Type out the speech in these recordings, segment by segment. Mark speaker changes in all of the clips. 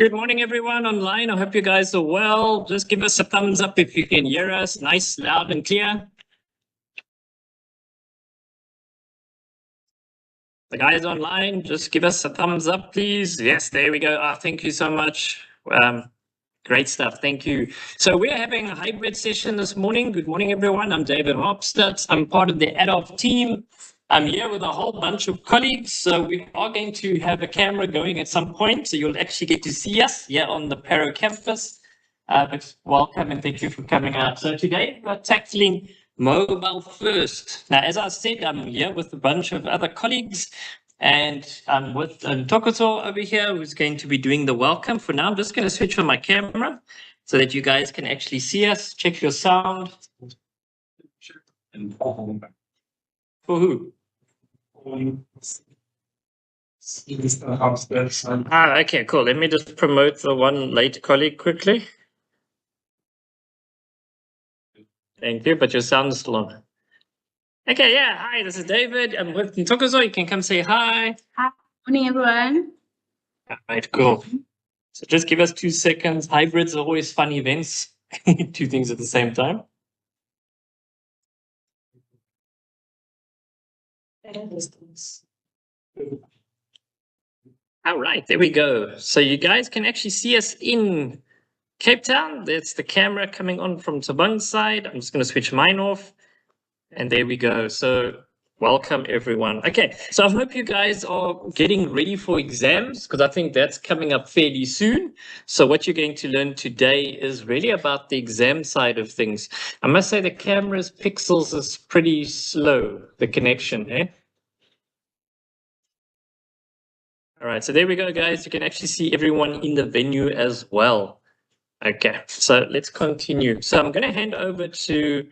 Speaker 1: Good morning, everyone online. I hope you guys are well. Just give us a thumbs up if you can hear us nice, loud, and clear. The guys online, just give us a thumbs up, please. Yes, there we go. Thank you so much. Great stuff. Thank you. So we're having a hybrid session this morning. Good morning, everyone. I'm David Hopstadt. I'm part of the ad-hoc team. I'm here with a whole bunch of colleagues. So we are going to have a camera going at some point. So you'll actually get to see us here on the Paro campus. But welcome and thank you for coming out. So today we're tackling mobile first. Now, as I said, I'm here with a bunch of other colleagues. And I'm with Tokoto over here, who's going to be doing the welcome. For now, I'm just going to switch on my camera so that you guys can actually see us. Check your sound. For who? Okay, cool. Let me just promote the one late colleague quickly. Thank you, but your sound is still on. Okay, yeah. Hi, this is David. I'm with Tokozo. You can come say hi.
Speaker 2: Hi, morning, everyone.
Speaker 1: All right, cool. So just give us 2 seconds. Hybrids are always fun events. Two things at the same time. All right, there we go. So you guys can actually see us in Cape Town. That's the camera coming on from Tabang's side. I'm just going to switch mine off. And there we go. So welcome, everyone. Okay, so I hope you guys are getting ready for exams because I think that's coming up fairly soon. So what you're going to learn today is really about the exam side of things. I must say the camera's pixels is pretty slow, the connection, eh? All right, so there we go, guys. You can actually see everyone in the venue as well. Okay, so let's continue. So I'm going to hand over to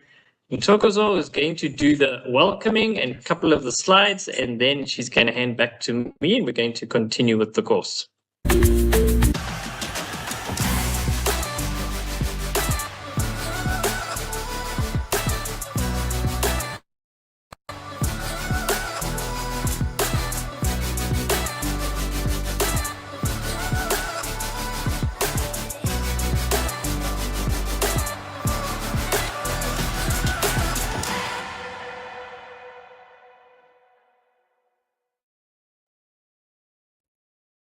Speaker 1: Ntokozo is going to do the welcoming and a couple of the slides, and then she's going to hand back to me, and we're going to continue with the course.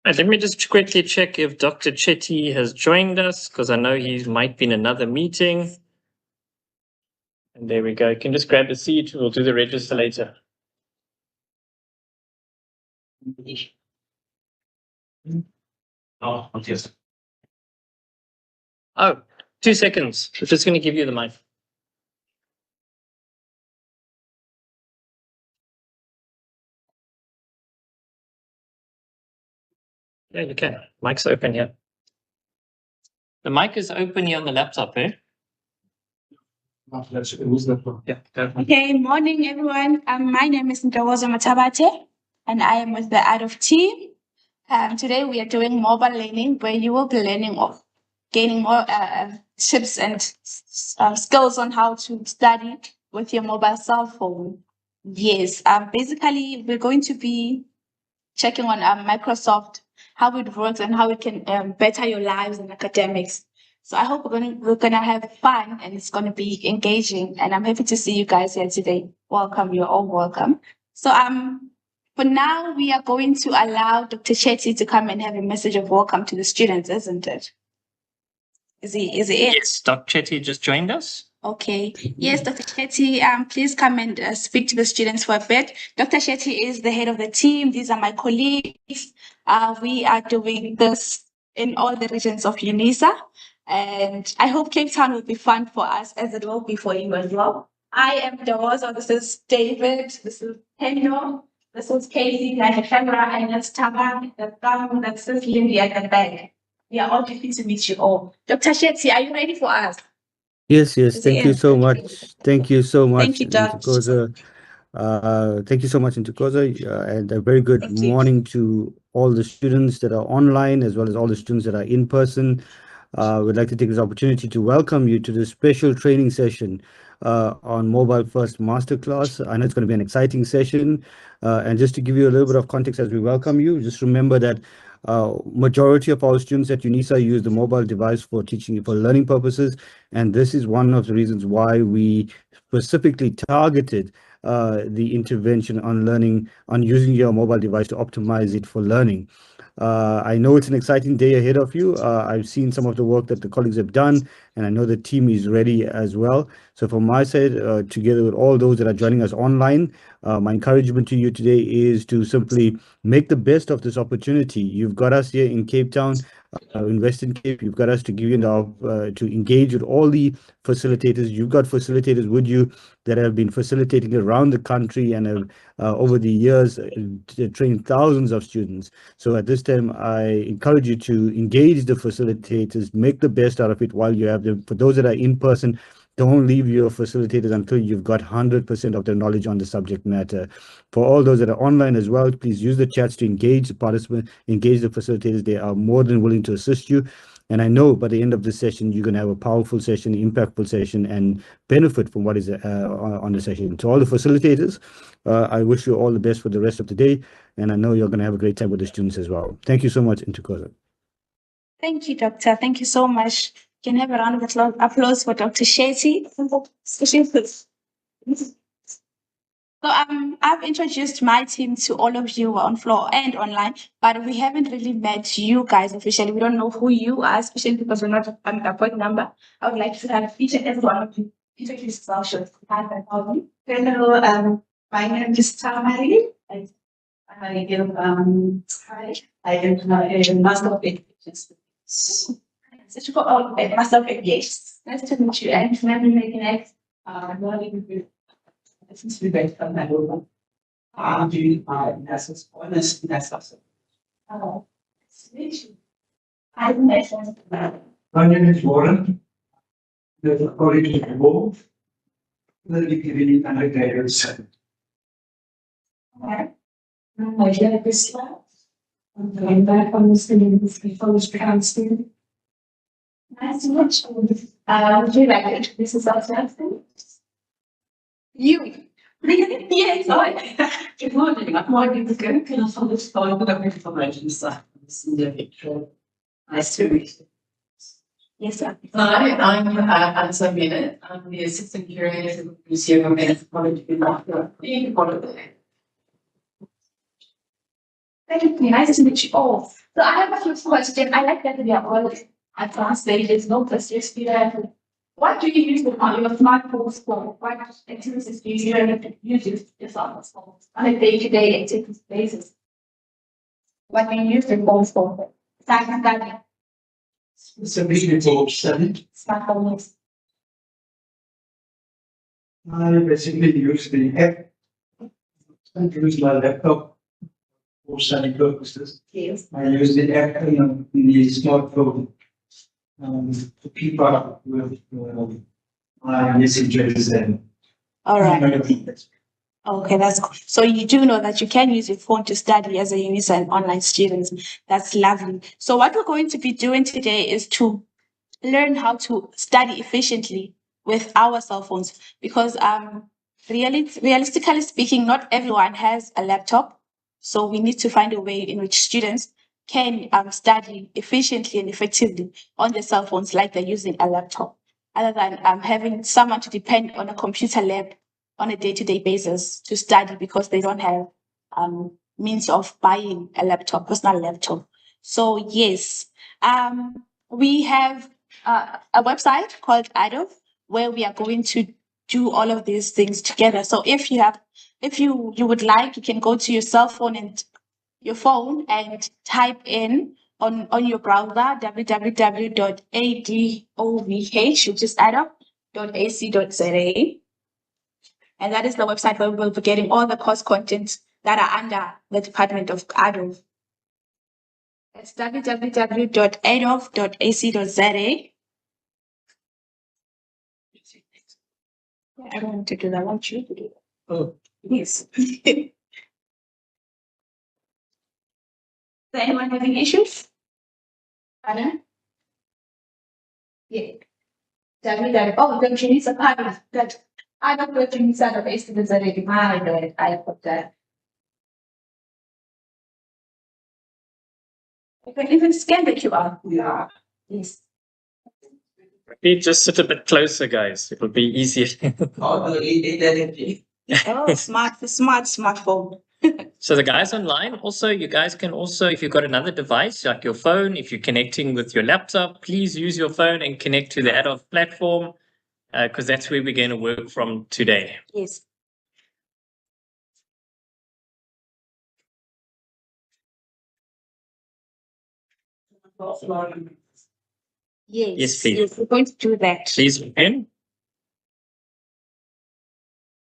Speaker 1: Let me just quickly check if Dr. Chetty has joined us, because I know he might be in another meeting. And there we go. You can just grab a seat. We'll do the register later. Oh, yes. Oh, 2 seconds. I'm just going to give you the mic. Yeah, you can. Mic's open here. The mic is open here on the laptop, eh?
Speaker 2: Yeah. Okay, morning, everyone. My name is Ntokozo Matabate, and I am with the ad-hoc team. Today we are doing mobile learning, where you will be learning of gaining more tips and skills on how to study with your mobile cell phone. Yes, basically we're going to be checking on Microsoft, how it works and how it can better your lives in academics. So I hope we're gonna have fun and it's gonna be engaging. And I'm happy to see you guys here today. Welcome, you're all welcome. So for now we are going to allow Dr. Chetty to come and have a message of welcome to the students, isn't it? Is it?
Speaker 1: Yes, Dr. Chetty just joined us.
Speaker 2: Okay. Yes, Dr. Chetty, please come and speak to the students for a bit. Dr. Chetty is the head of the team. These are my colleagues. We are doing this in all the regions of UNISA. And I hope Cape Town will be fun for us as it will be for you as well. I am Dozo. This is David. This is Henyo. This is Casey, like the camera, and that's Tabang, the thumb, that's Lindy at the back. We are all happy to meet you all. Dr. Chetty, are you ready for us?
Speaker 3: Yes. Thank you so much. Thank you so much.
Speaker 2: Thank you, Dr.
Speaker 3: Thank you so much, Ntokozo, and a very good morning to all the students that are online as well as all the students that are in person. We'd like to take this opportunity to welcome you to this special training session on Mobile First Masterclass. I know it's going to be an exciting session. And just to give you a little bit of context as we welcome you, just remember that Majority of our students at UNISA use the mobile device for teaching, for learning purposes, and this is one of the reasons why we specifically targeted the intervention on learning, on using your mobile device to optimize it for learning. I know it's an exciting day ahead of you. I've seen some of the work that the colleagues have done, and I know the team is ready as well. So from my side, together with all those that are joining us online, my encouragement to you today is to simply make the best of this opportunity. You've got us here in Cape Town, in Western Cape. You've got us to give you to engage with all the facilitators. You've got facilitators with you that have been facilitating around the country and have over the years trained thousands of students. So at this time, I encourage you to engage the facilitators, make the best out of it while you have them. For those that are in person, don't leave your facilitators until you've got 100% of their knowledge on the subject matter. For all those that are online as well, please use the chats to engage the participants, engage the facilitators. They are more than willing to assist you. And I know by the end of this session, you're going to have a powerful session, impactful session, and benefit from what is on the session. To all the facilitators, I wish you all the best for the rest of the day. And I know you're going to have a great time with the students as well. Thank you so much, Ntokozo.
Speaker 2: Thank you, Doctor. Thank you so much. You can have a round of applause for Dr. Shetty. So I've introduced my team to all of you on floor and online, but we haven't really met you guys officially. We don't know who you are, especially because we're not on the point number. I would like to have each and every one of you introduce yourself.
Speaker 4: Hello, my name is Tamari. I am a master of education.
Speaker 2: Such for all Master of Education. Nice to meet you. And remember making it.
Speaker 4: Since we went from Nairobi, I'm doing my master's honors master's.
Speaker 2: Oh, nice to meet you. I'm nice.
Speaker 5: My name is Warren. The college is involved. The degree undergraduates.
Speaker 2: Okay.
Speaker 4: My name is I'm back on the student before counseling.
Speaker 2: Nice to meet you. Would you like to introduce yourself, Jonathan? You.
Speaker 4: Yes, good morning. I'm Morgan Good. Can I follow this phone? Good information, sir. This is the picture. Nice to meet you.
Speaker 2: Yes, sir.
Speaker 4: Hi, I'm Sabina. I'm the assistant curator of the Museum of Anthropology in London.
Speaker 2: Thank you. Nice to meet you all. So I have a few questions. I like that we are all advanced stages, no questions here. What do you use on your smartphones for? What activities do you use your smartphones on a day-to-day activity basis? What do you use your phones for? Study.
Speaker 5: Specifically for study,
Speaker 2: Smartphones.
Speaker 5: I basically use the app. I use my laptop for study purposes.
Speaker 2: Yes.
Speaker 5: I use the app in the smartphone to keep up with my messages and.
Speaker 2: All right. Okay, that's cool. So you do know that you can use your phone to study as a UNISA and online student. That's lovely. So what we're going to be doing today is to learn how to study efficiently with our cell phones, because realistically speaking, not everyone has a laptop. So we need to find a way in which students can study efficiently and effectively on their cell phones like they're using a laptop, other than having someone to depend on a computer lab on a day-to-day basis to study because they don't have means of buying a laptop, personal laptop. So yes, we have a website called Idle where we are going to do all of these things together. So if you would like, you can go to your cell phone and your phone and type in on your browser www.adovh, which is idle.ac.za. And that is the website where we will be getting all the course content that are under the Department of Adolf. It's www.adolf.ac.za. I don't want to do that. I want you to do that.
Speaker 5: Oh.
Speaker 2: Yes. Is anyone having issues? Anna? Yeah. Oh, then she needs a part that I don't know if you need to base the Zare. I put that. You can even scan the QR.
Speaker 4: Yeah.
Speaker 2: Yes.
Speaker 1: Maybe just sit a bit closer, guys. It'll be easier.
Speaker 4: Oh, it
Speaker 2: Oh, smartphone.
Speaker 1: So the guys online, also, you guys can also, if you've got another device like your phone, if you're connecting with your laptop, please use your phone and connect to the Adolf platform, because that's where we're going to work from today.
Speaker 2: Yes. Yes.
Speaker 1: Yes, please.
Speaker 2: Yes, we're going to do that.
Speaker 1: Please begin.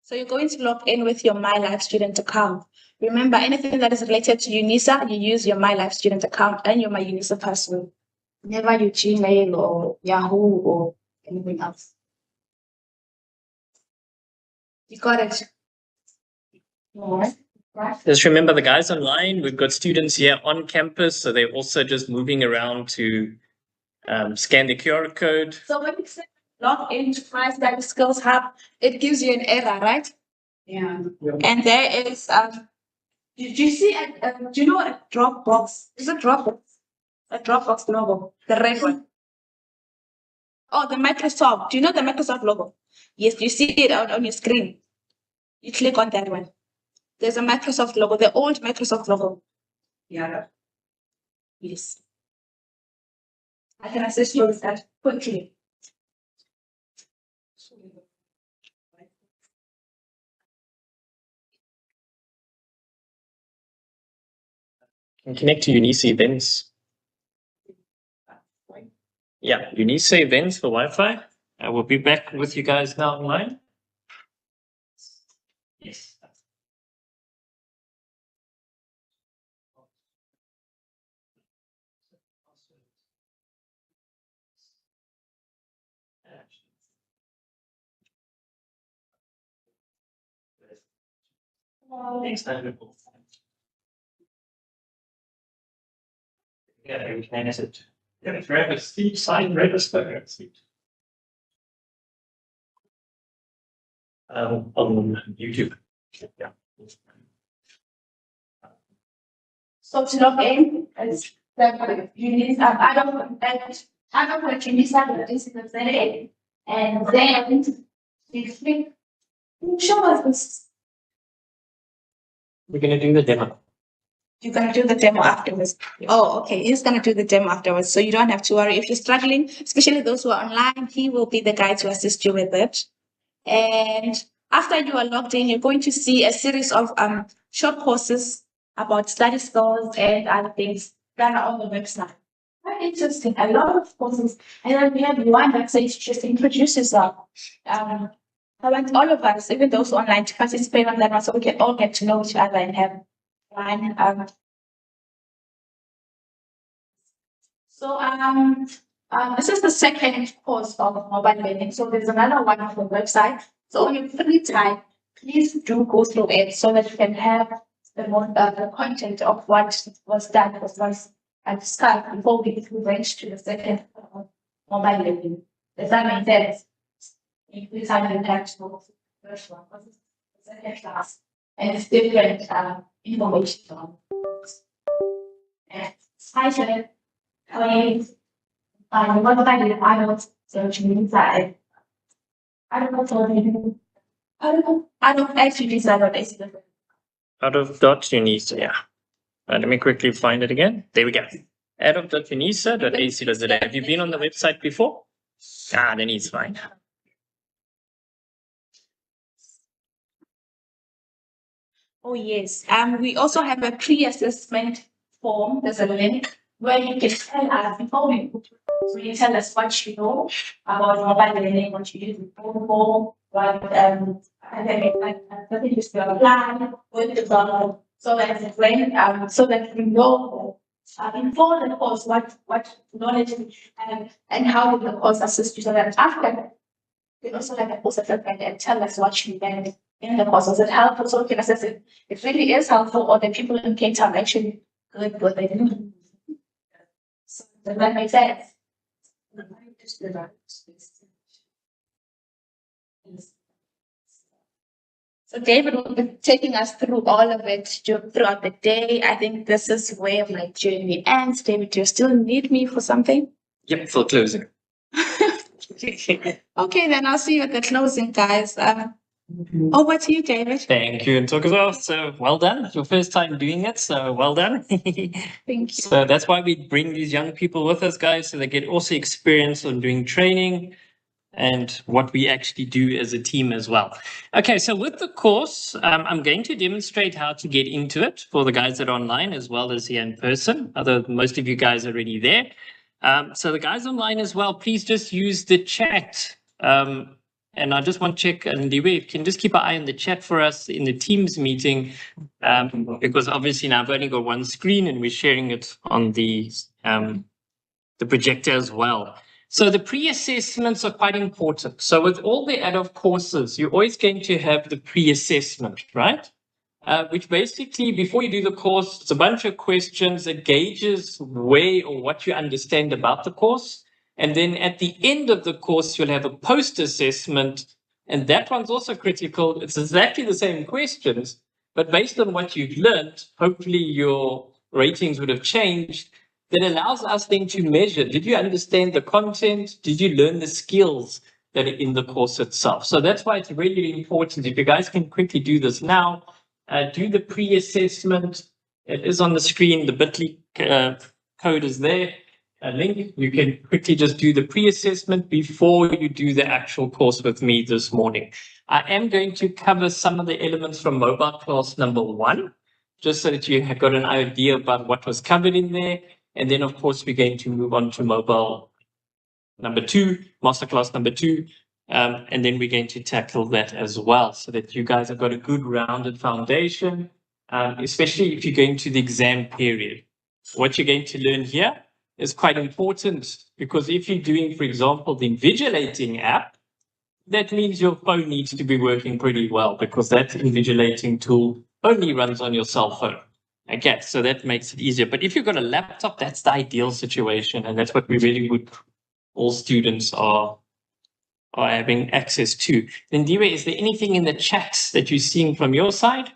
Speaker 2: So you're going to log in with your My Life student account. Remember, anything that is related to UNISA, you use your My Life student account and your My UNISA password. Never your Gmail or Yahoo or anything else. You got it? Right.
Speaker 1: Just remember the guys online, we've got students here on campus, so they're also just moving around to scan the QR code.
Speaker 2: So when you say log into My Study Skills Hub, it gives you an error, right?
Speaker 4: Yeah.
Speaker 2: And there is did you see do you know a Dropbox? Is it Dropbox? A Dropbox logo, the red one. Oh, the Microsoft. Do you know the Microsoft logo? Yes, you see it on your screen. You click on that one. There's a Microsoft logo, the old Microsoft logo.
Speaker 4: Yeah.
Speaker 2: Yes. I can assist you with that quickly.
Speaker 1: Can connect to UNISA events. Yeah, UNISA events for Wi-Fi. I will be back with you guys now online. Yes. Next time. Yeah, we can it. Yeah, grab a seat, sign, register. On YouTube. Yeah.
Speaker 2: So to log in, it's that you need I don't what you need to do is and then you click. Show us this.
Speaker 1: We're gonna do the demo.
Speaker 2: You're gonna do the demo afterwards. Oh, okay. He's gonna do the demo afterwards, so you don't have to worry. If you're struggling, especially those who are online, he will be the guy to assist you with it. And after you are logged in, you're going to see a series of short courses about study skills and other things that are on the website. Very interesting. A lot of courses, and then we have one that says just introduce yourself. I want all of us, even those online, to participate on that one, so we can all get to know each other and have fun. This is the second course of mobile learning. So there's another one on the website. So on your free time, please do go through it so that you can have the content of what was done, what was discussed before we went to the second mobile learning. Does that make sense? Free time you have to go to the first one, what is the second class, and it's different information on. And hi, Sharon. What about the adult search means that I don't know. I don't actually decide what is different.
Speaker 1: Out of .unisa, yeah. Let me quickly find it again. There we go. Adolf.unisa.ac.za. Have you been on the website before? Then it's fine.
Speaker 2: Oh yes. We also have a pre-assessment form. There's a link where you can tell us before we put. So you tell us what you know about mobile learning, what you use the phone for, what I think you still apply, what to go. So that when so that we know before the course what knowledge we have and how did the course assist you, so that after you also have a course assessment and tell us what you learned in the course. Is it helpful? So we can assess it. It really is helpful, or the people in Cape Town actually good what they do. So does that make sense? So David will be taking us through all of it throughout the day. I think this is where my journey ends. David, do you still need me for something?
Speaker 1: Yep, for closing.
Speaker 2: Okay, then I'll see you at the closing, guys. Over to you, David.
Speaker 1: Thank you, and Ntokozo. So well done. It's your first time doing it, so well done.
Speaker 2: Thank you.
Speaker 1: So that's why we bring these young people with us, guys, so they get also experience on doing training and what we actually do as a team as well. Okay, so with the course, I'm going to demonstrate how to get into it for the guys that are online as well as here in person, although most of you guys are already there. So the guys online as well, please just use the chat. And I just want to check, and you can just keep an eye on the chat for us in the Teams meeting, because obviously now I've only got one screen and we're sharing it on the projector as well. So the pre-assessments are quite important. So with all the ad-hoc courses, you're always going to have the pre-assessment, right? Which basically, before you do the course, it's a bunch of questions that gauges where or what you understand about the course. And then at the end of the course, you'll have a post-assessment. And that one's also critical. It's exactly the same questions, but based on what you've learned, hopefully your ratings would have changed. That allows us then to measure, did you understand the content? Did you learn the skills that are in the course itself? So that's why it's really important. If you guys can quickly do this now, do the pre-assessment. It is on the screen. The bit.ly code is there. A link. You can quickly just do the pre-assessment before you do the actual course with me this morning. I am going to cover some of the elements from mobile class number 1, just so that you have got an idea about what was covered in there. And then, of course, we're going to move on to mobile number 2, masterclass number 2. And then we're going to tackle that as well, so that you guys have got a good rounded foundation, especially if you're going to the exam period. What you're going to learn here is quite important, because if you're doing, for example, the invigilating app, that means your phone needs to be working pretty well, because that invigilating tool only runs on your cell phone. Okay, so that makes it easier. But if you've got a laptop, that's the ideal situation. And that's what we really would, all students are having access to. Then Diwe, is there anything in the chat that you're seeing from your side?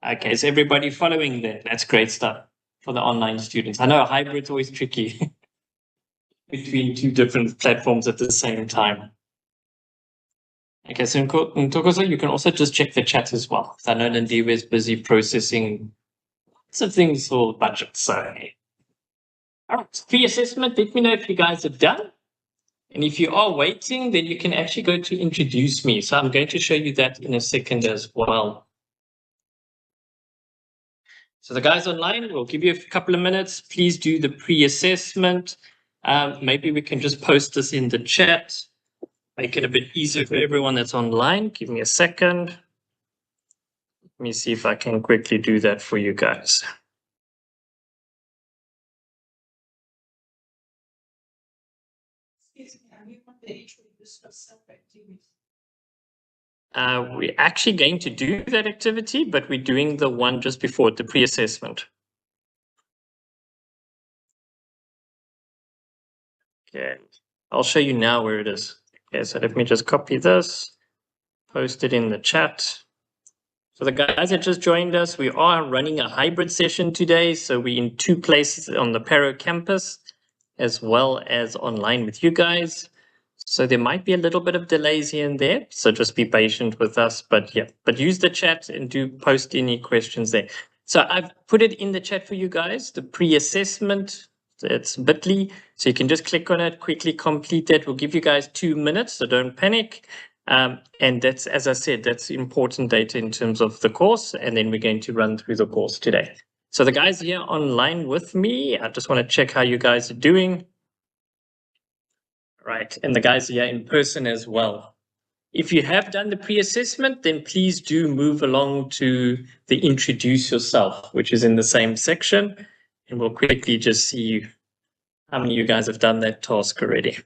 Speaker 1: Okay, is everybody following that? That's great stuff for the online students. I know hybrid's always tricky between 2 different platforms at the same time. Okay, so in Ntokozo, you can also just check the chat as well. I know Nandiwe is busy processing lots of things for budget. So, all right, pre-assessment. Let me know if you guys are done. And if you are waiting, then you can actually go to introduce me. So I'm going to show you that in a second as well. So the guys online, we'll give you a couple of minutes. Please do the pre-assessment. Maybe we can just post this in the chat. Make it a bit easier for everyone that's online. Give me a second. Let me see if I can quickly do that for you guys. We're actually going to do that activity, but we're doing the one just before the pre-assessment. Okay, I'll show you now where it is. Okay, so let me just copy this, post it in the chat. So the guys that just joined us, we are running a hybrid session today. So we're in 2 places on the Paro campus, as well as online with you guys. So there might be a little bit of delays here and there. So just be patient with us. But yeah, but use the chat and do post any questions there. So I've put it in the chat for you guys, the pre-assessment. It's bit.ly. So you can just click on it, quickly complete that. We'll give you guys 2 minutes, so don't panic. And that's, as I said, that's important data in terms of the course. And then we're going to run through the course today. So the guys here online with me, I just want to check how you guys are doing. Right, and the guys here in person as well. If you have done the pre-assessment, then please do move along to the introduce yourself, which is in the same section. And we'll quickly just see how many of you guys have done that task already.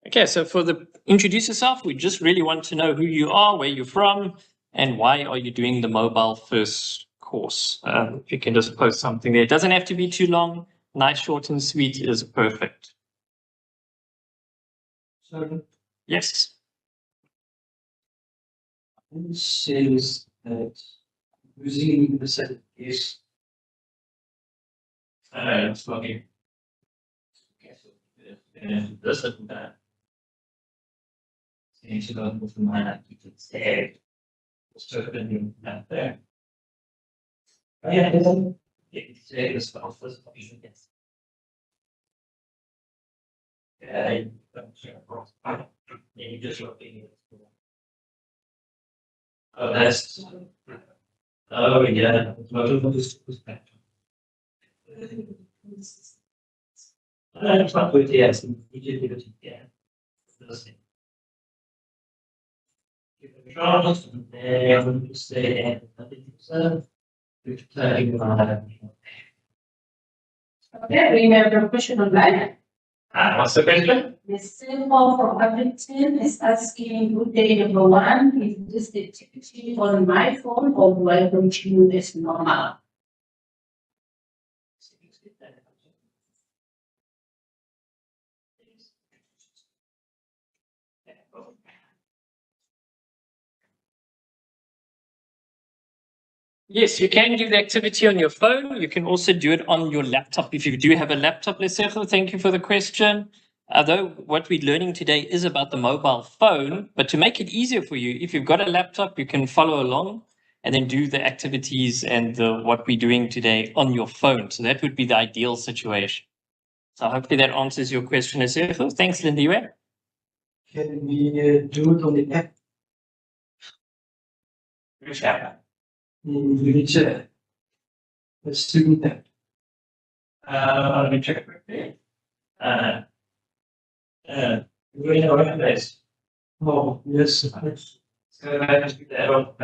Speaker 1: Okay, so for the introduce yourself, we just really want to know who you are, where you're from, and why are you doing the mobile first course. If you can just post something there. It doesn't have to be too long. Nice, short and sweet is perfect.
Speaker 5: So
Speaker 1: Yes.
Speaker 5: It says that using the set is
Speaker 1: It's working. Okay, so this and that. Change it on with my it's there. So then you have there. Oh, yeah, it's this first option, yes. Yeah, you just looking at oh, that's oh yeah, it's not good, yes, you did give it, yeah. Give it a try, and then stay at
Speaker 4: Okay, we have a question online.
Speaker 1: what's the question?
Speaker 4: Miss Simple from Abington is asking, good day, everyone. Is this the activity on my phone or do I continue as normal?
Speaker 1: Yes, you can do the activity on your phone. You can also do it on your laptop if you do have a laptop. Lesego, thank you for the question. Although what we're learning today is about the mobile phone, but to make it easier for you, if you've got a laptop, you can follow along and then do the activities and what we're doing today on your phone. So that would be the ideal situation. So hopefully that answers your question, Lesego. Thanks, Lindiwe.
Speaker 5: can we do it on the app?
Speaker 1: Which app?
Speaker 5: Which the student app?
Speaker 1: Let me check quickly. We know what it is.
Speaker 5: Oh, yes.
Speaker 1: So I just pick that up.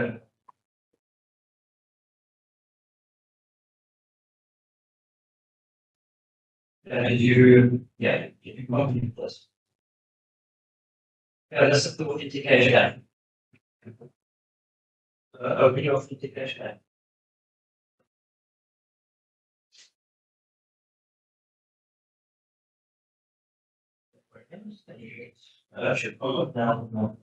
Speaker 1: You copy this. Yeah, this is the authentication. Open your authentication. Should pull it down.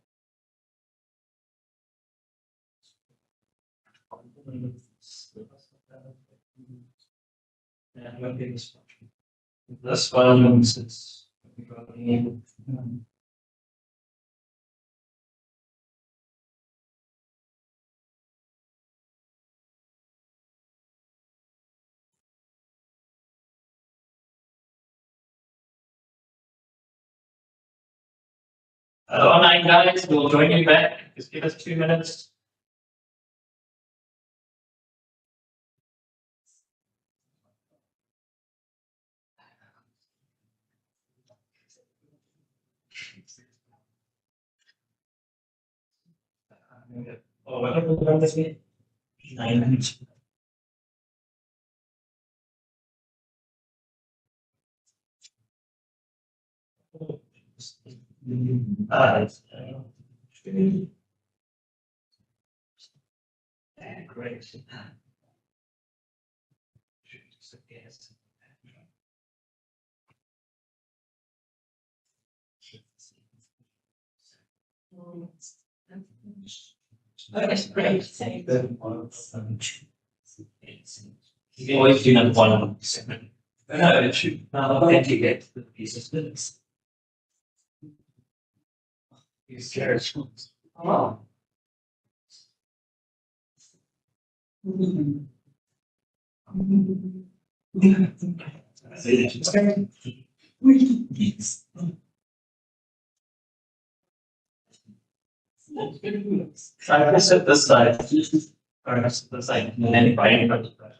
Speaker 1: This one is online guys, we'll join you back. Just give us 2 minutes. Oh, what have we done this week? 9 minutes. Great. That's great. You always do that one segment. No, it should authenticate the pieces. Use carrots. Oh. So I can set this side, or this side, and then if I enter the pressure.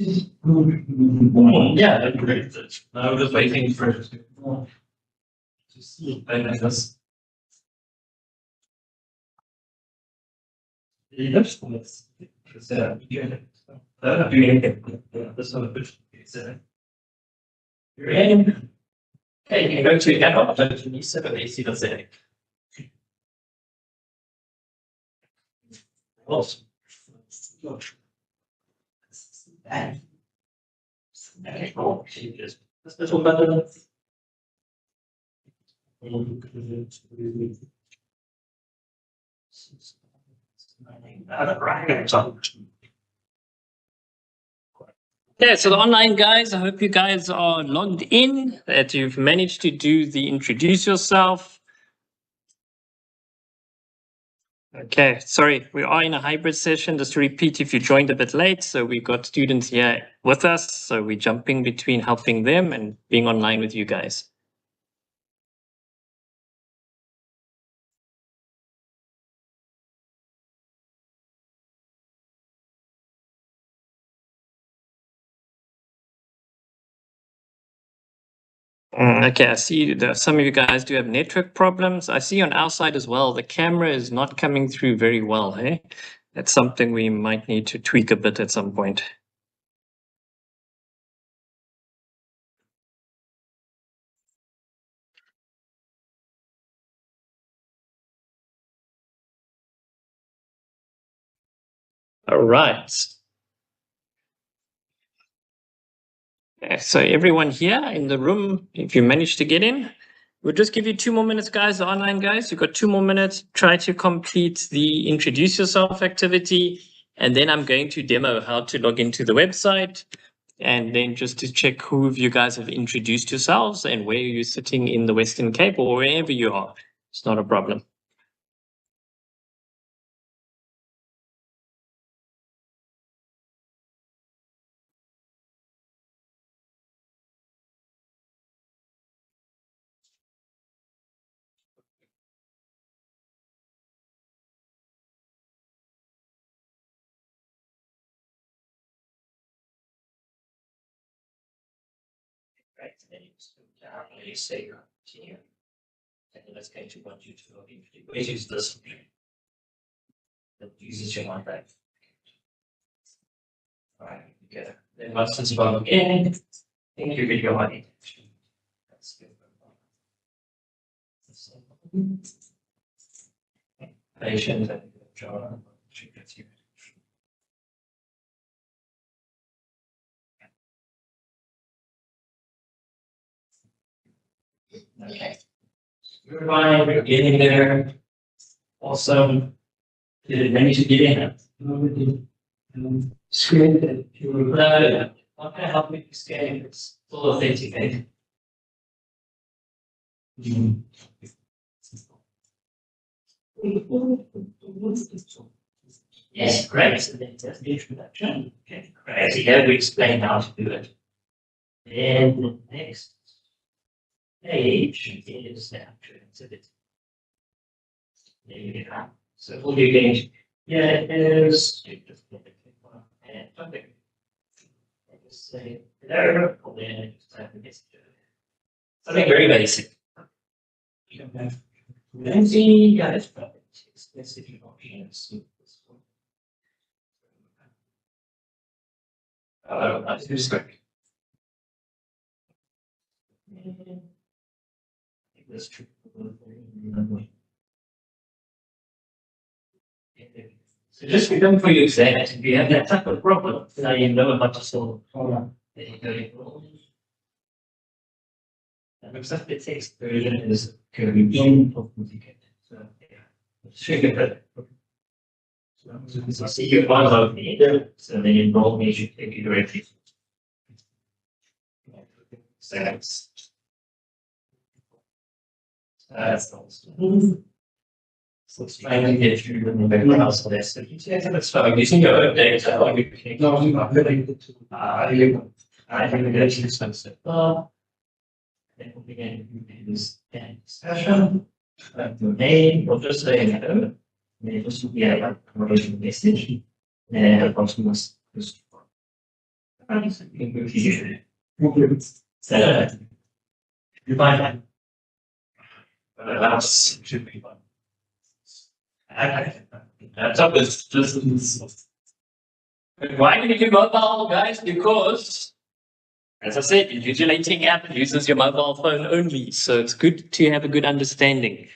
Speaker 1: Yeah, that's great. I was just waiting for it. to see this. This one is this one you're in. Okay, you can go to add-on to Lisa, but they see that's it. Awesome. Okay, cool. Changes. This little button. Yeah, so the online guys, I hope you guys are logged in, that you've managed to do the introduce yourself. Okay, sorry, we are in a hybrid session. Just to repeat, if you joined a bit late, so we've got students here with us, so we're jumping between helping them and being online with you guys. Okay, I see that some of you guys do have network problems. I see on our side as well, the camera is not coming through very well. Hey, that's something we might need to tweak a bit at some point. All right. So everyone here in the room, if you managed to get in, we'll just give you 2 more minutes, guys, the online guys. You've got 2 more minutes. Try to complete the introduce yourself activity. And then I'm going to demo how to log into the website. And then just to check who of you guys have introduced yourselves and where you're sitting in the Western Cape or wherever you are. It's not a problem. Right, and then you just go down and you say you're continue. And then that's going to want you to log into the use this that uses your contract. All right, together. Then once it's logged in, think your video ID. That's good. Patient and John. Okay. We're fine, we're getting there. Awesome. Did it manage to get in? Screen that you were not going to help me scan it's full authenticate. Yes, great. So then that's the introduction. Okay, great. So here we explain how to do it. Then the next page is the actual activity. There you go. So all you're going to, yeah, it is and topic. Just say hello, and then just type the message. Something very basic. Nancy, yeah, that's probably specific options. That's just quick. That's true. So just become for you say that if you have that type of problem, now you know how to solve. And looks like the text version is complicated. So yeah, should get that. So see you one of the so then you roll me should take you directly. So that's also. So it's trying to get through the background of this. So you see, it's fine. Using your own data, like you can I think it's expensive. Then we'll begin this discussion. The name, we'll just say hello. Then this will be a conversation message. And the person must just. So, you find that. Else should be fine. Okay. Laptop is just. Why do you do mobile, guys? Because, as I said, the invigilating app uses your mobile phone only. So it's good to have a good understanding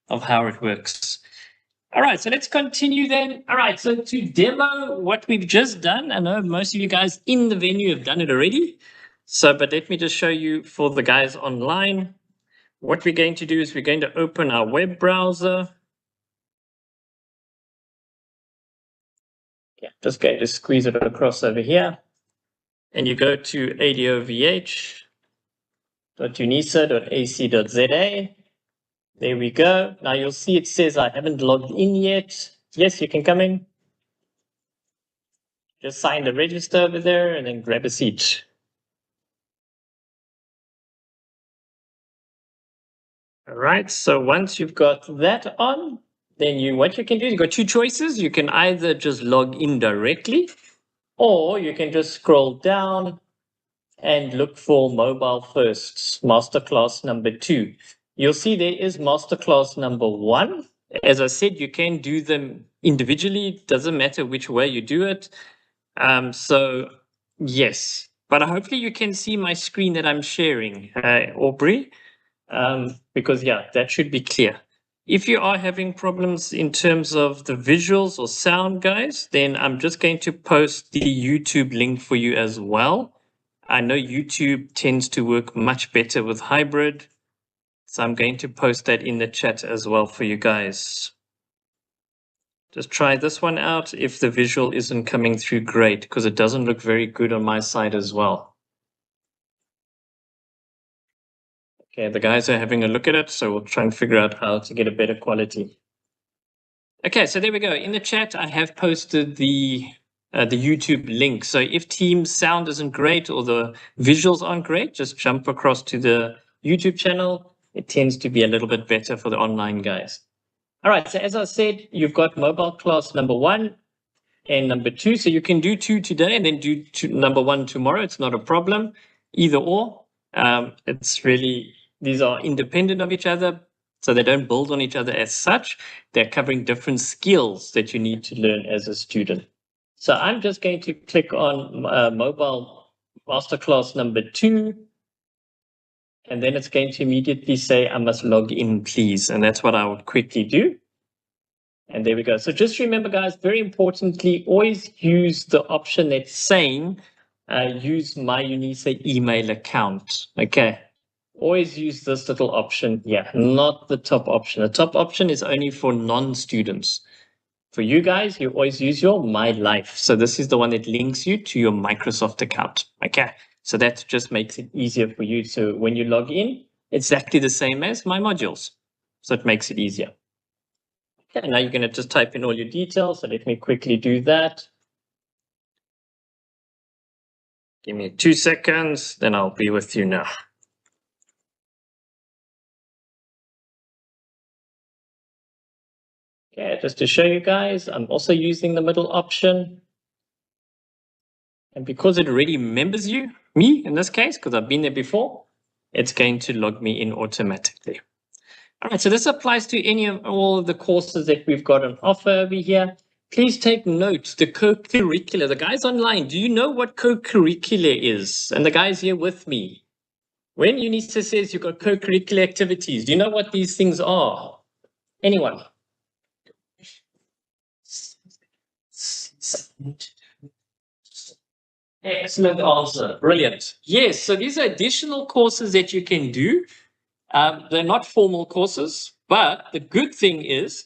Speaker 1: of how it works. All right, so let's continue then. All right, so to demo what we've just done, I know most of you guys in the venue have done it already. So, but let me just show you for the guys online. What we're going to do is we're going to open our web browser. Yeah, just going to squeeze it across over here. And you go to adovh.unisa.ac.za. There we go. Now you'll see it says I haven't logged in yet. Yes, you can come in. Just sign the register over there and then grab a seat. All right, so once you've got that on, then what you can do, you've got two choices. You can either just log in directly, or you can just scroll down and look for Mobile First, Masterclass number 2. You'll see there is Masterclass number 1. As I said, you can do them individually. Doesn't matter which way you do it. So yes, but hopefully you can see my screen that I'm sharing, Aubrey. Because yeah, that should be clear. If you are having problems in terms of the visuals or sound, guys, then I'm just going to post the YouTube link for you as well. I know YouTube tends to work much better with hybrid, so I'm going to post that in the chat as well for you guys. Just try this one out if the visual isn't coming through great, because it doesn't look very good on my side as well. Okay, the guys are having a look at it, so we'll try and figure out how to get a better quality. Okay, so there we go. In the chat, I have posted the YouTube link. So if Teams sound isn't great or the visuals aren't great, just jump across to the YouTube channel. It tends to be a little bit better for the online guys. All right, so as I said, you've got mobile class number 1 and number 2. So you can do 2 today and then do number 1 tomorrow. It's not a problem, either or. It's really... These are independent of each other, so they don't build on each other as such. They're covering different skills that you need to learn as a student. So I'm just going to click on mobile masterclass number 2, and then it's going to immediately say, I must log in, please. And that's what I would quickly do. And there we go. So just remember, guys, very importantly, always use the option that's saying, use my UNISA email account. Okay. Always use this little option here, not the top option. The top option is only for non-students. For you guys, you always use your My Life. So this is the one that links you to your Microsoft account. Okay, so that just makes it easier for you. So when you log in, it's exactly the same as My Modules. So it makes it easier. Okay, now you're going to just type in all your details. So let me quickly do that. Give me 2 seconds, then I'll be with you now. Okay, just to show you guys, I'm also using the middle option. And because it already remembers me in this case, because I've been there before, it's going to log me in automatically. All right, so this applies to any of all of the courses that we've got on offer over here. Please take note, the co-curricular, the guys online, do you know what co-curricular is? And the guys here with me, when UNISA says you've got co-curricular activities, do you know what these things are? Anyone? Excellent answer. Brilliant. Yes, so these are additional courses that you can do. They're not formal courses, but the good thing is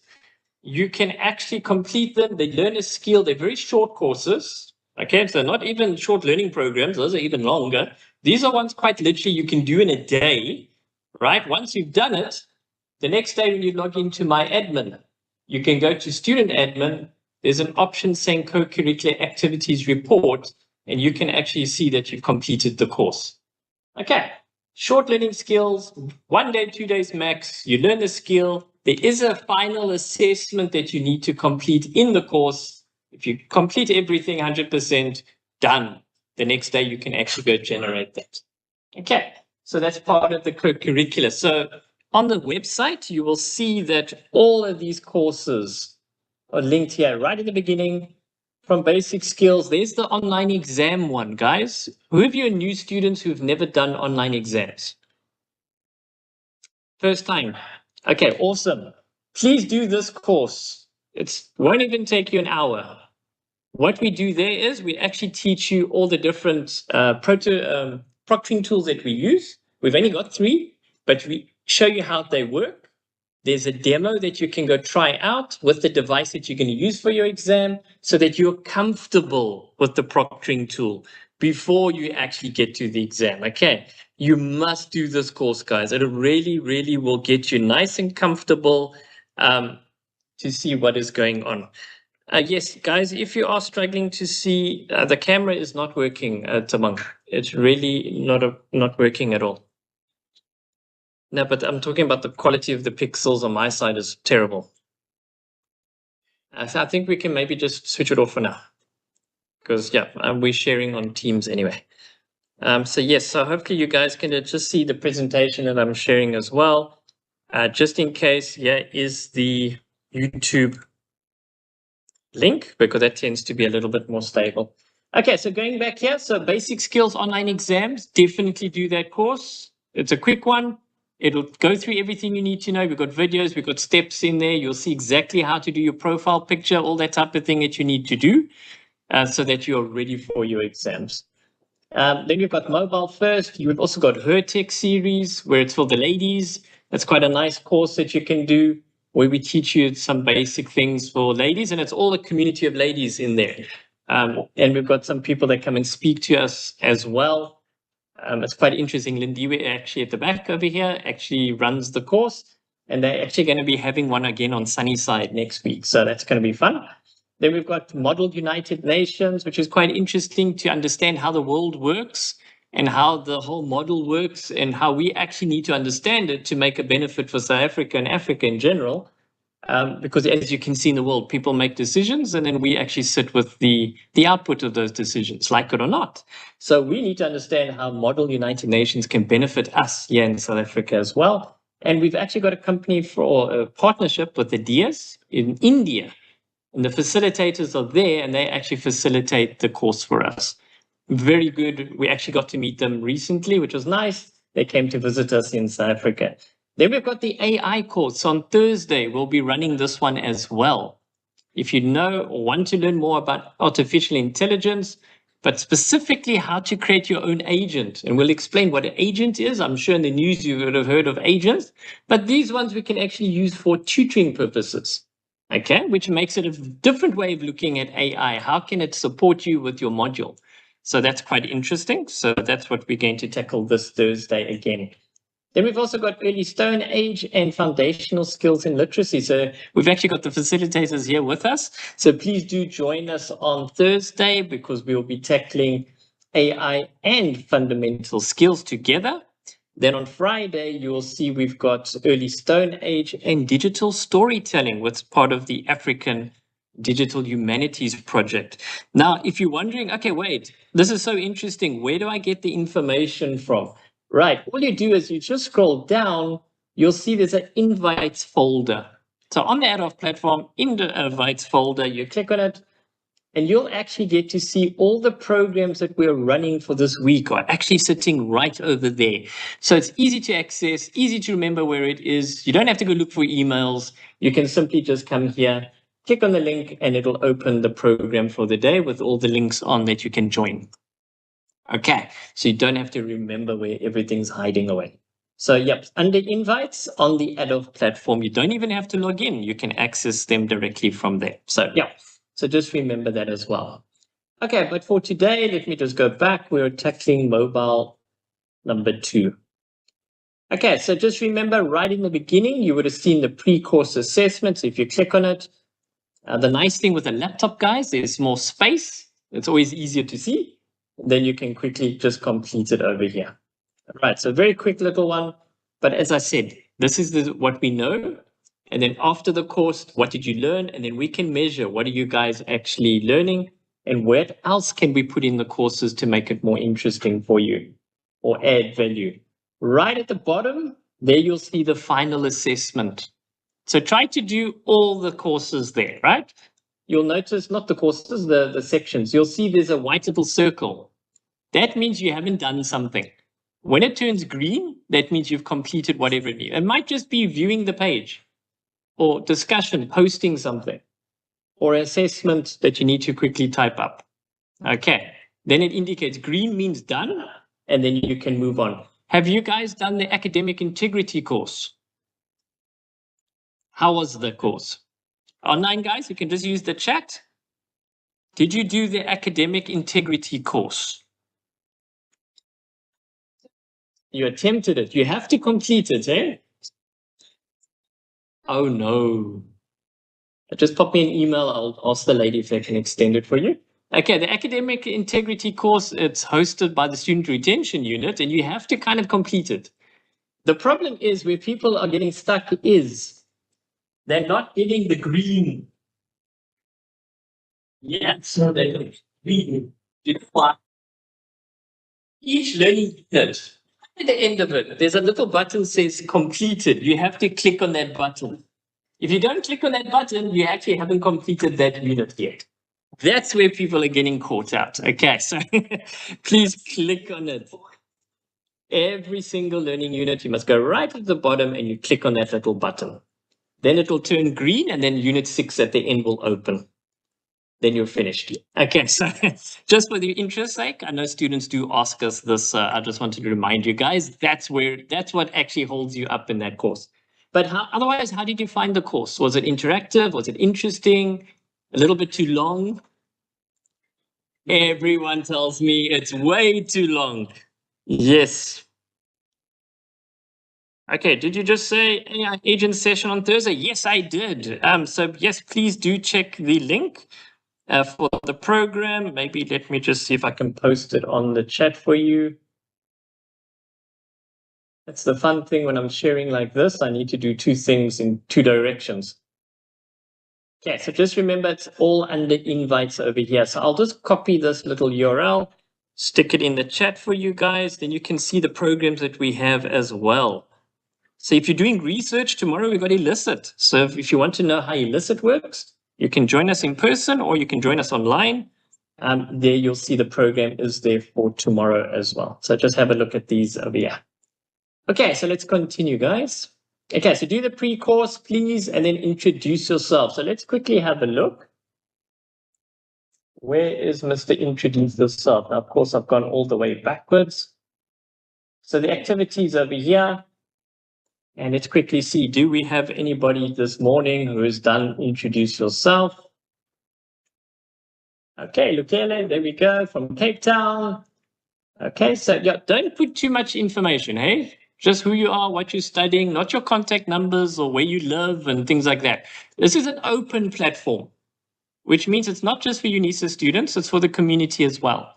Speaker 1: you can actually complete them. They learn a skill. They're very short courses. Okay, so not even short learning programs. Those are even longer. These are ones quite literally you can do in a day, right? Once you've done it, the next day when you log into My Admin, you can go to Student Admin. There's an option saying Co-Curricular Activities Report, and you can actually see that you've completed the course. Okay, short learning skills, 1 day, 2 days max. You learn the skill. There is a final assessment that you need to complete in the course. If you complete everything 100%, done. The next day you can actually go generate that. Okay, so that's part of the co-curricular. So on the website, you will see that all of these courses are linked here right at the beginning. From basic skills, there's the online exam one, guys. Who of you are new students who've never done online exams? First time. Okay, awesome. Please do this course. It won't even take you an hour. What we do there is we actually teach you all the different proctoring tools that we use. We've only got 3, but we show you how they work. There's a demo that you can go try out with the device that you're going to use for your exam so that you're comfortable with the proctoring tool before you actually get to the exam. Okay, you must do this course, guys. It really, really will get you nice and comfortable to see what is going on. Yes, guys, if you are struggling to see, the camera is not working, Tamang. It's really not working at all. No, but I'm talking about the quality of the pixels on my side is terrible. So I think we can maybe just switch it off for now. Because, yeah, we're sharing on Teams anyway. So, yes, so hopefully you guys can just see the presentation that I'm sharing as well. Just in case, here is the YouTube link, because that tends to be a little bit more stable. Okay, so going back here, so basic skills online exams, definitely do that course. It's a quick one. It'll go through everything you need to know. We've got videos, we've got steps in there. You'll see exactly how to do your profile picture, all that type of thing that you need to do so that you're ready for your exams. Then you've got mobile first. You've also got Her Tech series where it's for the ladies. That's quite a nice course that you can do where we teach you some basic things for ladies, and it's all a community of ladies in there. And we've got some people that come and speak to us as well. It's quite interesting. Lindiwe actually at the back over here actually runs the course, and they're actually going to be having one again on Sunnyside next week. So that's going to be fun. Then we've got Model United Nations, which is quite interesting to understand how the world works and how the whole model works and how we actually need to understand it to make a benefit for South Africa and Africa in general. Because as you can see in the world, people make decisions and then we actually sit with the output of those decisions, like it or not. So we need to understand how Model United Nations can benefit us here in South Africa as well. And we've actually got a company for a partnership with the Dias in India. And the facilitators are there and they actually facilitate the course for us. Very good. We actually got to meet them recently, which was nice. They came to visit us in South Africa. Then we've got the AI course. On Thursday, we'll be running this one as well. If you know or want to learn more about artificial intelligence, but specifically how to create your own agent, and we'll explain what an agent is. I'm sure in the news you would have heard of agents, but these ones we can actually use for tutoring purposes, okay, which makes it a different way of looking at AI. How can it support you with your module? So that's quite interesting. So that's what we're going to tackle this Thursday again. Then we've also got early Stone Age and foundational skills in literacy. So we've actually got the facilitators here with us. So please do join us on Thursday because we'll be tackling AI and fundamental skills together. Then on Friday, you'll see we've got early Stone Age and digital storytelling, which is part of the African Digital Humanities Project. Now, if you're wondering, okay, wait, this is so interesting. Where do I get the information from? Right, all you do is you just scroll down, you'll see there's an invites folder. So on the Adolf platform, in the invites folder, you click on it, and you'll actually get to see all the programs that we're running for this week are actually sitting right over there. So it's easy to access, easy to remember where it is. You don't have to go look for emails. You can simply just come here, click on the link, and it'll open the program for the day with all the links on that you can join. Okay, so you don't have to remember where everything's hiding away. So, yep, under invites on the Adolf platform, you don't even have to log in. You can access them directly from there. So, yeah, so just remember that as well. Okay, but for today, let me just go back. We're tackling mobile number 2. Okay, so just remember right in the beginning, you would have seen the pre-course assessments. If you click on it, the nice thing with a laptop, guys, there's more space. It's always easier to see. Then you can quickly just complete it over here. All right, so very quick little one. But as I said, this is what we know. And then after the course, what did you learn? And then we can measure what are you guys actually learning and what else can we put in the courses to make it more interesting for you or add value. Right at the bottom, There you'll see the final assessment. So try to do all the courses there, right? You'll notice, not the courses, the sections. You'll see there's a white little circle. That means you haven't done something. When it turns green, that means you've completed whatever it is. It might just be viewing the page or discussion, posting something, or assessment that you need to quickly type up. Okay, then it indicates green means done, and then you can move on. Have you guys done the academic integrity course? How was the course? Online, guys, you can just use the chat. Did you do the academic integrity course? You attempted it. You have to complete it, eh? Oh, no. Just pop me an email. I'll ask the lady if they can extend it for you. Okay, the academic integrity course, it's hosted by the Student Retention Unit, and you have to kind of complete it. The problem is where people are getting stuck is they're not getting the green. Yeah, so they're green. Each learning unit, at the end of it, there's a little button says completed. You have to click on that button. If you don't click on that button, you actually haven't completed that unit yet. That's where people are getting caught out. Okay, so please click on it. Every single learning unit, you must go right at the bottom and you click on that little button. Then it will turn green and then unit 6 at the end will open. Then you're finished. Okay, so just for the interest sake, I know students do ask us this. I just wanted to remind you guys, that's what actually holds you up in that course. But otherwise, how did you find the course? Was it interactive? Was it interesting? A little bit too long? Everyone tells me it's way too long. Yes. Okay, did you just say agent session on Thursday? Yes, I did. So yes, please do check the link for the program. Maybe let me just see if I can post it on the chat for you. That's the fun thing when I'm sharing like this. I need to do two things in two directions. Okay, so just remember it's all under invites over here. So I'll just copy this little URL, stick it in the chat for you guys. Then you can see the programs that we have as well. So if you're doing research tomorrow, we've got Elicit. So if you want to know how Elicit works, you can join us in person or you can join us online. There you'll see the program is there for tomorrow as well. So just have a look at these over here. Okay, so let's continue, guys. Okay, so do the pre-course, please, and then introduce yourself. So let's quickly have a look. Where is Mr. Introduce Yourself? Now, of course, I've gone all the way backwards. So the activities over here. And let's quickly see, do we have anybody this morning who has done Introduce Yourself? Okay, Lukele, there we go, from Cape Town. Okay, so yeah, don't put too much information, hey? Just who you are, what you're studying, not your contact numbers or where you live and things like that. This is an open platform, which means it's not just for UNISA students, it's for the community as well.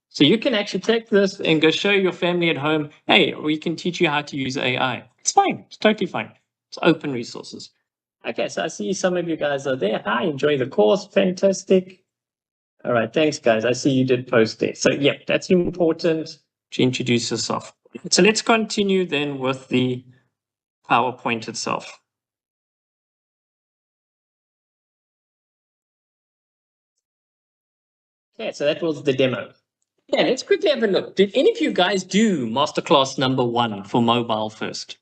Speaker 1: So you can actually take this and go show your family at home, hey, we can teach you how to use AI. It's fine, it's totally fine. It's open resources. Okay, so I see some of you guys are there. Hi, enjoy the course, fantastic. All right, thanks, guys. I see you did post there. So, yeah, that's important to introduce yourself. So let's continue then with the PowerPoint itself. Okay, so that was the demo. Yeah, let's quickly have a look. Did any of you guys do Masterclass #1 for mobile first?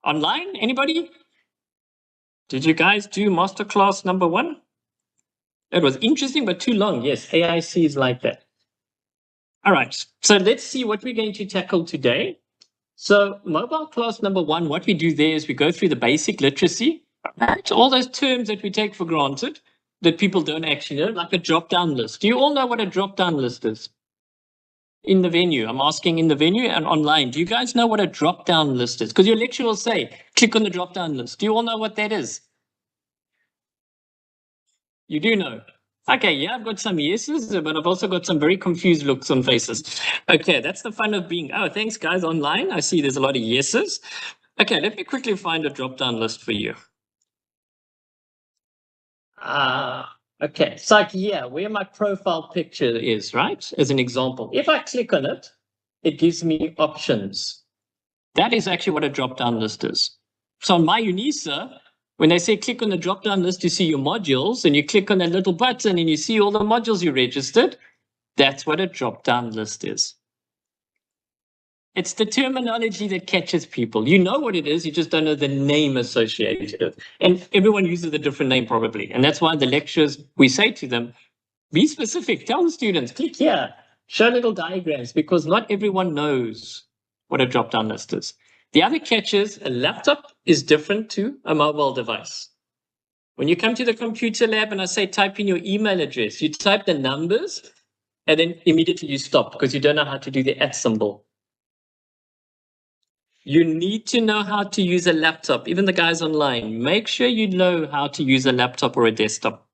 Speaker 1: Online? Anybody? Did you guys do Masterclass #1? It was interesting, but too long. Yes, AIC is like that. All right, so let's see what we're going to tackle today. So mobile class #1, what we do there is we go through the basic literacy, right? All those terms that we take for granted that people don't actually know, like a drop-down list. Do you all know what a drop-down list is? In the venue, I'm asking in the venue and online. Do you guys know what a drop-down list is? Because your lecturer will say, click on the drop-down list. Do you all know what that is? You do know. Okay, yeah, I've got some yeses, but I've also got some very confused looks on faces. Okay, that's the fun of being, oh, thanks guys online. I see there's a lot of yeses. Okay, let me quickly find a drop-down list for you. Okay, it's like, yeah, where my profile picture is, right? As an example. If I click on it, it gives me options. That is actually what a drop-down list is. So on my UNISA, when they say click on the drop-down list to see your modules, and you click on that little button and you see all the modules you registered, that's what a drop-down list is. It's the terminology that catches people. You know what it is, you just don't know the name associated with it. And everyone uses a different name probably. And that's why the lectures, we say to them, be specific, tell the students, click here, show little diagrams, because not everyone knows what a drop-down list is. The other catch is a laptop is different to a mobile device. When you come to the computer lab and I say type in your email address, you type the numbers and then immediately you stop because you don't know how to do the @ symbol. You need to know how to use a laptop. Even the guys online, make sure you know how to use a laptop or a desktop.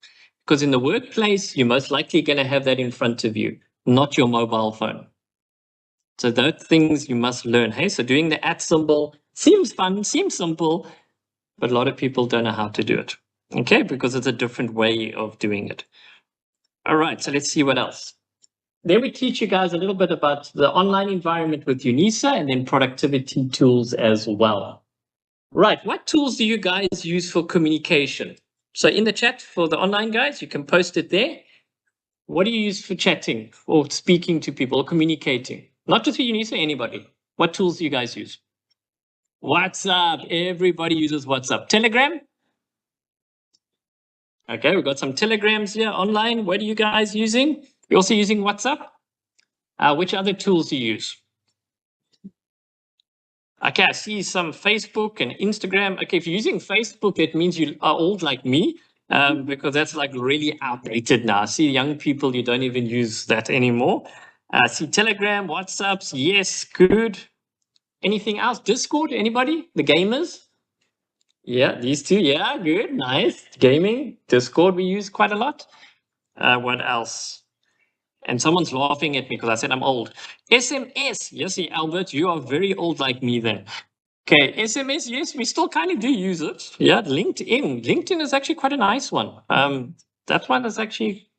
Speaker 1: Because in the workplace, you're most likely going to have that in front of you, not your mobile phone. So those things you must learn. Hey, so doing the @ symbol seems fun, seems simple, but a lot of people don't know how to do it. Okay, because it's a different way of doing it. All right, so let's see what else. There we teach you guys a little bit about the online environment with UNISA and then productivity tools as well. Right, what tools do you guys use for communication? So in the chat for the online guys, you can post it there. What do you use for chatting or speaking to people or communicating? Not just for UNISA, anybody. What tools do you guys use? WhatsApp. Everybody uses WhatsApp. Telegram? Okay, we've got some telegrams here online. What are you guys using? You're also using WhatsApp? Which other tools do you use? Okay, I see some Facebook and Instagram. Okay, if you're using Facebook, it means you are old like me, because that's like really outdated now. I see young people, you don't even use that anymore. I see Telegram, WhatsApps. Yes, good. Anything else? Discord, anybody? The gamers? Yeah, these two. Yeah, good, nice. Gaming, Discord we use quite a lot. What else? And someone's laughing at me because I said I'm old. SMS. Yes, Albert, you are very old like me then. Okay, SMS, yes, we still kind of do use it. Yeah, LinkedIn. LinkedIn is actually quite a nice one. That one is actually,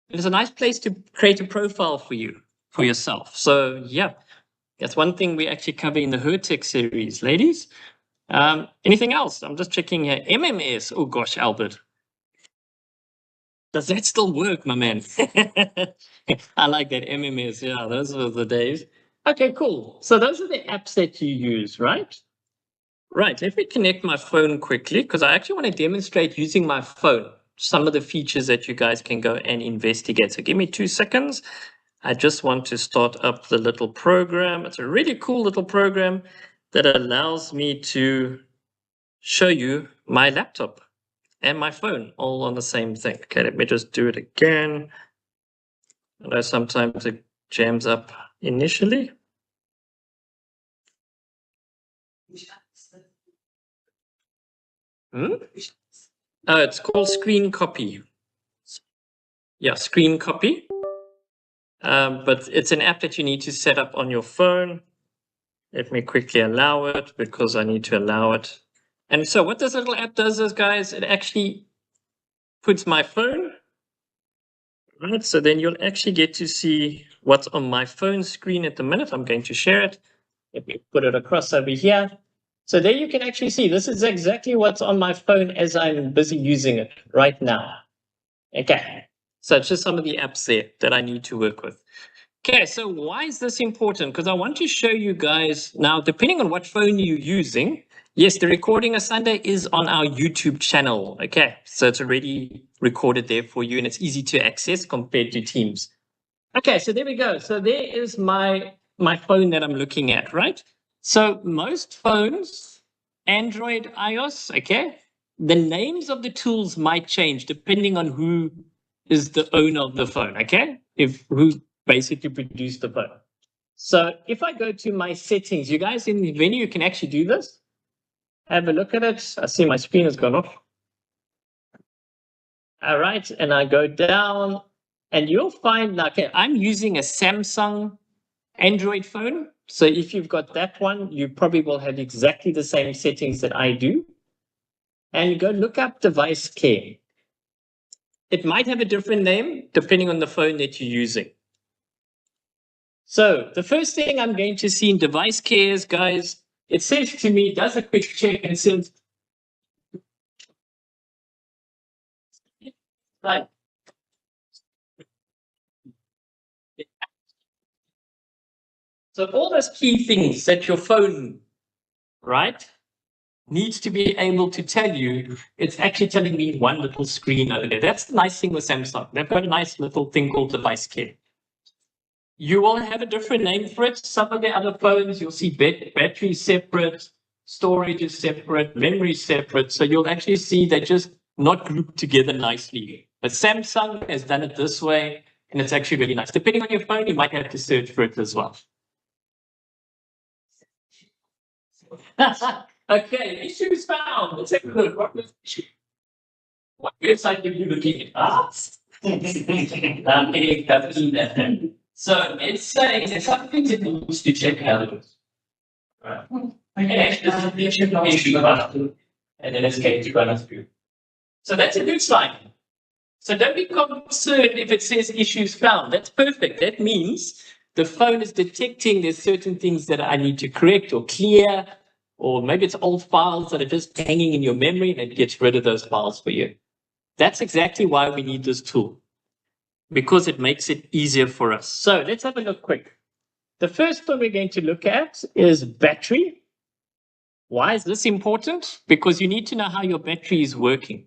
Speaker 1: it's a nice place to create a profile for you, for yourself. So yeah, that's one thing we actually cover in the HerTech series, ladies. Anything else? I'm just checking here. MMS. Oh gosh, Albert. Does that still work, my man? I like that MMS. Yeah, those were the days. Okay, cool. So those are the apps that you use, right? Right. Let me connect my phone quickly because I actually want to demonstrate using my phone some of the features that you guys can go and investigate. So give me 2 seconds. I just want to start up the little program. It's a really cool little program that allows me to show you my laptop and my phone all on the same thing. Okay, let me just do it again. I know sometimes it jams up initially. Oh, it's called Screen Copy. Yeah, Screen Copy. But it's an app that you need to set up on your phone. Let me quickly allow it because I need to allow it. And so what this little app does is, guys, it actually puts my phone, right? So then you'll actually get to see what's on my phone screen at the minute. I'm going to share it. Let me put it across over here. So there you can actually see this is exactly what's on my phone as I'm busy using it right now. Okay, so it's just some of the apps there that I need to work with. Okay, so why is this important? Because I want to show you guys now, depending on what phone you're using, yes, the recording of Sunday is on our YouTube channel. Okay, so it's already recorded there for you and it's easy to access compared to Teams. Okay, so there we go. So there is my phone that I'm looking at, right? So most phones, Android, iOS, okay, the names of the tools might change depending on who is the owner of the phone, okay? Who basically produced the phone. So if I go to my settings, you guys in the venue, you can actually do this. Have a look at it. I see my screen has gone off. All right, and I go down and you'll find, like, okay, I'm using a Samsung Android phone. So if you've got that one, you probably will have exactly the same settings that I do. And go look up device care. It might have a different name depending on the phone that you're using. So the first thing I'm going to see in device cares, guys, it says to me, does a quick check and says, like, so all those key things that your phone, right, needs to be able to tell you, it's actually telling me one little screen over there. That's the nice thing with Samsung. They've got a nice little thing called device care. You will have a different name for it. Some of the other phones, you'll see battery separate, storage is separate, memory separate. So you'll actually see they're just not grouped together nicely. But Samsung has done it this way, and it's actually really nice. Depending on your phone, you might have to search for it as well. Okay, issues found. Let's take a look. What was the issue? What website are you looking at? So it's saying there's something that needs to check out. Right. Okay, there's an issue about it, and then it's going to run us through. So that's a good sign. So don't be concerned if it says issues found. That's perfect. That means the phone is detecting there's certain things that I need to correct or clear, or maybe it's old files that are just hanging in your memory and it gets rid of those files for you. That's exactly why we need this tool, because it makes it easier for us. So let's have a look quick. The first one we're going to look at is battery. Why is this important? Because you need to know how your battery is working.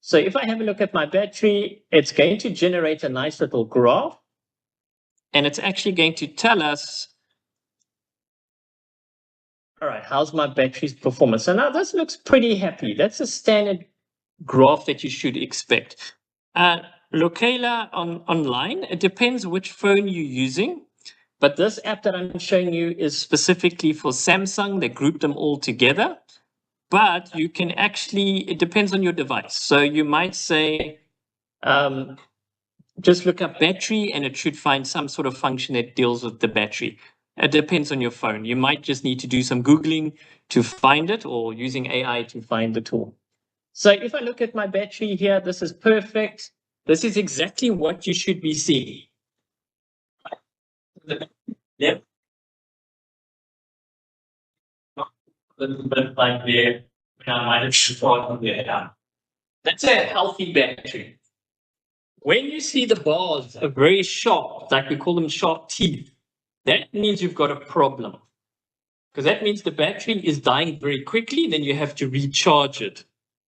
Speaker 1: So if I have a look at my battery, it's going to generate a nice little graph, and it's actually going to tell us, all right, how's my battery's performance? So now this looks pretty happy. That's a standard graph that you should expect. Locala online, it depends which phone you're using, but this app that I'm showing you is specifically for Samsung. They group them all together, but you can actually, it depends on your device. So you might say, just look up battery and it should find some sort of function that deals with the battery. It depends on your phone. You might just need to do some Googling to find it, or using AI to find the tool. So if I look at my battery here, this is perfect. This is exactly what you should be seeing. Yep. A little bit like there. I might have fallen there down. That's a healthy battery. When you see the bars are very sharp, like we call them sharp teeth, that means you've got a problem. Because that means the battery is dying very quickly, then you have to recharge it.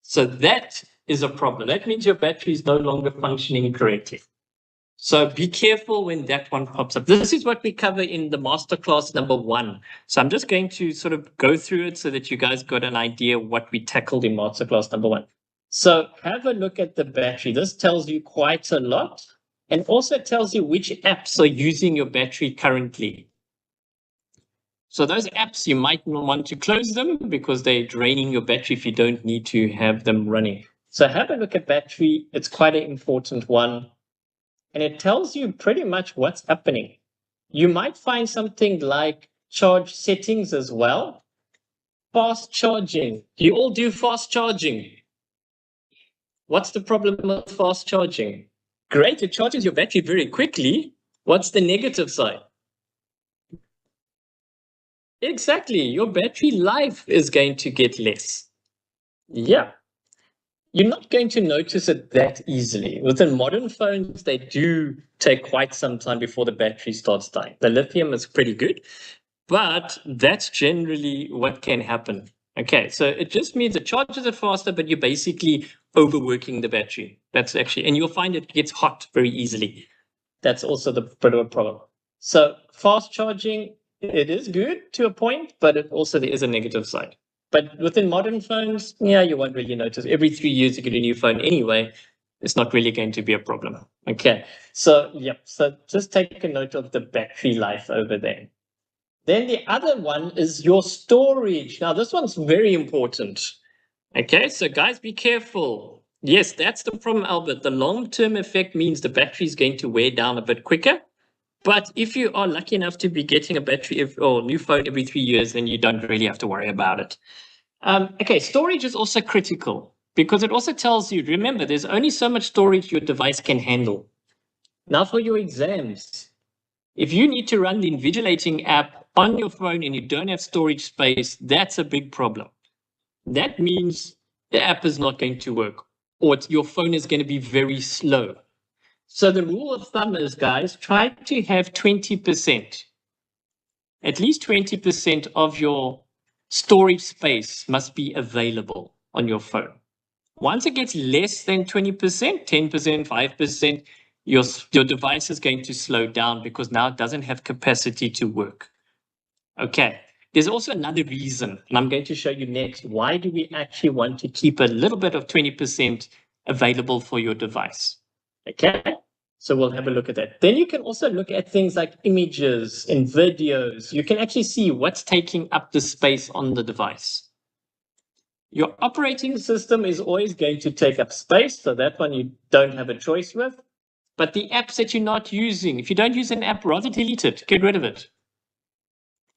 Speaker 1: So that is a problem. That means your battery is no longer functioning correctly. So be careful when that one pops up. This is what we cover in the Masterclass #1. So I'm just going to sort of go through it so that you guys got an idea what we tackled in Masterclass #1. So have a look at the battery. This tells you quite a lot, and also tells you which apps are using your battery currently. So those apps, you might want to close them because they're draining your battery if you don't need to have them running. So have a look at battery. It's quite an important one. And it tells you pretty much what's happening. You might find something like charge settings as well. Fast charging. Do you all do fast charging? What's the problem with fast charging? Great, it charges your battery very quickly. What's the negative side? Exactly, your battery life is going to get less. Yeah. You're not going to notice it that easily. Within modern phones, they do take quite some time before the battery starts dying. The lithium is pretty good, but that's generally what can happen. Okay, so it just means it charges it faster, but you're basically overworking the battery. That's actually, and you'll find it gets hot very easily. That's also the bit of a problem. So fast charging, it is good to a point, but it also there is a negative side. But within modern phones, yeah, you won't really notice. Every 3 years you get a new phone anyway. It's not really going to be a problem. Okay, so yep. So just take a note of the battery life over there. Then the other one is your storage. Now this one's very important. Okay, so guys, be careful. Yes, that's the problem, Albert. The long-term effect means the battery is going to wear down a bit quicker. But if you are lucky enough to be getting a battery or new phone every 3 years, then you don't really have to worry about it. Okay, storage is also critical because it also tells you, remember, there's only so much storage your device can handle. Now for your exams, If you need to run the invigilating app on your phone and you don't have storage space, that's a big problem. That means the app is not going to work, or your phone is going to be very slow. So the rule of thumb is, guys, try to have 20%. At least 20% of your storage space must be available on your phone. Once it gets less than 20%, 10%, 5%, your device is going to slow down because now it doesn't have capacity to work. Okay, there's also another reason, and I'm going to show you next. Why do we actually want to keep a little bit of 20% available for your device? Okay, so we'll have a look at that. Then you can also look at things like images and videos. You can actually see what's taking up the space on the device. Your operating system is always going to take up space, so that one you don't have a choice with. But the apps that you're not using, if you don't use an app, rather delete it, get rid of it.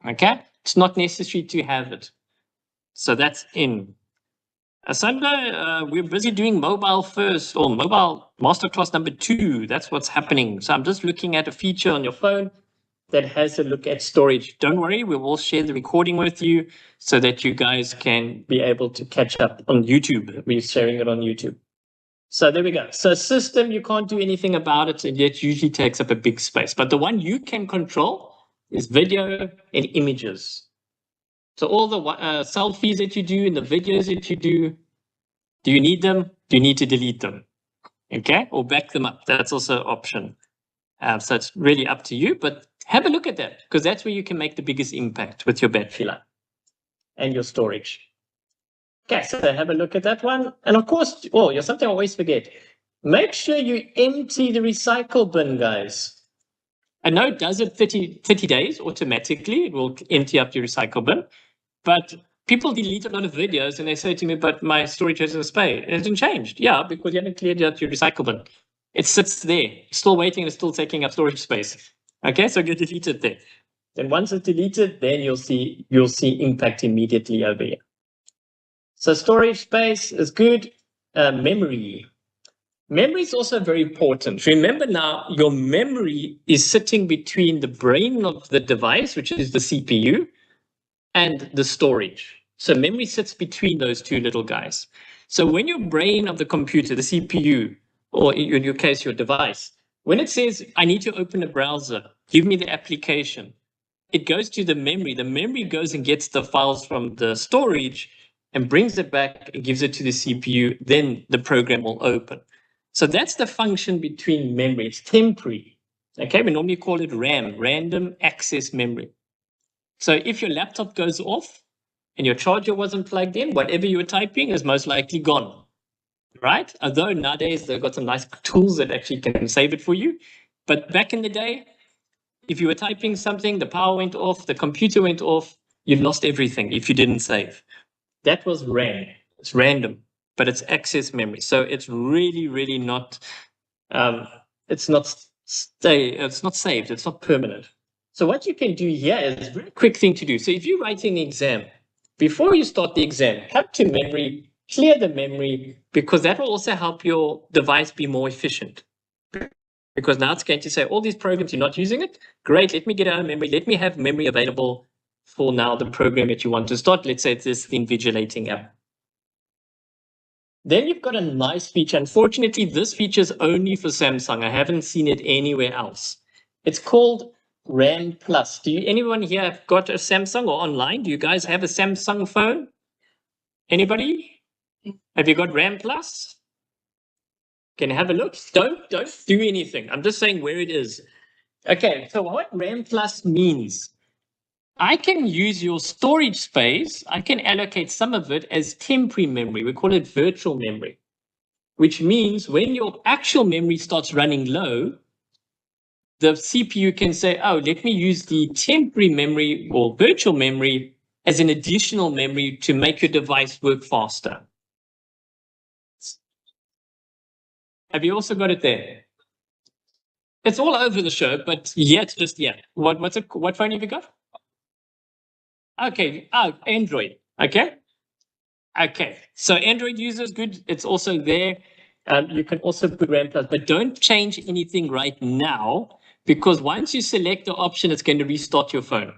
Speaker 1: Okay, it's not necessary to have it. So that's in. Sunday, we're busy doing mobile first, or mobile masterclass number 2. That's what's happening. So I'm just looking at a feature on your phone that has a look at storage. Don't worry, we will share the recording with you so that you guys can be able to catch up on YouTube. We're sharing it on YouTube. So there we go. So system, you can't do anything about it, and yet usually takes up a big space. But the one you can control is video and images. So all the selfies that you do and the videos that you do you need them? Do you need to delete them? Okay, or back them up. That's also an option. So it's really up to you, but have a look at that, because that's where you can make the biggest impact with your battery life and your storage. Okay, so have a look at that one. And of course, you're something I always forget. Make sure you empty the recycle bin, guys. I know it does it 30 days automatically. It will empty up your recycle bin. But people delete a lot of videos and they say to me, but my storage hasn't changed. Yeah, because you haven't cleared out your recycle bin. It sits there, still waiting, and it's still taking up storage space. Okay, so you delete it there. Then once it's deleted, then you'll see impact immediately over here. So storage space is good. Memory. Memory is also very important. Remember now, your memory is sitting between the brain of the device, which is the CPU, and the storage. So memory sits between those two little guys. So when your brain of the computer, the CPU, or in your case, your device, when it says, I need to open a browser, give me the application, it goes to the memory. The memory goes and gets the files from the storage and brings it back and gives it to the CPU. Then the program will open. So that's the function between memory. It's temporary. Okay, we normally call it RAM, random access memory. So if your laptop goes off and your charger wasn't plugged in, whatever you were typing is most likely gone, right? Although nowadays they've got some nice tools that actually can save it for you. But back in the day, if you were typing something, the power went off, the computer went off, you lost everything if you didn't save. That was RAM. It's random, but it's access memory. So it's really, really not, it's not saved, it's not permanent. So what you can do here is a very quick thing to do. So if you're writing the exam, before you start the exam, cut to memory, clear the memory, because that will also help your device be more efficient. Because now it's going to say, all these programs, you're not using it? Great, let me get out of memory. Let me have memory available for now the program that you want to start. Let's say it's this invigilating app. Then you've got a nice feature. Unfortunately, this feature is only for Samsung. I haven't seen it anywhere else. It's called RAM Plus. Anyone here have got a Samsung or online? Do you guys have a Samsung phone? Anybody? Have you got RAM Plus? Can you have a look? Don't do anything. I'm just saying where it is. Okay, so what RAM Plus means, I can use your storage space. I can allocate some of it as temporary memory. We call it virtual memory, which means when your actual memory starts running low, the CPU can say, oh, let me use the temporary memory or virtual memory as an additional memory to make your device work faster. Have you also got it there? It's all over the show, but yet just yet. What phone have you got? Okay, Android. Okay. So Android users, good. It's also there. You can also put RAM Plus, but don't change anything right now because once you select the option, it's going to restart your phone.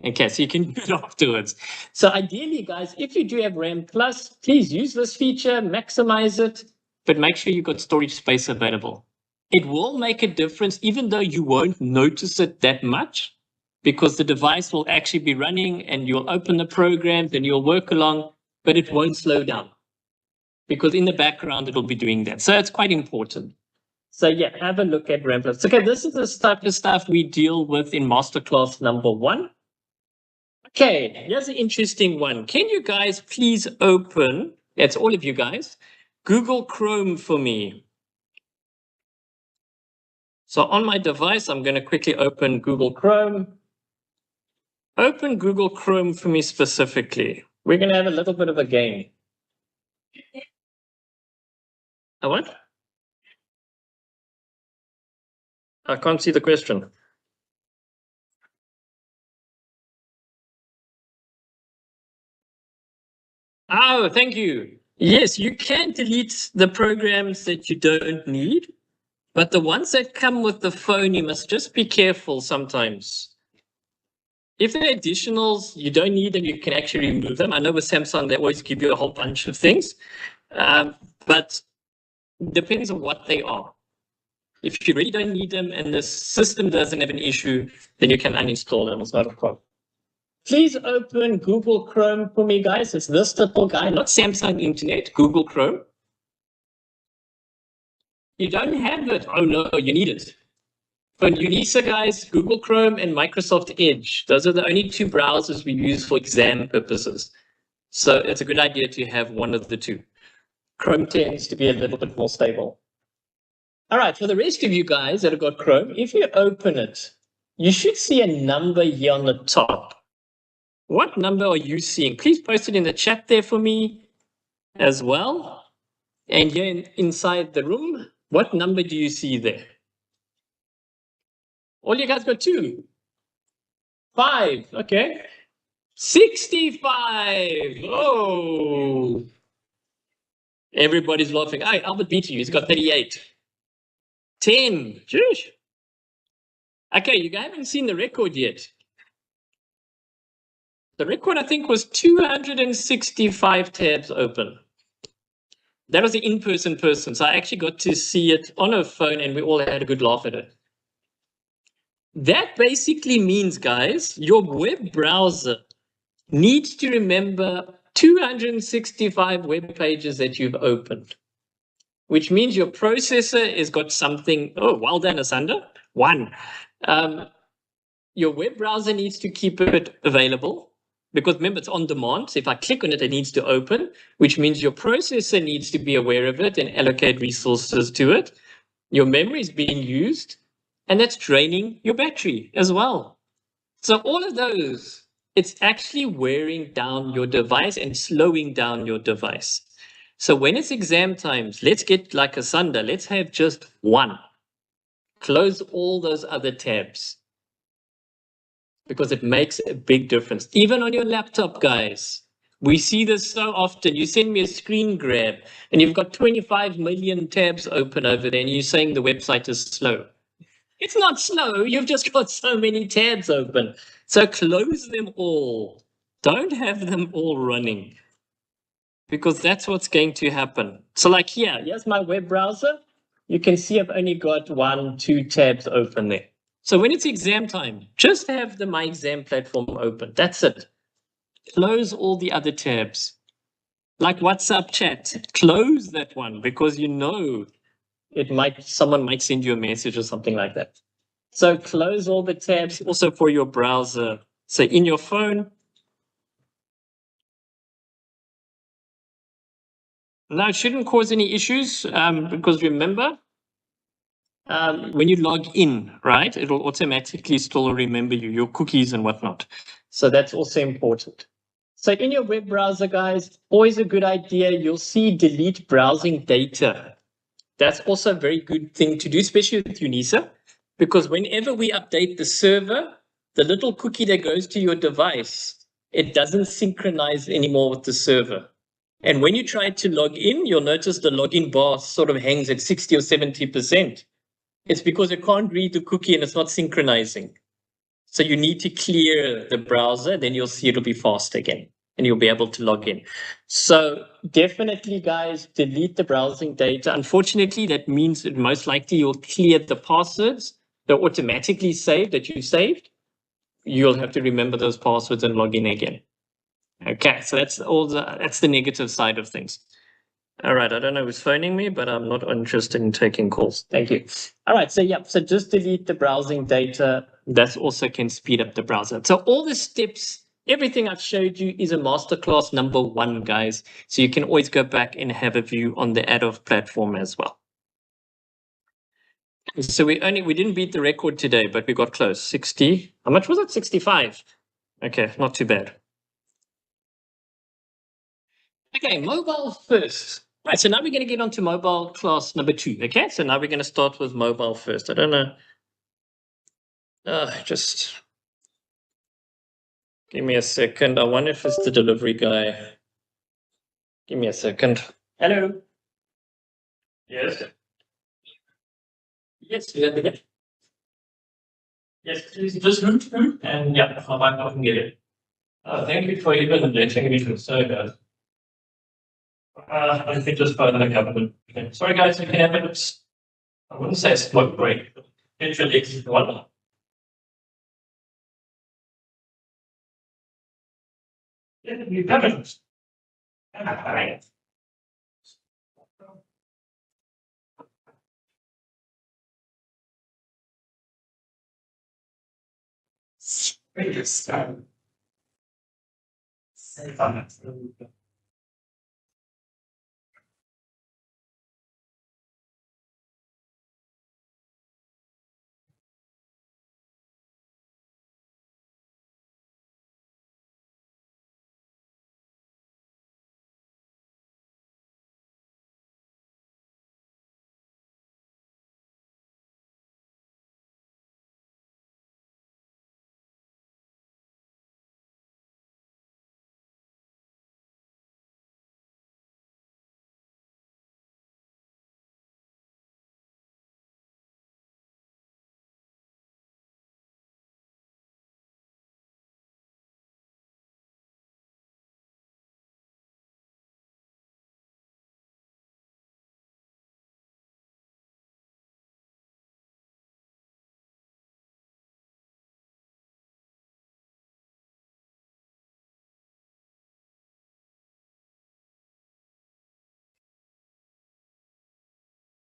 Speaker 1: Okay, so you can do it afterwards. So ideally, guys, if you do have RAM Plus, please use this feature, maximize it, but make sure you've got storage space available. It will make a difference, even though you won't notice it that much, because the device will actually be running and you'll open the programs and you'll work along, but it won't slow down because in the background, it'll be doing that. So it's quite important. So yeah, have a look at RAM Plus. Okay, this is the type of stuff we deal with in Masterclass number 1. Okay, here's an interesting one. Can you guys please open, that's all of you guys, Google Chrome for me. So on my device, I'm going to quickly open Google Chrome. Open Google Chrome for me specifically. We're going to have a little bit of a game. A what? I can't see the question. Oh, thank you. Yes, you can delete the programs that you don't need, but the ones that come with the phone, you must just be careful sometimes. If they're additionals, you don't need them, you can actually remove them. I know with Samsung, they always give you a whole bunch of things, but it depends on what they are. If you really don't need them and the system doesn't have an issue, then you can uninstall them. It's not a problem. Please open Google Chrome for me, guys. It's this little guy, not Samsung Internet, Google Chrome. You don't have it. Oh no, you need it. For UNISA, guys, Google Chrome and Microsoft Edge. Those are the only 2 browsers we use for exam purposes. So it's a good idea to have one of the 2. Chrome tends to be a little bit more stable. All right, for the rest of you guys that have got Chrome, if you open it, you should see a number here on the top. What number are you seeing? Please post it in the chat there for me as well. And here inside the room, what number do you see there? All you guys got 2. 5, okay. 65. Oh. Everybody's laughing. Hey, Albert beat you. He's got 38. 10. Jeez. Okay, you haven't seen the record yet. The record, I think, was 265 tabs open. That was the in-person person. So I actually got to see it on a phone and we all had a good laugh at it. That basically means, guys, your web browser needs to remember 265 web pages that you've opened, which means your processor has got something. Oh, well done, Asanda. 1. Your web browser needs to keep it available because remember, it's on demand. So if I click on it, it needs to open, which means your processor needs to be aware of it and allocate resources to it. Your memory is being used, and that's draining your battery as well. So all of those, it's actually wearing down your device and slowing down your device. So when it's exam times, let's get like Asanda, let's have just 1. Close all those other tabs because it makes a big difference. Even on your laptop, guys, we see this so often. You send me a screen grab and you've got 25 million tabs open over there and you're saying the website is slow. It's not slow. You've just got so many tabs open. So close them all. Don't have them all running because that's what's going to happen. So like here's my web browser. You can see I've only got 1, 2 tabs open there. So when it's exam time, just have the My Exam platform open. That's it. Close all the other tabs. Like WhatsApp chat, close that one because you know someone might send you a message or something like that. So close all the tabs also for your browser. So in your phone. Now it shouldn't cause any issues because remember, when you log in, right, it will automatically still remember your cookies and whatnot. So that's also important. So in your web browser, guys, always a good idea. You'll see delete browsing data. That's also a very good thing to do, especially with UNISA, because whenever we update the server, the little cookie that goes to your device, it doesn't synchronize anymore with the server. And when you try to log in, you'll notice the login bar sort of hangs at 60 or 70%. It's because it can't read the cookie and it's not synchronizing. So you need to clear the browser, then you'll see it'll be fast again and you'll be able to log in. So definitely, guys, delete the browsing data. Unfortunately, that means that most likely you'll clear the passwords. They're automatically saved that you saved. You'll have to remember those passwords and log in again. Okay, so that's the negative side of things. All right, I don't know who's phoning me, but I'm not interested in taking calls. Thank you. All right, so yeah, so just delete the browsing data. That also can speed up the browser. So all the steps, everything I've showed you is a masterclass number 1, guys. So you can always go back and have a view on the Adobe platform as well. So we didn't beat the record today, but we got close. 60. How much was it? 65. Okay, not too bad. Okay, mobile first. Right, so now we're going to get on to mobile class number 2. Okay, so now we're going to start with mobile first. I don't know. Just give me a second. I wonder if it's the delivery guy. Give me a second. Hello. Yes. Yes, yeah. Yes, please just and yeah, I can get it. Thank you for even letting me to say that. I think just phone the government. Okay. Sorry, guys, you can have it. I wouldn't say a smoke break. Literally, it's one. Yeah, you haven't.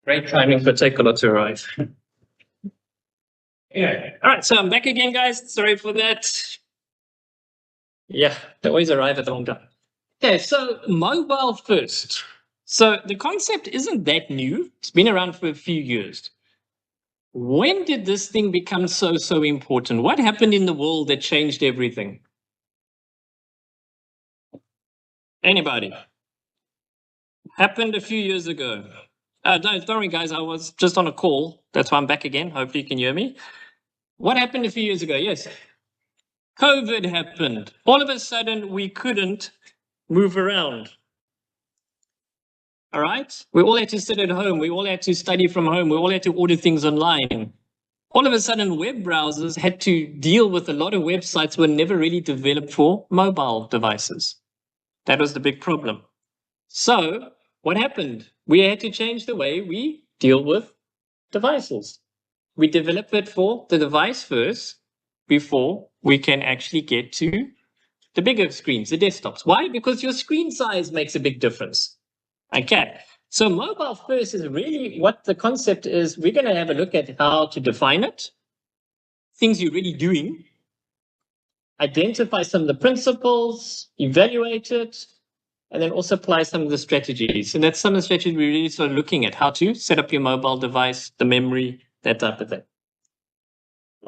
Speaker 1: Great timing for Takeola to arrive. Yeah. All right, so I'm back again, guys. Sorry for that. Yeah, they always arrive at the wrong time. Okay, so mobile first. So the concept isn't that new. It's been around for a few years. When did this thing become so important? What happened in the world that changed everything? Anybody? Happened a few years ago. No, don't worry, guys. I was just on a call. That's why I'm back again. Hopefully you can hear me. What happened a few years ago? Yes. COVID happened. All of a sudden, we couldn't move around. All right? We all had to sit at home. We all had to study from home. We all had to order things online. All of a sudden, web browsers had to deal with a lot of websites were never really developed for mobile devices. That was the big problem. So what happened? We had to change the way we deal with devices. We develop it for the device first before we can actually get to the bigger screens, the desktops. Why? Because your screen size makes a big difference. Okay. So mobile first is really what the concept is. We're going to have a look at how to define it, things you're really doing, identify some of the principles, evaluate it, and then also apply some of the strategies. And that's some of the strategies we're really sort of looking at, how to set up your mobile device, the memory, that type of thing.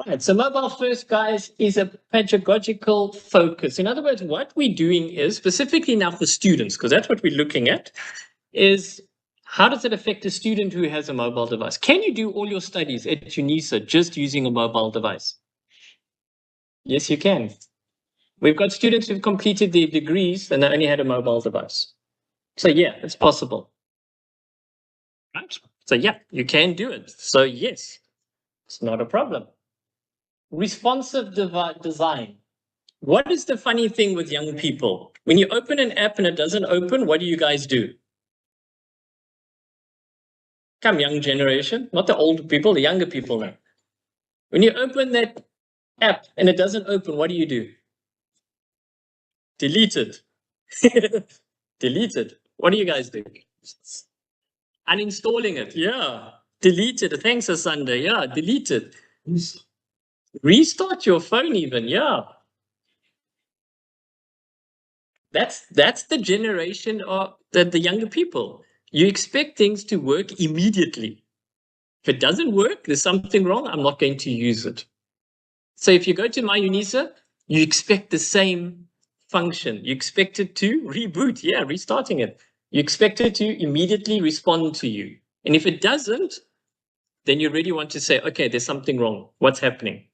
Speaker 1: Right, so mobile first, guys, is a pedagogical focus. In other words, what we're doing is, specifically now for students, because that's what we're looking at, is how does it affect a student who has a mobile device? Can you do all your studies at UNISA just using a mobile device? Yes, you can. We've got students who've completed their degrees and they only had a mobile device. So yeah, it's possible. Right? So yeah, you can do it. So yes, It's not a problem. Responsive design. What is the funny thing with young people? When you open an app and it doesn't open, what do you guys do? Come, young generation, not the old people, the younger people now. When you open that app and it doesn't open, what do you do? Delete it. Delete it. What do you guys do? Uninstalling it. Yeah. Delete it. Thanks, Asanda. Yeah. Delete it. Restart your phone even. Yeah. That's the generation of the younger people. You expect things to work immediately. If it doesn't work, there's something wrong. I'm not going to use it. So if you go to My UNISA, you expect the same function. You expect it to reboot. Yeah, restarting it. You expect it to immediately respond to you. And if it doesn't, then you really want to say, okay, there's something wrong. What's happening?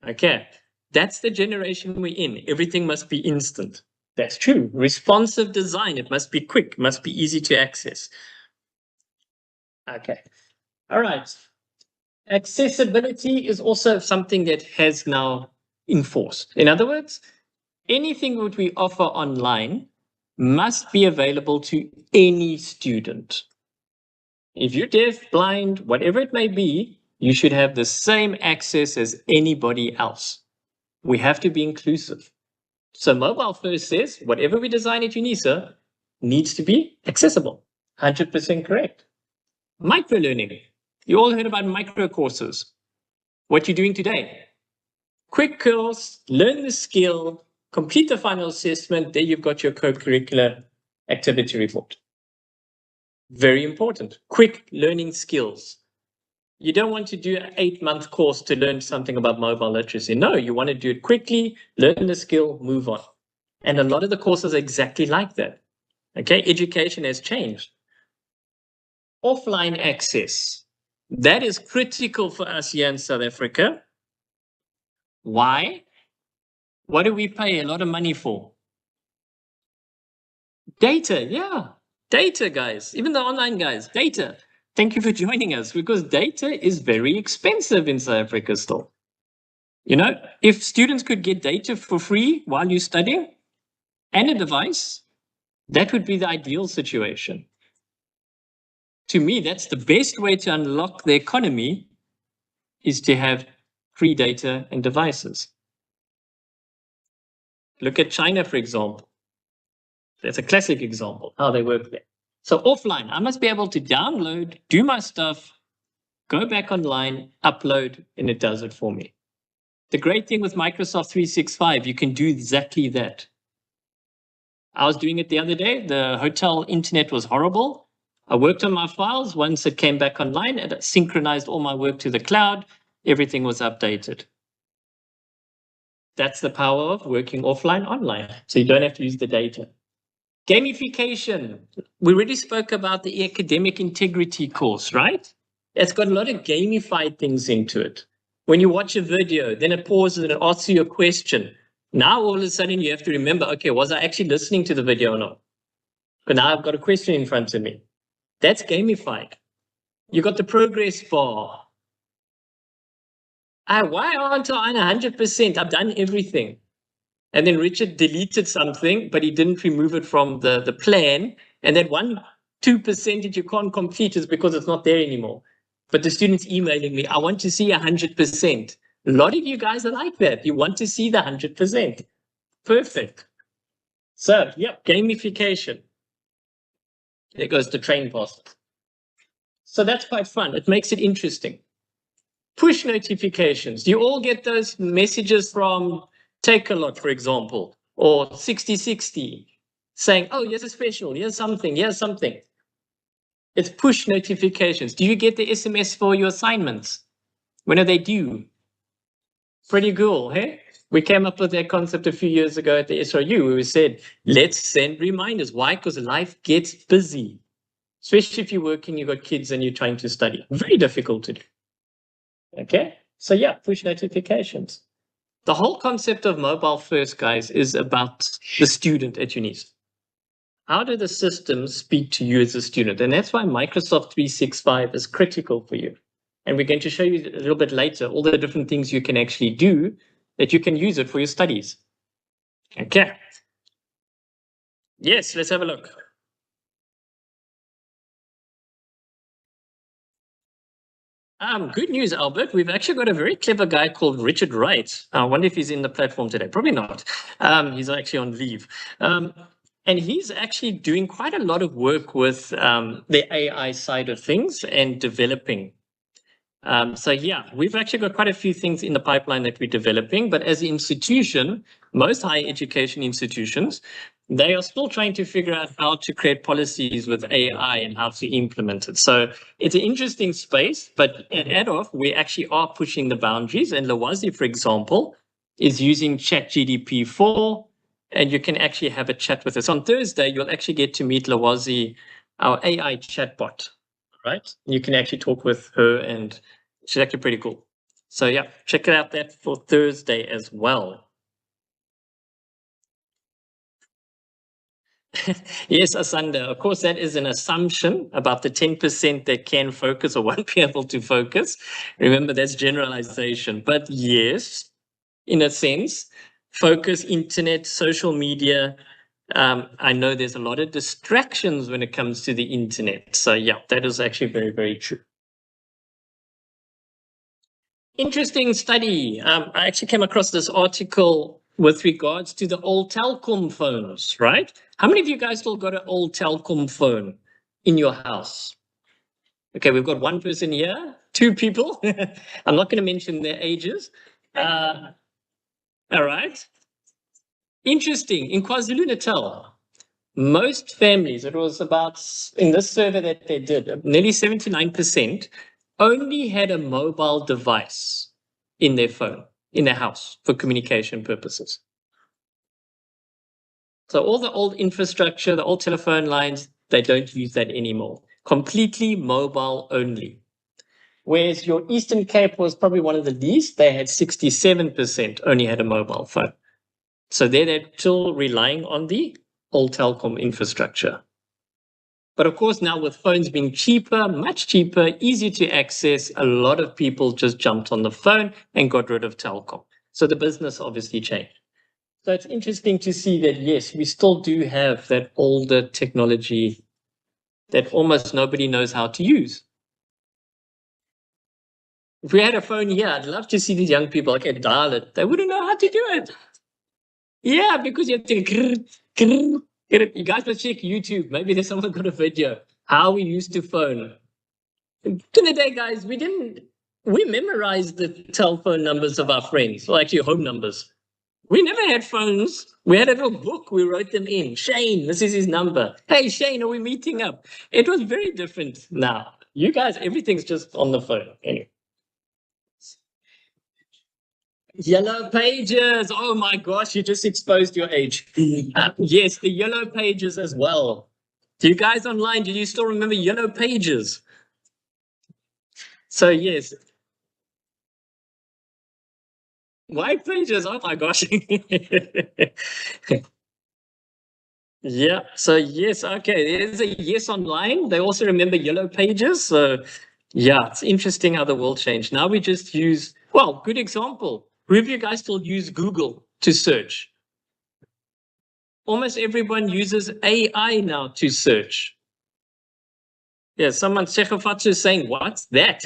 Speaker 1: Okay, that's the generation we're in. Everything must be instant. That's true. Responsive design. It must be quick, must be easy to access. Okay. All right. Accessibility is also something that has now enforced. In other words, anything that we offer online must be available to any student. If you're deaf, blind, whatever it may be, you should have the same access as anybody else. We have to be inclusive. So Mobile First says, whatever we design at UNISA needs to be accessible. 100% correct. Microlearning. You all heard about micro courses. What you're doing today. Quick course, learn the skill, complete the final assessment, there you've got your co-curricular activity report. Very important. Quick learning skills. You don't want to do an 8-month course to learn something about mobile literacy. No, you want to do it quickly, learn the skill, move on. And a lot of the courses are exactly like that. Okay, education has changed. Offline access. That is critical for us here in South Africa. Why? What do we pay a lot of money for? Data, yeah. Data, guys. Even the online guys, data. Thank you for joining us, because data is very expensive in South Africa still. You know, if students could get data for free while you're studying and a device, that would be the ideal situation. To me, that's the best way to unlock the economy, is to have free data and devices. Look at China, for example. That's a classic example, how they work there. So offline, I must be able to download, do my stuff, go back online, upload, and it does it for me. The great thing with Microsoft 365, you can do exactly that. I was doing it the other day. The hotel internet was horrible. I worked on my files. Once it came back online, it synchronized all my work to the cloud. Everything was updated. That's the power of working offline, online. So you don't have to use the data. Gamification. We already spoke about the academic integrity course, right? It's got a lot of gamified things into it. When you watch a video, then it pauses and it asks you a question. Now, all of a sudden, you have to remember, okay, was I actually listening to the video or not? But now I've got a question in front of me. That's gamified. You got the progress bar. Why aren't I on 100%? I've done everything. And then Richard deleted something, but he didn't remove it from the plan. And that 2% that you can't complete is because it's not there anymore. But the student's emailing me, I want to see 100%. A lot of you guys are like that. You want to see the 100%. Perfect. So, yep, gamification. There goes the train past. So that's quite fun. It makes it interesting. Push notifications. Do you all get those messages from Take a Lot, for example, or 6060, saying, oh, here's a special, here's something, here's something. It's push notifications. Do you get the SMS for your assignments? When are they due? Pretty cool, hey? We came up with that concept a few years ago at the SRU, where we said, let's send reminders. Why? Because life gets busy. Especially if you're working, you've got kids and you're trying to study. Very difficult to do. Okay? So yeah, push notifications. The whole concept of mobile first, guys, is about the student at UNISA. How do the systems speak to you as a student? And that's why Microsoft 365 is critical for you. And we're going to show you a little bit later all the different things you can actually do that you can use it for your studies. Okay. Yes, let's have a look. Good news, Albert. We've actually got a very clever guy called Richard Wright. I wonder if he's in the platform today. Probably not. He's actually on leave. And he's actually doing quite a lot of work with the AI side of things and developing. So yeah, we've actually got quite a few things in the pipeline that we're developing, but as an institution, most higher education institutions, they are still trying to figure out how to create policies with AI and how to implement it. So it's an interesting space, but at ADOF, we actually are pushing the boundaries. And Lawazi, for example, is using ChatGDP 4, and you can actually have a chat with us. On Thursday, you'll actually get to meet Lawazi, our AI chatbot, right? You can actually talk with her, and she's actually pretty cool. So yeah, check it out that for Thursday as well. Yes, Asanda, of course, that is an assumption about the 10% that can focus or won't be able to focus. Remember, that's generalization. But yes, in a sense, focus, internet, social media. I know there's a lot of distractions when it comes to the internet. So yeah, that is actually very, very true. Interesting study. I actually came across this article with regards to the old Telkom phones, right? How many of you guys still got an old Telkom phone in your house? Okay, we've got one person here, two people. I'm not going to mention their ages. All right. Interesting. In KwaZulu-Natal, most families, it was about, in this survey that they did, nearly 79% only had a mobile device in their phone, in their house, for communication purposes. So all the old infrastructure, the old telephone lines, they don't use that anymore. Completely mobile only. Whereas your Eastern Cape was probably one of the least. They had 67% only had a mobile phone. So they're still relying on the old telecom infrastructure. But of course, now with phones being cheaper, much cheaper, easy to access, a lot of people just jumped on the phone and got rid of telecom. So the business obviously changed. So it's interesting to see that, yes, we still do have that older technology that almost nobody knows how to use. If we had a phone here, I'd love to see these young people, okay, dial it. They wouldn't know how to do it. Yeah, because you have to... You guys must check YouTube. Maybe there's someone got a video. How we used to phone. To the day, guys, we memorized the telephone numbers of our friends, or actually home numbers. We never had phones. We had a little book. We wrote them in. Shane, this is his number. Hey, Shane, are we meeting up? It was very different now. You guys, everything's just on the phone. Anyway. Yellow pages. Oh my gosh, you just exposed your age. Yes, the yellow pages as well. Do you guys online, do you still remember yellow pages? So yes. White pages, oh my gosh. Yeah, so yes, okay, there's a yes online. They also remember yellow pages. So yeah, it's interesting how the world changed. Now we just use, well, good example. Who of you guys still use Google to search? Almost everyone uses AI now to search. Yeah, someone, Chegofatsu, is saying, what's that?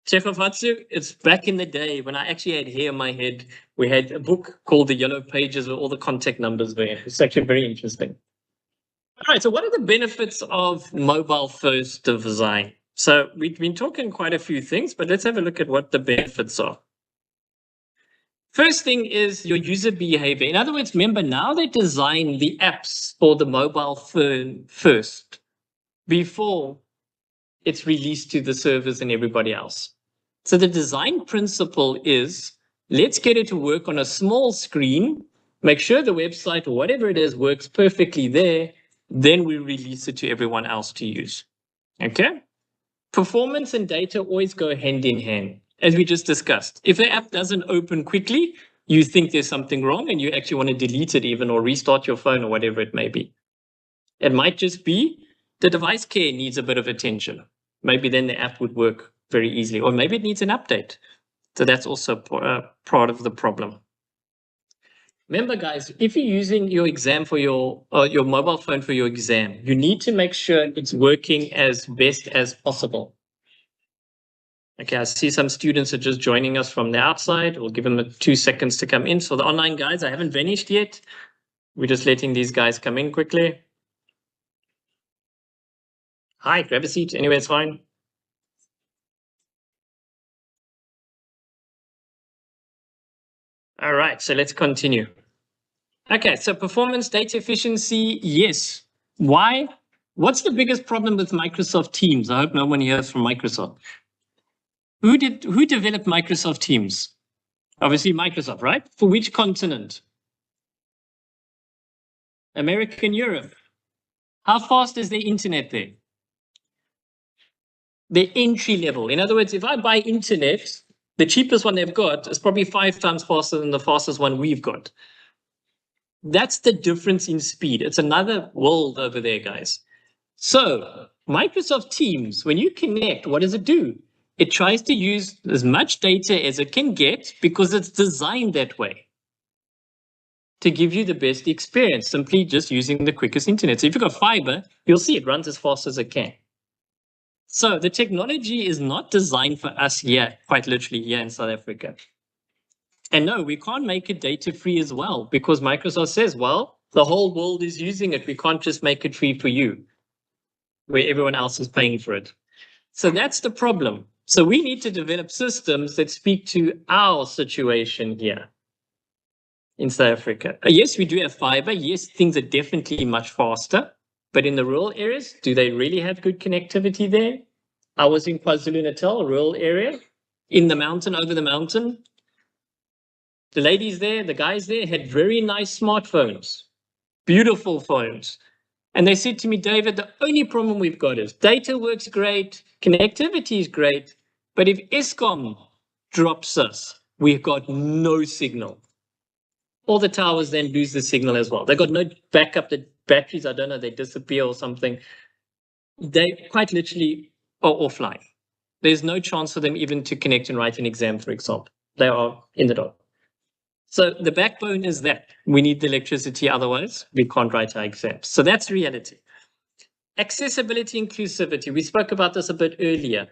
Speaker 1: Chegofatsu, it's back in the day when I actually had hair in my head. We had a book called The Yellow Pages where all the contact numbers were. It's actually very interesting. All right, so what are the benefits of mobile first design? So we've been talking quite a few things, but let's have a look at what the benefits are. First thing is your user behavior. In other words, remember now they design the apps for the mobile phone first before it's released to the servers and everybody else. So the design principle is, let's get it to work on a small screen, make sure the website or whatever it is works perfectly there, then we release it to everyone else to use. Okay? Performance and data always go hand in hand, as we just discussed. If the app doesn't open quickly, you think there's something wrong and you actually want to delete it even or restart your phone or whatever it may be. It might just be the device care needs a bit of attention. maybe then the app would work very easily, or maybe it needs an update. So that's also part of the problem. Remember, guys, if you're using your exam for your mobile phone for your exam, you need to make sure it's working as best as possible. Okay, I see some students are just joining us from the outside. We'll give them 2 seconds to come in. So the online guys, I haven't vanished yet. We're just letting these guys come in quickly. Hi, grab a seat. Anyway, it's fine. All right, so let's continue. Okay, so performance, data efficiency, yes. Why? What's the biggest problem with Microsoft Teams? I hope no one here is from Microsoft. Who developed Microsoft Teams? Obviously Microsoft, right? For which continent? America and Europe. How fast is the internet there? The entry level. In other words, if I buy internet, the cheapest one they've got is probably 5 times faster than the fastest one we've got. That's the difference in speed. It's another world over there, guys. So Microsoft Teams, when you connect, what does it do? It tries to use as much data as it can get because it's designed that way to give you the best experience, simply just using the quickest internet. So if you've got fiber, you'll see it runs as fast as it can. So the technology is not designed for us here, quite literally here in South Africa. And no, we can't make it data free as well because Microsoft says, well, the whole world is using it. We can't just make it free for you, where everyone else is paying for it. So that's the problem. So we need to develop systems that speak to our situation here in South Africa. Yes, we do have fiber. Yes, things are definitely much faster. But in the rural areas, do they really have good connectivity there? I was in KwaZulu-Natal, a rural area, in the mountain, over the mountain. The ladies there, the guys there had very nice smartphones, beautiful phones. And they said to me, David, the only problem we've got is data works great, connectivity is great, but if Eskom drops us, we've got no signal. All the towers then lose the signal as well. They've got no backup, the batteries, I don't know, they disappear or something. They quite literally are offline. There's no chance for them even to connect and write an exam, for example. They are in the dark. So the backbone is that we need the electricity, otherwise we can't write our exams. So that's reality. Accessibility, inclusivity. We spoke about this a bit earlier.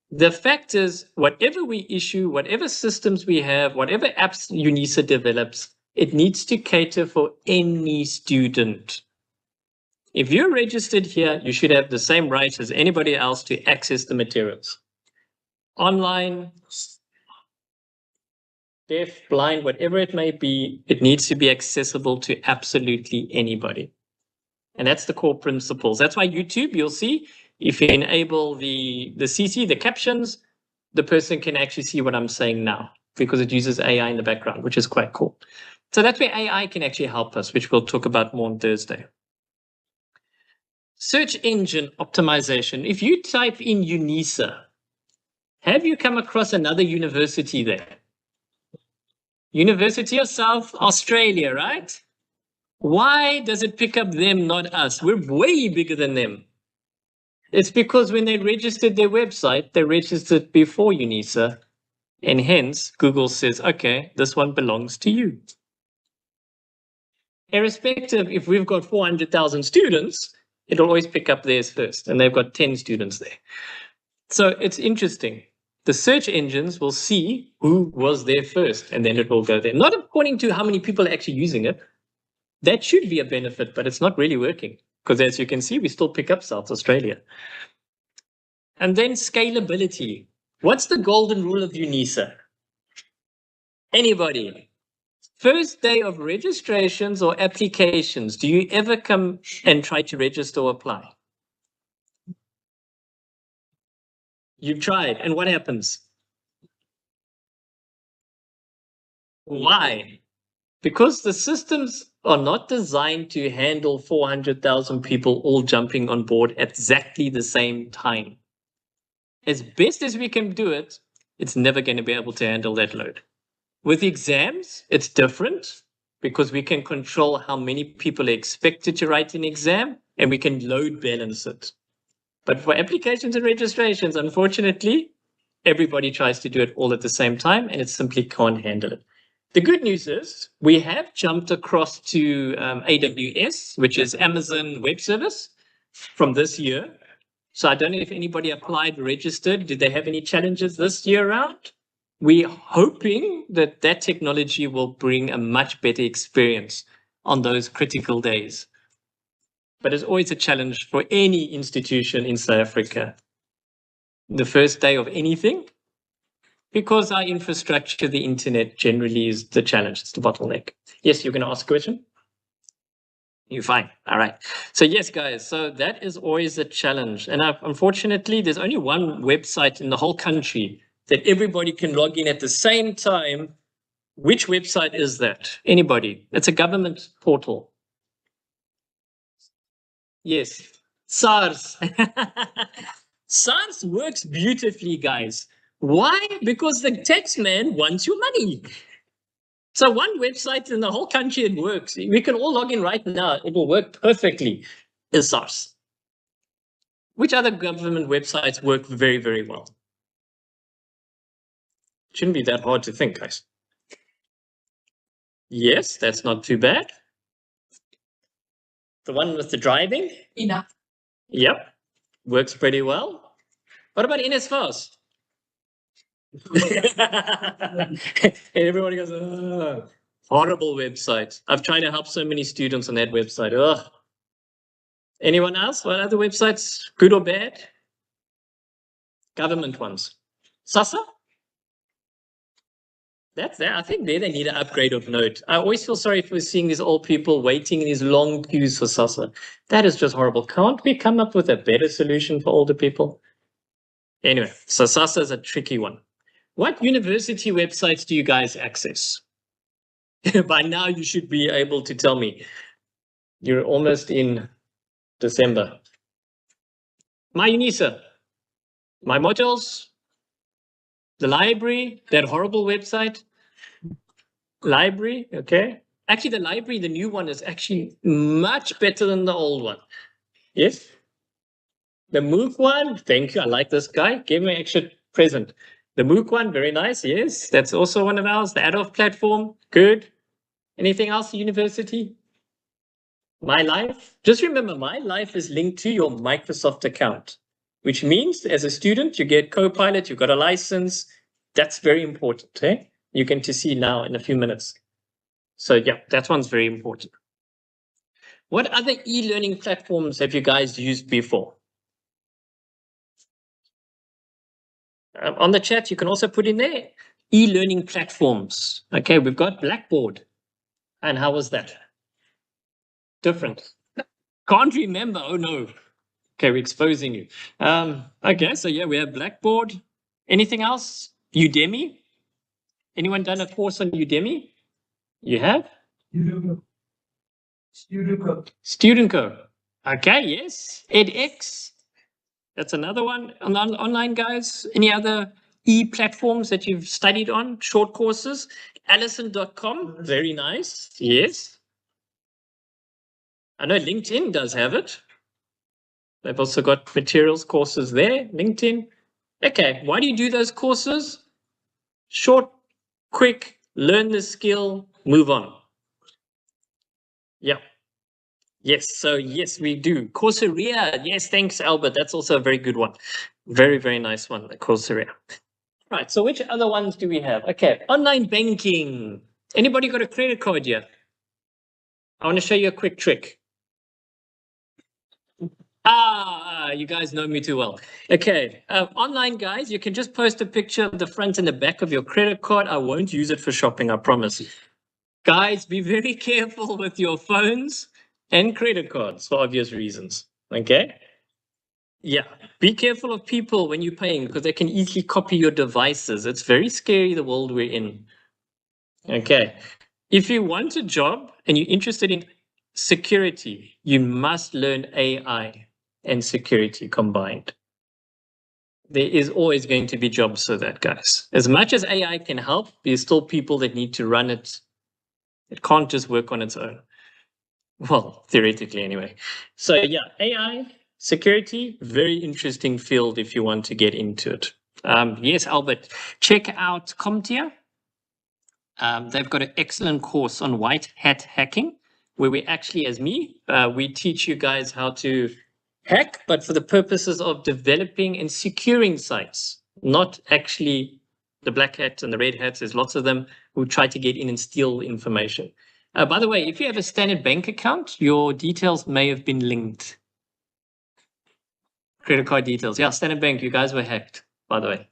Speaker 1: The fact is, whatever we issue, whatever systems we have, whatever apps UNISA develops, it needs to cater for any student. If you're registered here, you should have the same rights as anybody else to access the materials. Online, deaf, blind, whatever it may be, it needs to be accessible to absolutely anybody. And that's the core principles. That's why YouTube, you'll see, if you enable the CC, the captions, the person can actually see what I'm saying now because it uses AI in the background, which is quite cool. So that's where AI can actually help us, which we'll talk about more on Thursday. Search engine optimization. If you type in UNISA, have you come across another university there? University of South Australia, right? Why does it pick up them, not us? We're way bigger than them. It's because when they registered their website, they registered before UNISA, and hence Google says, okay, this one belongs to you. Irrespective, if we've got 400,000 students, it'll always pick up theirs first, and they've got 10 students there. So it's interesting. The search engines will see who was there first, and then it will go there. Not according to how many people are actually using it. That should be a benefit, but it's not really working. Because as you can see, we still pick up South Australia. And then scalability. What's the golden rule of UNISA? Anybody? First day of registrations or applications, do you ever come and try to register or apply? You've tried, and what happens? Why? Because the systems are not designed to handle 400,000 people all jumping on board at exactly the same time. As best as we can do it, it's never going to be able to handle that load. With exams, it's different because we can control how many people are expected to write an exam and we can load balance it. But for applications and registrations, unfortunately, everybody tries to do it all at the same time, and it simply can't handle it. The good news is we have jumped across to AWS, which is Amazon Web Service, from this year. So I don't know if anybody applied, registered. Did they have any challenges this year around? We're hoping that that technology will bring a much better experience on those critical days. But it's always a challenge for any institution in South Africa. The first day of anything, because our infrastructure, the internet generally is the challenge, it's the bottleneck. Yes, you're going to ask a question? You're fine. All right. So yes, guys, so that is always a challenge. And unfortunately, there's only one website in the whole country that everybody can log in at the same time. Which website is that? Anybody? It's a government portal. Yes, SARS. SARS works beautifully, guys. Why? Because the tax man wants your money. So one website in the whole country, it works. We can all log in right now. It will work perfectly. Is SARS. Which other government websites work very, very well? Shouldn't be that hard to think, guys. Yes, that's not too bad. The one with the driving?
Speaker 4: Enough.
Speaker 1: Yep, works pretty well. What about NSFAS? Everybody goes, oh, horrible website. I've tried to help so many students on that website. Ugh. Anyone else? What other websites? Good or bad? Government ones. SASSA? That's there. I think there they need an upgrade of note. I always feel sorry for seeing these old people waiting in these long queues for SASSA. That is just horrible. Can't we come up with a better solution for older people? Anyway, so SASSA is a tricky one. What university websites do you guys access? By now, you should be able to tell me. You're almost in December. My UNISA, my modules, the library, that horrible website. Library, okay. Actually, the library, the new one is actually much better than the old one. Yes. The MOOC one, thank you. I like this guy. Gave me an extra present. The MOOC one, very nice. Yes, that's also one of ours. The Adolf platform, good. Anything else, university? My Life. Just remember, My Life is linked to your Microsoft account, which means as a student, you get Copilot, you've got a license. That's very important. Eh? You're going to see now in a few minutes. So yeah, that one's very important. What other e-learning platforms have you guys used before? On the chat, you can also put in there e-learning platforms. Okay, we've got Blackboard. And how was that? Different. Can't remember. Oh no. Okay, we're exposing you. Okay, so yeah, we have Blackboard. Anything else? Udemy? Anyone done a course on Udemy? You have? StudentCo. Okay, yes. edX. That's another one. Online, guys. Any other e-platforms that you've studied on? Short courses? Allison.com. Very nice. Yes. I know LinkedIn does have it. They've also got materials courses there. LinkedIn. Okay, why do you do those courses? Short, quick, learn the skill, move on. Yeah. Yes, so yes, we do. Coursera. Yes, thanks, Albert. That's also a very good one. Very, very nice one, the Coursera. Right, so which other ones do we have? Okay, online banking. Anybody got a credit card yet? I want to show you a quick trick. You guys know me too well. Okay, online, guys, you can just post a picture of the front and the back of your credit card. I won't use it for shopping, I promise. Guys, be very careful with your phones and credit cards for obvious reasons. Okay? Yeah, be careful of people when you're paying because they can easily copy your devices. It's very scary, the world we're in. Okay. If you want a job and you're interested in security, you must learn AI and security combined. There is always going to be jobs for that, guys. As much as AI can help, there's still people that need to run it. It can't just work on its own. Well, theoretically anyway. So yeah, AI, Security, very interesting field if you want to get into it. Yes, Albert, check out CompTIA. They've got an excellent course on white hat hacking, where we actually, as me, we teach you guys how to hack, but for the purposes of developing and securing sites, not actually the black hats and the red hats. There's lots of them who try to get in and steal information. By the way, if you have a Standard Bank account, your details may have been linked. Credit card details. Yeah, Standard Bank, you guys were hacked, by the way.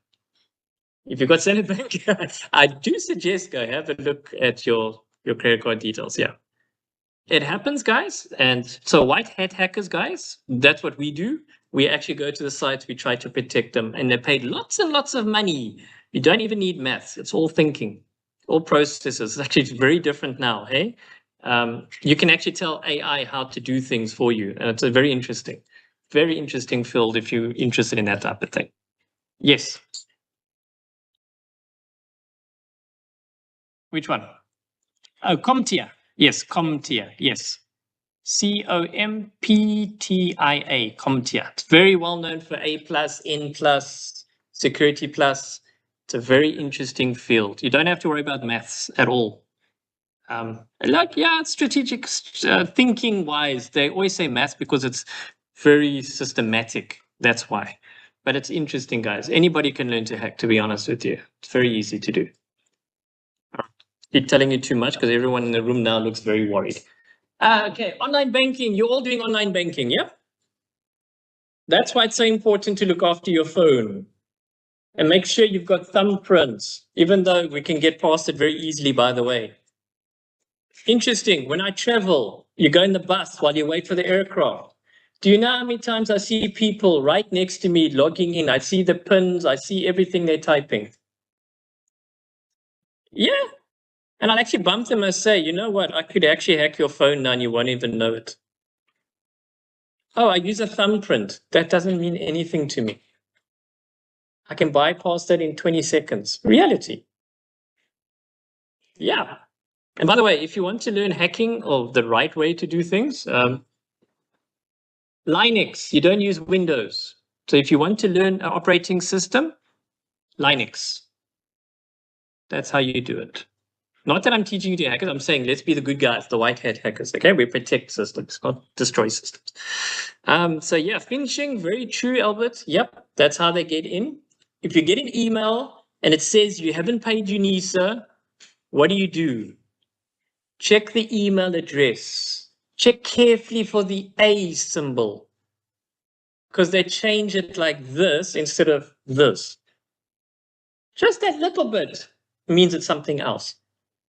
Speaker 1: If you've got Standard Bank, I do suggest go have a look at your credit card details. Yeah. It happens, guys. And so white hat hackers, guys, that's what we do. We actually go to the sites, we try to protect them, and they're paid lots and lots of money. You don't even need maths. It's all thinking, all processes. Actually, it's very different now, hey? You can actually tell AI how to do things for you. And it's a very interesting field if you're interested in that type of thing. Yes. Which one? Oh, CompTIA. Yes, CompTIA. Yes. CompTIA, CompTIA. It's very well known for A+, N+, Security+. It's a very interesting field. You don't have to worry about maths at all. Strategic thinking wise, they always say maths because it's very systematic. That's why. But it's interesting, guys. Anybody can learn to hack, to be honest with you. It's very easy to do. Keep telling you too much because everyone in the room now looks very worried. Okay, online banking. You're all doing online banking, yeah? That's why it's so important to look after your phone and make sure you've got thumbprints, even though we can get past it very easily, by the way. Interesting. When I travel, you go in the bus while you wait for the aircraft. Do you know how many times I see people right next to me logging in? I see the pins. I see everything they're typing. Yeah. And I'll actually bump them and say, you know what? I could actually hack your phone now and you won't even know it. Oh, I use a thumbprint. That doesn't mean anything to me. I can bypass that in 20 seconds. Reality. Yeah. And by the way, if you want to learn hacking or the right way to do things, Linux, you don't use Windows. So if you want to learn an operating system, Linux. That's how you do it. Not that I'm teaching you to hack it. I'm saying let's be the good guys, the white hat hackers. Okay, we protect systems, not destroy systems. So yeah, finishing, very true, Albert. Yep, that's how they get in. If you get an email and it says you haven't paid UNISA, what do? Check the email address. Check carefully for the A symbol, because they change it like this instead of this. Just that little bit means it's something else.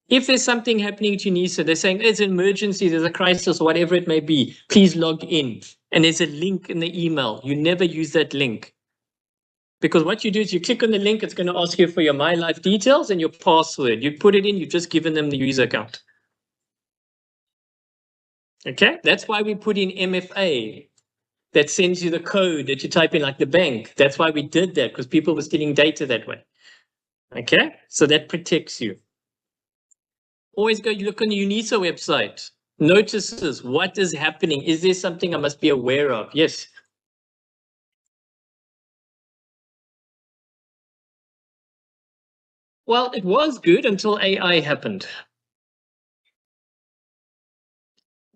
Speaker 1: If there's something happening to UNISA, they're saying there's an emergency, there's a crisis, whatever it may be, please log in. And there's a link in the email. You never use that link. Because what you do is you click on the link, it's going to ask you for your My Life details and your password. You put it in, you've just given them the user account. Okay, that's why we put in MFA. That sends you the code that you type in, like the bank. That's why we did that, because people were stealing data that way. Okay, so that protects you. Always go, you look on the UNISA website. Notices, what is happening? Is there something I must be aware of? Yes. Well, it was good until AI happened.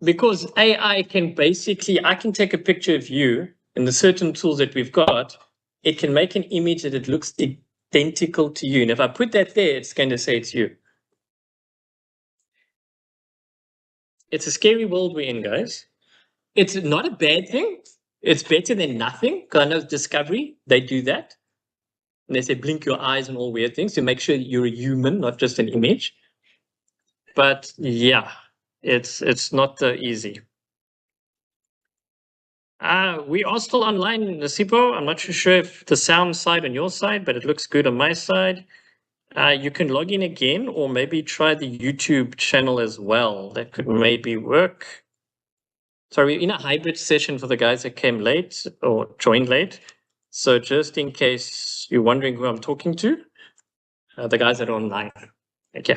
Speaker 1: Because AI can basically, I can take a picture of you and the certain tools that we've got, it can make an image that it looks identical to you. And if I put that there, it's going to say it's you. It's a scary world we're in, guys. It's not a bad thing. It's better than nothing. Because I know Discovery, they do that. And they say blink your eyes and all weird things to make sure you're a human, not just an image. But yeah, it's not easy. We are still online, Nasipo. I'm not sure if the sound side on your side, but it looks good on my side. You can log in again, or maybe try the YouTube channel as well. That could maybe work. Sorry, we're in a hybrid session for the guys that came late or joined late. So just in case you're wondering who I'm talking to, the guys that are online. Okay.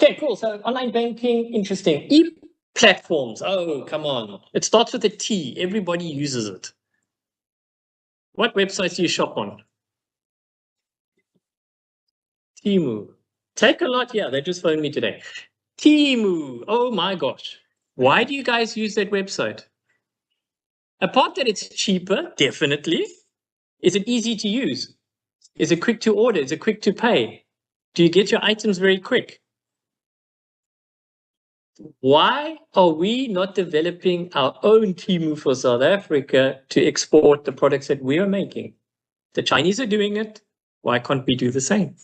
Speaker 1: Okay, cool. So online banking, interesting. E-platforms. Oh, come on. It starts with a T. Everybody uses it. What websites do you shop on? Temu. Take a lot. Yeah, they just phoned me today. Temu. Oh my gosh. Why do you guys use that website? Apart that it's cheaper, definitely. Is it easy to use? Is it quick to order? Is it quick to pay? Do you get your items very quick? Why are we not developing our own Temu for South Africa to export the products that we are making? The Chinese are doing it. Why can't we do the same?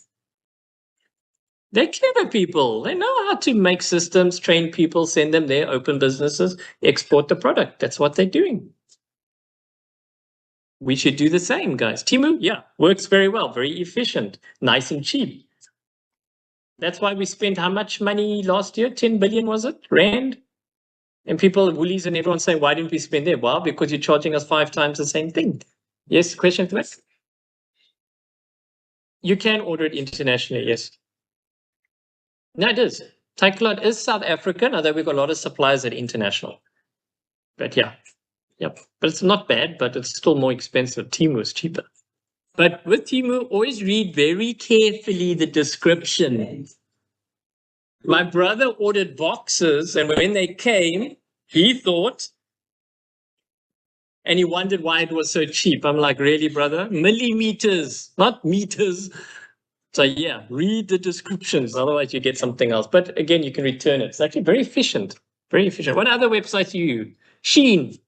Speaker 1: They're clever people. They know how to make systems, train people, send them there, open businesses, export the product. That's what they're doing. We should do the same, guys. Temu, yeah, works very well, very efficient, nice and cheap. That's why we spent how much money last year? 10 billion, was it? Rand? And people, Woolies and everyone saying, why didn't we spend there? Well, because you're charging us 5 times the same thing. Yes, question to that? You can order it internationally, yes. No, it is. Takealot is South African, although we've got a lot of suppliers that are international. But yeah, yep. But it's not bad, but it's still more expensive. Temu is cheaper. But with Temu, always read very carefully the description. My brother ordered boxes, and when they came, he thought, and he wondered why it was so cheap. I'm like, really, brother? Millimeters, not meters. So yeah, read the descriptions, otherwise you get something else. But again, you can return it. It's actually very efficient, very efficient. What other websites do you use? Shein,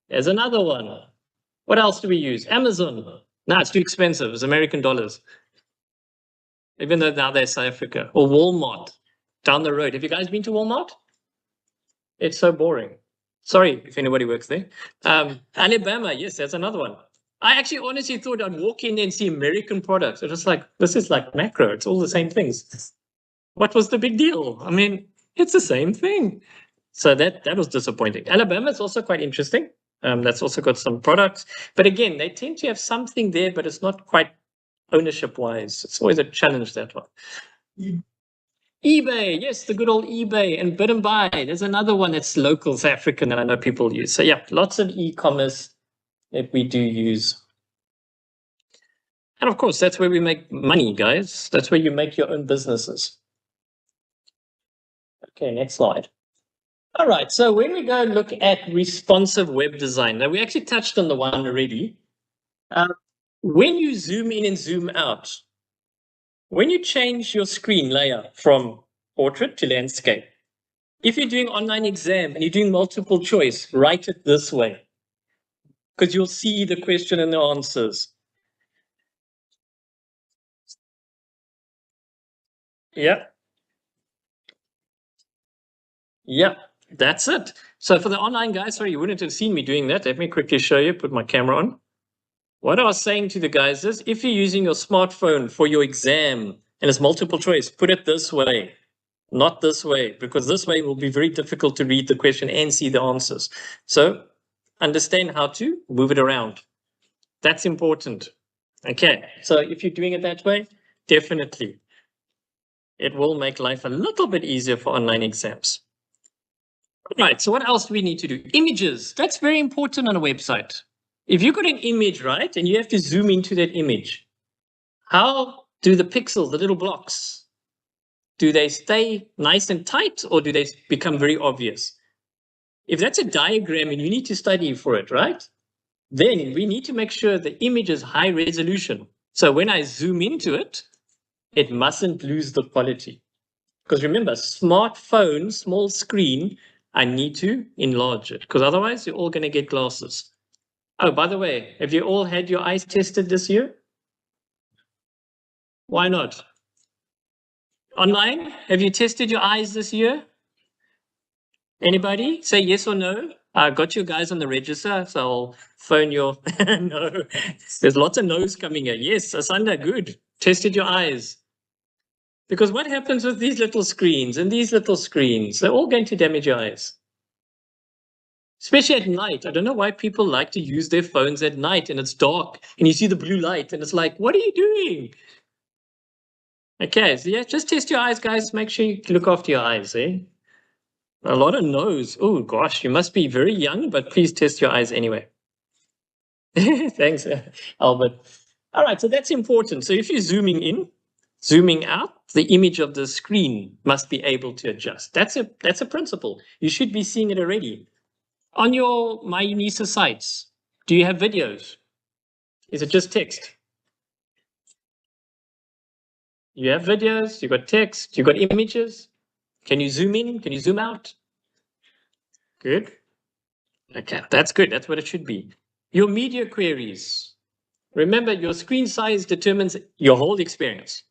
Speaker 1: there's another one. What else do we use? Amazon. No, it's too expensive. It's American dollars. Even though now they're South Africa. Or Walmart, down the road. Have you guys been to Walmart? It's so boring. Sorry if anybody works there. Alabama, yes, that's another one. I actually honestly thought I'd walk in there and see American products. It was like, this is like macro. It's all the same things. What was the big deal? I mean, it's the same thing. So that was disappointing. Alabama is also quite interesting. That's also got some products. But again, they tend to have something there, but it's not quite ownership-wise. It's always a challenge, that one. eBay, yes, the good old eBay, and Bid and Buy. There's another one that's local, South African, that I know people use. So yeah, lots of e-commerce that we do use. And of course, that's where we make money, guys. That's where you make your own businesses. Okay, next slide. All right, so when we go look at responsive web design, now we actually touched on the one already. When you zoom in and zoom out, when you change your screen layout from portrait to landscape, if you're doing online exam and you're doing multiple choice, write it this way, because you'll see the question and the answers. Yeah. Yeah, that's it. So for the online guys, sorry, you wouldn't have seen me doing that. Let me quickly show you, put my camera on. What I was saying to the guys is, if you're using your smartphone for your exam and it's multiple choice, put it this way, not this way, because this way will be very difficult to read the question and see the answers. So understand how to move it around. That's important. Okay, so if you're doing it that way, definitely it will make life a little bit easier for online exams. Right, so what else do we need to do? Images, that's very important on a website. If you've got an image, right, and you have to zoom into that image, how do the pixels, the little blocks, do they stay nice and tight or do they become very obvious? If that's a diagram and you need to study for it, right, then we need to make sure the image is high resolution. So when I zoom into it, it mustn't lose the quality. Because remember, smartphone, small screen, I need to enlarge it because otherwise you're all going to get glasses. Oh, by the way, have you all had your eyes tested this year? Why not? Online, have you tested your eyes this year? Anybody? Say yes or no. I got you guys on the register, so I'll phone your no. There's lots of no's coming here. Yes, Asanda, good. Tested your eyes. Because what happens with these little screens and these little screens? They're all going to damage your eyes. Especially at night. I don't know why people like to use their phones at night and it's dark and you see the blue light and it's like, what are you doing? Okay, so yeah, just test your eyes, guys. Make sure you look after your eyes, eh? A lot of no's. Oh gosh, you must be very young, but please test your eyes anyway. Thanks, Albert. All right, so that's important. So if you're zooming in, zooming out, the image of the screen must be able to adjust. That's a principle. You should be seeing it already. On your My UNISA sites, do you have videos? Is it just text? You have videos, you got text, you got images. Can you zoom in? Can you zoom out? Good. Okay, that's good. That's what it should be. Your media queries. Remember, your screen size determines your whole experience.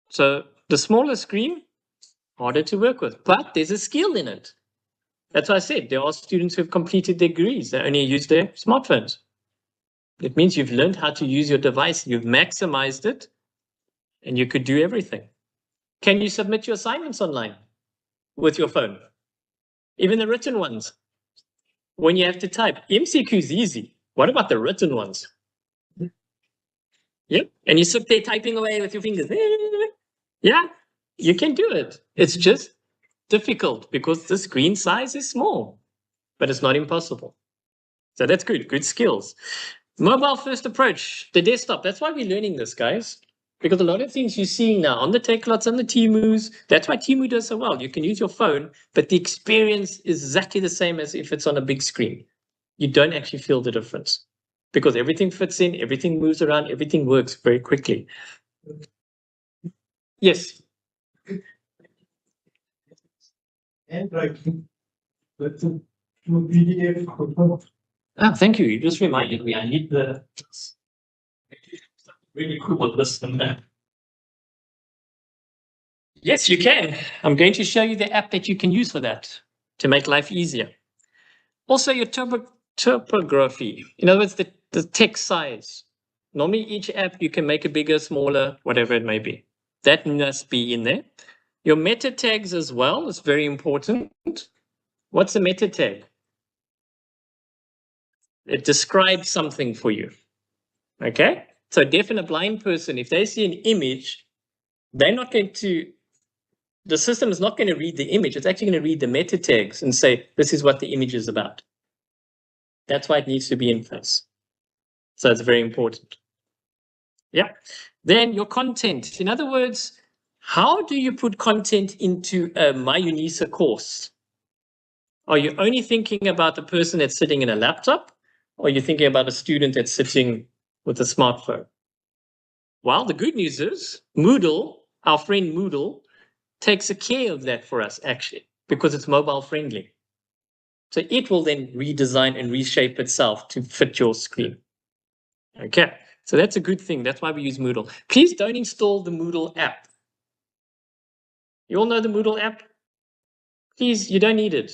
Speaker 1: So the smaller screen, harder to work with, but there's a skill in it. That's why I said there are students who have completed their degrees. They only use their smartphones. It means you've learned how to use your device. You've maximized it and you could do everything. Can you submit your assignments online with your phone? Even the written ones. When you have to type, MCQ is easy. What about the written ones? Yep. And you sit there typing away with your fingers. Yeah, you can do it. It's just difficult because the screen size is small, but it's not impossible. So that's good. Good skills. Mobile first approach, the desktop. That's why we're learning this, guys. Because a lot of things you're seeing now on the TechLots, on the Temus, that's why Temu does so well. You can use your phone, but the experience is exactly the same as if it's on a big screen. You don't actually feel the difference because everything fits in, everything moves around, everything works very quickly. Yes.
Speaker 5: Handwriting, but to PDF.
Speaker 1: Thank you. You just reminded me. I need the really cool this and that. Yes, you can. I'm going to show you the app that you can use for that to make life easier. Also, your typography. In other words, the text size. Normally, each app you can make it bigger, smaller, whatever it may be. That must be in there. Your meta tags as well is very important. What's a meta tag? It describes something for you. Okay? So a deaf and a blind person, if they see an image, they're not going to, the system is not going to read the image. It's actually going to read the meta tags and say, this is what the image is about. That's why it needs to be in place. So it's very important. Yeah. Then your content. In other words, how do you put content into a My UNISA course? Are you only thinking about the person that's sitting in a laptop? Or are you thinking about a student that's sitting with a smartphone? Well, the good news is Moodle, our friend Moodle, takes care of that for us, actually, because it's mobile friendly. So it will then redesign and reshape itself to fit your screen. Okay, so that's a good thing. That's why we use Moodle. Please don't install the Moodle app. You all know the Moodle app? Please, you don't need it.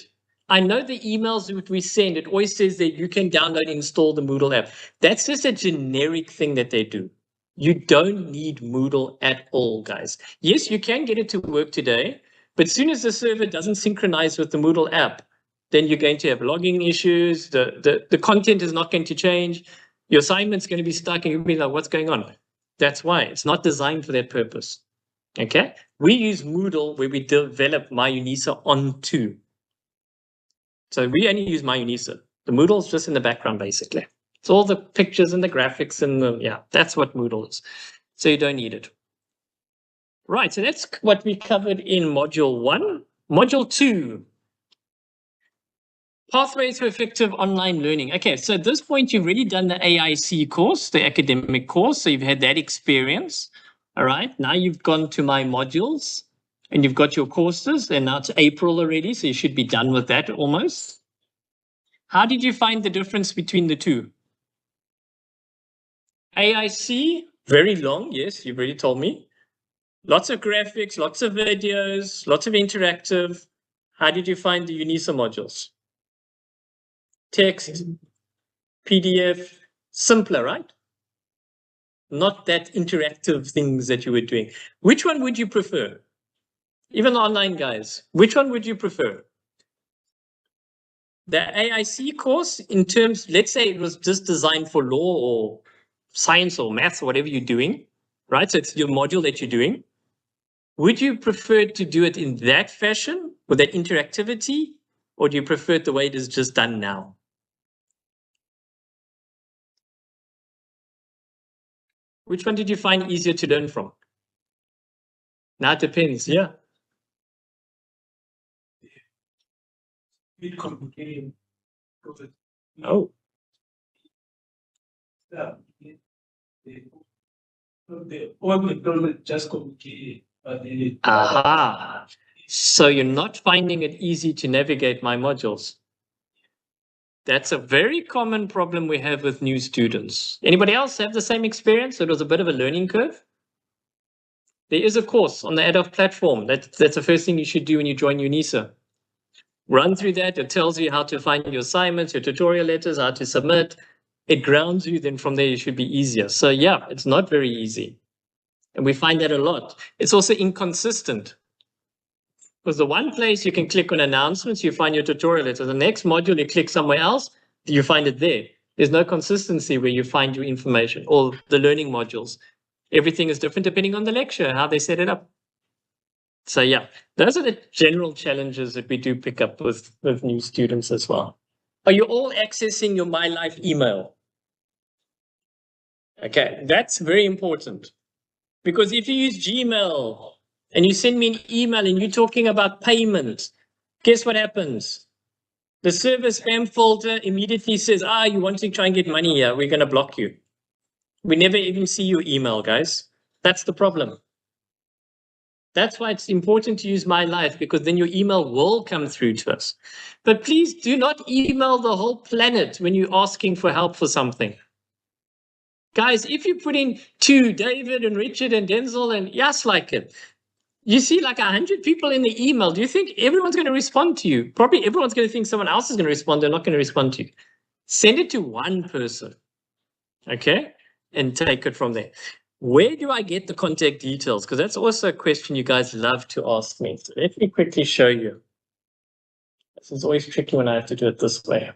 Speaker 1: I know the emails that we send, it always says that you can download and install the Moodle app. That's just a generic thing that they do. You don't need Moodle at all, guys. Yes, you can get it to work today, but as soon as the server doesn't synchronize with the Moodle app, then you're going to have logging issues. The content is not going to change. Your assignment's going to be stuck and you'll be like, what's going on? That's why it's not designed for that purpose. Okay, we use Moodle where we develop My UNISA onto. So we only use My UNISA. The Moodle is just in the background, basically. It's all the pictures and the graphics and the, yeah, that's what Moodle is. So you don't need it. Right, so that's what we covered in Module 1. Module 2. Pathways to effective online learning. Okay, so at this point, you've already done the AIC course, the academic course. So you've had that experience. All right, now you've gone to My Modules and you've got your courses, and now it's April already, so you should be done with that almost. How did you find the difference between the two? AIC, very long, yes, you've already told me. Lots of graphics, lots of videos, lots of interactive. How did you find the UNISA modules? Text, PDF, simpler, right? Not that interactive things that you were doing. Which one would you prefer? Even the online guys, which one would you prefer? The AIC course in terms, let's say it was just designed for law or science or maths or whatever you're doing, right? So it's your module that you're doing. Would you prefer to do it in that fashion with that interactivity, or do you prefer it the way it is just done now? Which one did you find easier to learn from? Now it depends, yeah.
Speaker 5: Bit complicated.
Speaker 1: Oh,
Speaker 5: Yeah. The all the just complicated, but the
Speaker 1: aha. So you're not finding it easy to navigate my modules. That's a very common problem we have with new students. Anybody else have the same experience? It was a bit of a learning curve. There is a course on the Adolf platform. That's the first thing you should do when you join UNISA. Run through that. It tells you how to find your assignments, your tutorial letters, how to submit. It grounds you. Then from there, you should be easier. So yeah, it's not very easy. And we find that a lot. It's also inconsistent. Because the one place you can click on announcements, you find your tutorial letter. The next module, you click somewhere else, you find it there. There's no consistency where you find your information or the learning modules. Everything is different depending on the lecture, how they set it up. So yeah, those are the general challenges that we do pick up with new students as well. Are you all accessing your My Life email? Okay, that's very important. Because if you use Gmail and you send me an email and you're talking about payment, guess what happens? The server spam folder immediately says, you want to try and get money here, we're going to block you. We never even see your email, guys. That's the problem. That's why it's important to use My Life, because then your email will come through to us. But please do not email the whole planet when you're asking for help for something. Guys, if you put in to David and Richard and Denzel and yes, like it, you see like 100 people in the email. Do you think everyone's going to respond to you? Probably everyone's going to think someone else is going to respond. They're not going to respond to you. Send it to one person, okay? And take it from there. Where do I get the contact details? Because that's also a question you guys love to ask me. So let me quickly show you. This is always tricky when I have to do it this way.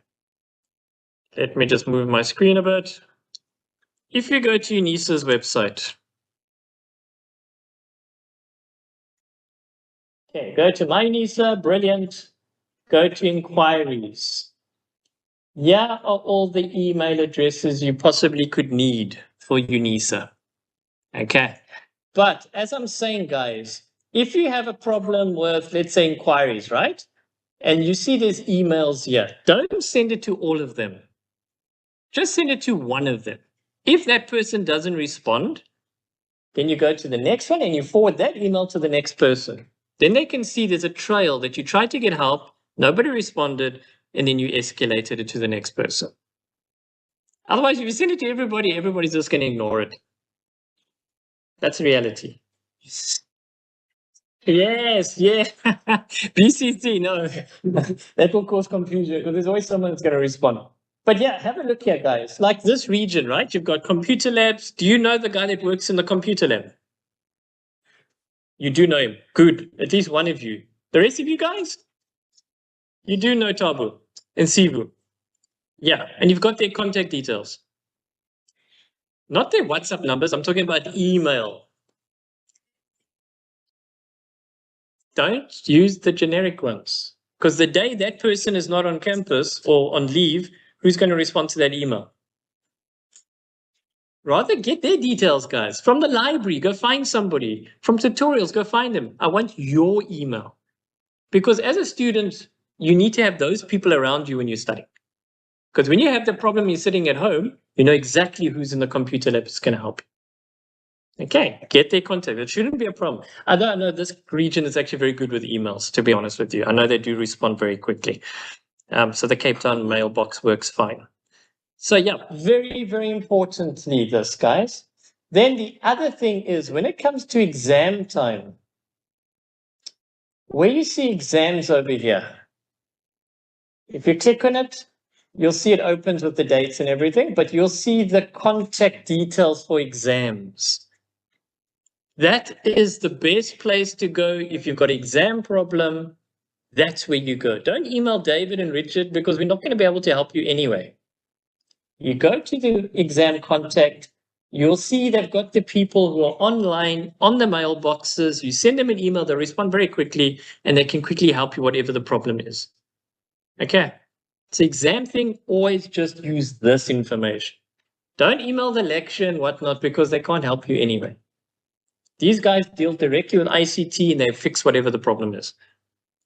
Speaker 1: Let me just move my screen a bit. If you go to UNISA's website, okay, go to My UNISA, brilliant. Go to inquiries. Here are all the email addresses you possibly could need for UNISA. Okay. But as I'm saying, guys, if you have a problem with, let's say, inquiries, right? And you see there's emails here, don't send it to all of them. Just send it to one of them. If that person doesn't respond, then you go to the next one and you forward that email to the next person. Then they can see there's a trail that you tried to get help, nobody responded, and then you escalated it to the next person. Otherwise, if you send it to everybody, everybody's just going to ignore it. That's reality. Yes, yeah. BCC, no. That will cause confusion because there's always someone that's going to respond. But yeah, have a look here, guys. Like this region, right? You've got computer labs. Do you know the guy that works in the computer lab? You do know him. Good. At least one of you. The rest of you guys? You do know Tabu and Sivu. Yeah, and you've got their contact details. Not their WhatsApp numbers. I'm talking about email. Don't use the generic ones. Because the day that person is not on campus or on leave, who's going to respond to that email? Rather get their details, guys. From the library, go find somebody. From tutorials, go find them. I want your email. Because as a student, you need to have those people around you when you're studying. Because when you have the problem, you're sitting at home, you know exactly who's in the computer lab that's going to help you. Okay, get their contact. It shouldn't be a problem. I know this region is actually very good with emails, to be honest with you. I know they do respond very quickly. So the Cape Town mailbox works fine. So yeah, very, very importantly, this, guys. Then the other thing is when it comes to exam time, where you see exams over here, if you click on it, you'll see it opens with the dates and everything, but you'll see the contact details for exams. That is the best place to go if you've got an exam problem. That's where you go. Don't email David and Richard because we're not going to be able to help you anyway. You go to the exam contact. You'll see they've got the people who are online on the mailboxes. You send them an email, they respond very quickly, and they can quickly help you whatever the problem is. Okay. It's the exam thing, always just use this information. Don't email the lecture and whatnot because they can't help you anyway. These guys deal directly with ICT and they fix whatever the problem is.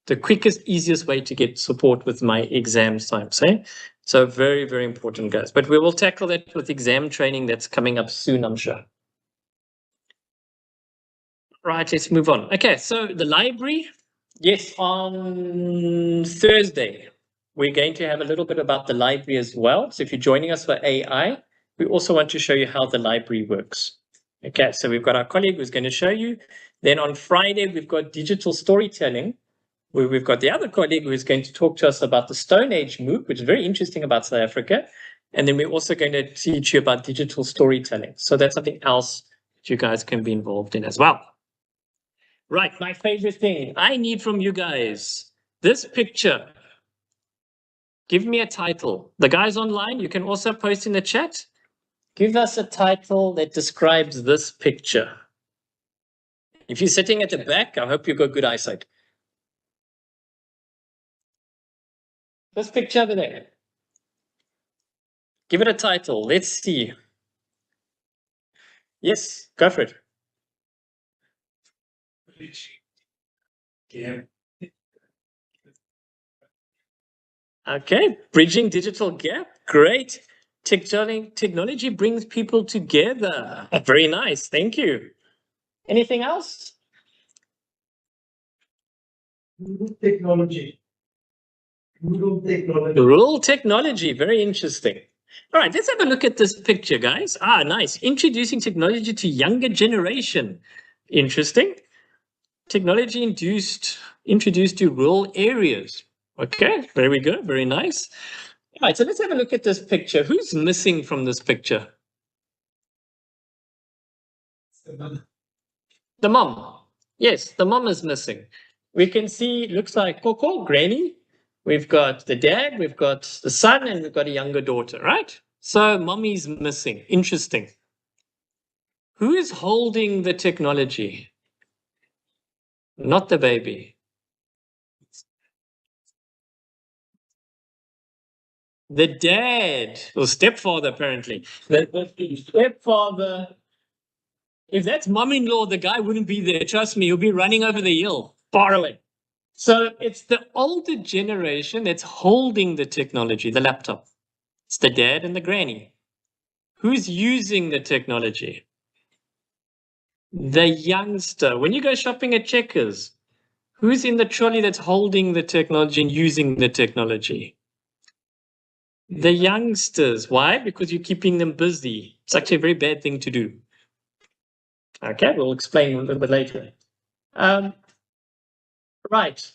Speaker 1: The quickest, easiest way to get support with my exam times. Eh? So very, very important, guys. But we will tackle that with exam training that's coming up soon, I'm sure. Right, let's move on. Okay, so the library. Yes, on Thursday, we're going to have a little bit about the library as well. So if you're joining us for AI, we also want to show you how the library works. Okay, so we've got our colleague who's going to show you. Then on Friday, we've got digital storytelling, where we've got the other colleague who is going to talk to us about the Stone Age MOOC, which is very interesting about South Africa. And then we're also going to teach you about digital storytelling. So that's something else that you guys can be involved in as well. Right, my favorite thing I need from you guys, this picture. Give me a title. The guys online, you can also post in the chat. Give us a title that describes this picture. If you're sitting at the back, I hope you've got good eyesight. This picture over there. Give it a title. Let's see. Yes, go for it. Yeah. Okay, bridging digital gap. Great. Technology brings people together. Very nice. Thank you. Anything else?
Speaker 5: Technology.
Speaker 1: Rural technology. Very interesting. All right, let's have a look at this picture, guys. Ah, nice. Introducing technology to younger generation. Interesting. Technology introduced to rural areas. Okay, there we go. Very nice. All right, so let's have a look at this picture. Who's missing from this picture? The mom. Yes, the mom is missing. We can see, looks like Coco, Granny. We've got the dad, we've got the son, and we've got a younger daughter, right? So mommy's missing. Interesting. Who is holding the technology? Not the baby. The dad, or stepfather, apparently. The stepfather. If that's mom-in-law, the guy wouldn't be there. Trust me, he'll be running over the hill, far away. So it's the older generation that's holding the technology, the laptop. It's the dad and the granny. Who's using the technology? The youngster. When you go shopping at Checkers, who's in the trolley that's holding the technology and using the technology? The youngsters. Why? Because you're keeping them busy. It's actually a very bad thing to do. Okay, we'll explain a little bit later. Right.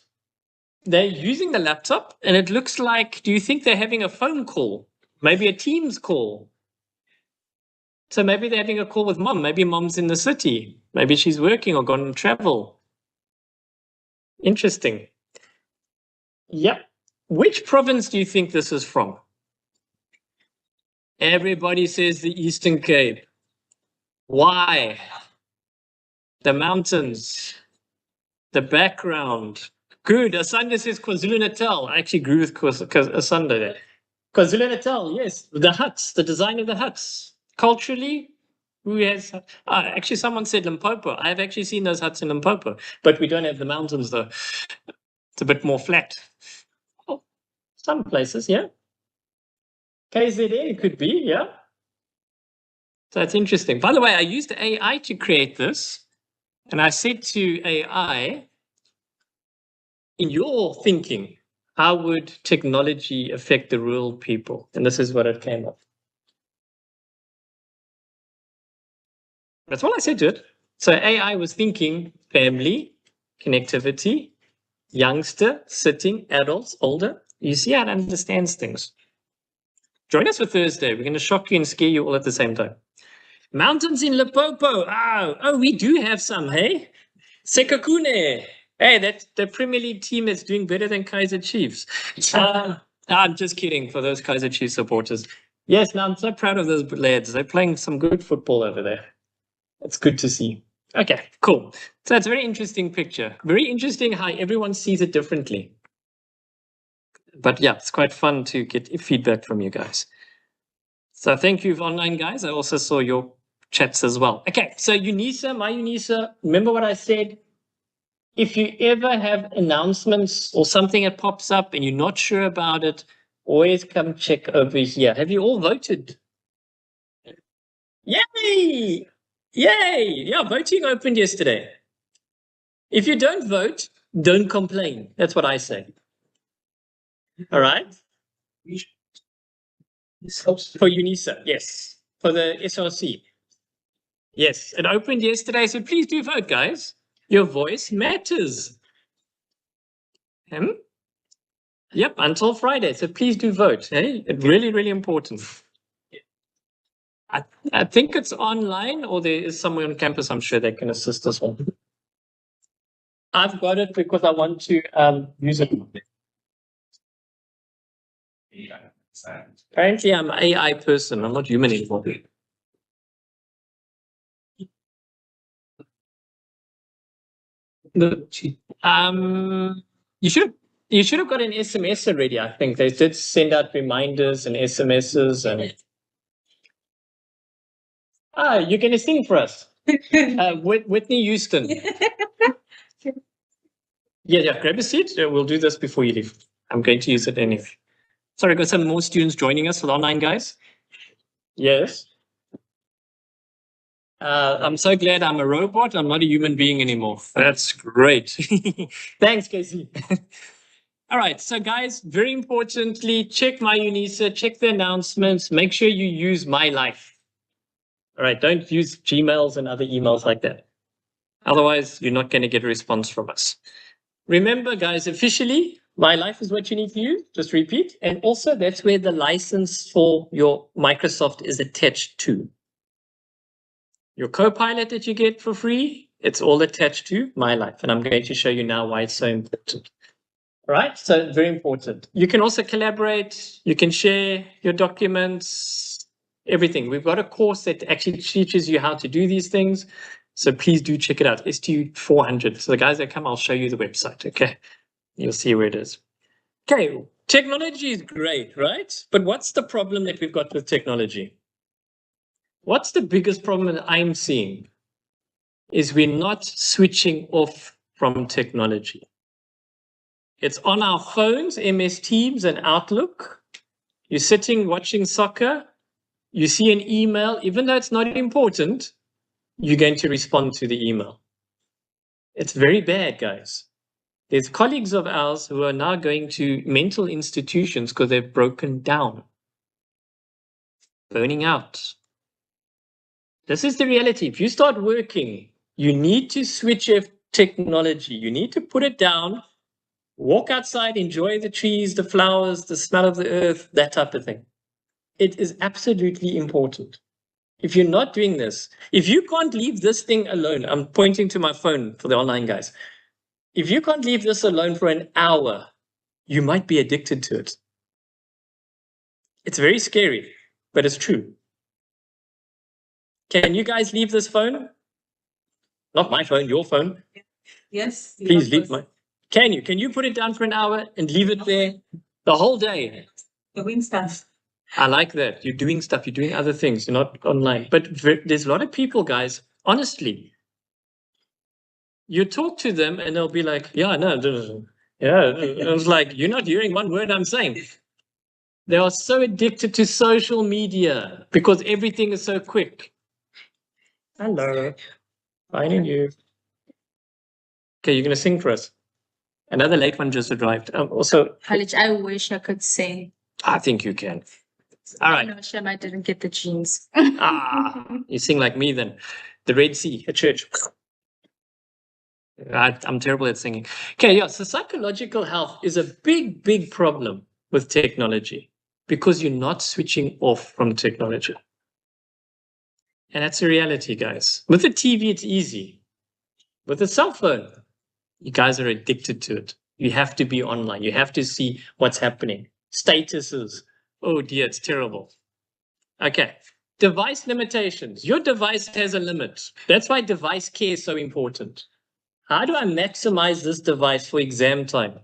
Speaker 1: They're using the laptop and it looks like, do you think they're having a phone call? Maybe a Teams call? So maybe they're having a call with mom. Maybe mom's in the city. Maybe she's working or gone on travel. Interesting. Yep. Which province do you think this is from? Everybody says the Eastern Cape. Why? The mountains. The background. Good. Asanda says KwaZulu-Natal. I actually agree with Asanda there. KwaZulu-Natal, yes. The huts, the design of the huts. Culturally, who has... actually, someone said Limpopo. I've actually seen those huts in Limpopo, but we don't have the mountains, though. It's a bit more flat. Oh, some places, yeah. KZN could be, yeah. So it's interesting. By the way, I used AI to create this, and I said to AI, in your thinking, how would technology affect the rural people? And this is what it came up. That's all I said to it. So AI was thinking family, connectivity, youngster, sitting, adults, older. You see how it understands things. Join us for Thursday. We're going to shock you and scare you all at the same time. Mountains in Limpopo. Oh, we do have some, hey? Sekakune. Hey, that's the Premier League team is doing better than Kaizer Chiefs. I'm just kidding for those Kaizer Chiefs supporters. Yes, now I'm so proud of those lads. They're playing some good football over there. It's good to see. Okay, cool. So it's a very interesting picture. Very interesting how everyone sees it differently. But yeah, it's quite fun to get feedback from you guys. So thank you, online guys. I also saw your chats as well. Okay, so UNISA, my UNISA, remember what I said? If you ever have announcements or something that pops up and you're not sure about it, always come check over here. Have you all voted? Yay! Yay! Yeah, voting opened yesterday. If you don't vote, don't complain. That's what I say. All right? For UNISA, yes. For the SRC. Yes, it opened yesterday, so please do vote, guys. Your voice matters. Yep, until Friday, so please do vote. Hey, it's really, really important. I think it's online or there is somewhere on campus, I'm sure they can assist us all. I've got it because I want to use it. Apparently, I'm an AI person. I'm not human anymore. You should have got an SMS already. I think they did send out reminders and SMSs and. You're going to sing for us, Whitney Houston. Yeah. Grab a seat. We'll do this before you leave. I'm going to use it anyway. Sorry, got some more students joining us. Online, guys. Yes. I'm so glad I'm a robot. I'm not a human being anymore. That's great. Thanks, Casey. All right. So, guys, very importantly, check my UNISA, check the announcements. Make sure you use My Life. All right. Don't use Gmails and other emails like that. Otherwise, you're not going to get a response from us. Remember, guys, officially, My Life is what you need to use. Just repeat. And also, that's where the license for your Microsoft is attached to. Your Copilot that you get for free, it's all attached to My Life. And I'm going to show you now why it's so important. All right, so very important. You can also collaborate. You can share your documents, everything. We've got a course that actually teaches you how to do these things. So please do check it out. STU 400. So the guys that come, I'll show you the website. Okay, you'll see where it is. Okay, technology is great, right? But what's the problem that we've got with technology? What's the biggest problem that I'm seeing is we're not switching off from technology. It's on our phones, MS Teams and Outlook. You're sitting watching soccer. You see an email, even though it's not important, you're going to respond to the email. It's very bad, guys. There's colleagues of ours who are now going to mental institutions because they've broken down, burning out. This is the reality. If you start working, you need to switch off technology. You need to put it down, walk outside, enjoy the trees, the flowers, the smell of the earth, that type of thing. It is absolutely important. If you're not doing this, if you can't leave this thing alone, I'm pointing to my phone for the online guys. If you can't leave this alone for an hour, you might be addicted to it. It's very scary, but it's true. Can you guys leave this phone? Not my phone, your phone.
Speaker 4: Yes.
Speaker 1: Please leave my. Can you put it down for an hour and leave it there the whole day?
Speaker 4: Doing stuff.
Speaker 1: I like that. You're doing stuff. You're doing other things. You're not online. But there's a lot of people, guys, honestly, you talk to them and they'll be like, yeah, no. Yeah. It's like, you're not hearing one word I'm saying. They are so addicted to social media because everything is so quick. Hello. Finding you. Okay, you're going to sing for us. Another late one just arrived. Also,
Speaker 6: College, I wish I could sing.
Speaker 1: I think you can. All right.
Speaker 6: No, Shem, I didn't get the genes.
Speaker 1: You sing like me then. The Red Sea, a church. I'm terrible at singing. Okay, yeah. So psychological health is a big, big problem with technology because you're not switching off from technology. And that's a reality, guys. With the TV, it's easy. With the cell phone, you guys are addicted to it. You have to be online. You have to see what's happening. Statuses. Oh dear, it's terrible. Okay. Device limitations. Your device has a limit. That's why device care is so important. How do I maximize this device for exam time?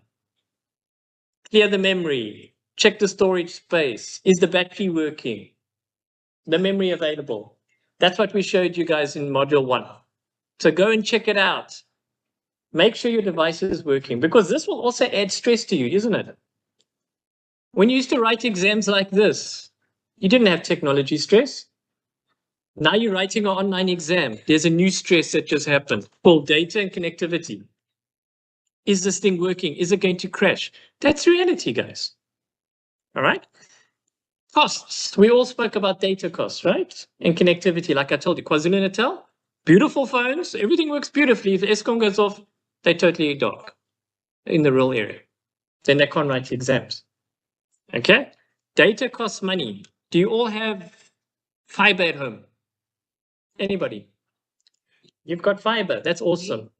Speaker 1: Clear the memory. Check the storage space. Is the battery working? the memory available. That's what we showed you guys in module 1. So go and check it out. Make sure your device is working, because this will also add stress to you, isn't it? When you used to write exams like this, you didn't have technology stress. Now you're writing an online exam. There's a new stress that just happened called data and connectivity. Is this thing working? Is it going to crash? That's reality, guys. All right. Costs. We all spoke about data costs, right? And connectivity, like I told you, KwaZulu-Natal, beautiful phones. Everything works beautifully. If the Eskom goes off, they're totally dark in the rural area. Then they can't write the exams. Okay. Data costs money. Do you all have fiber at home? Anybody? You've got fiber. That's awesome.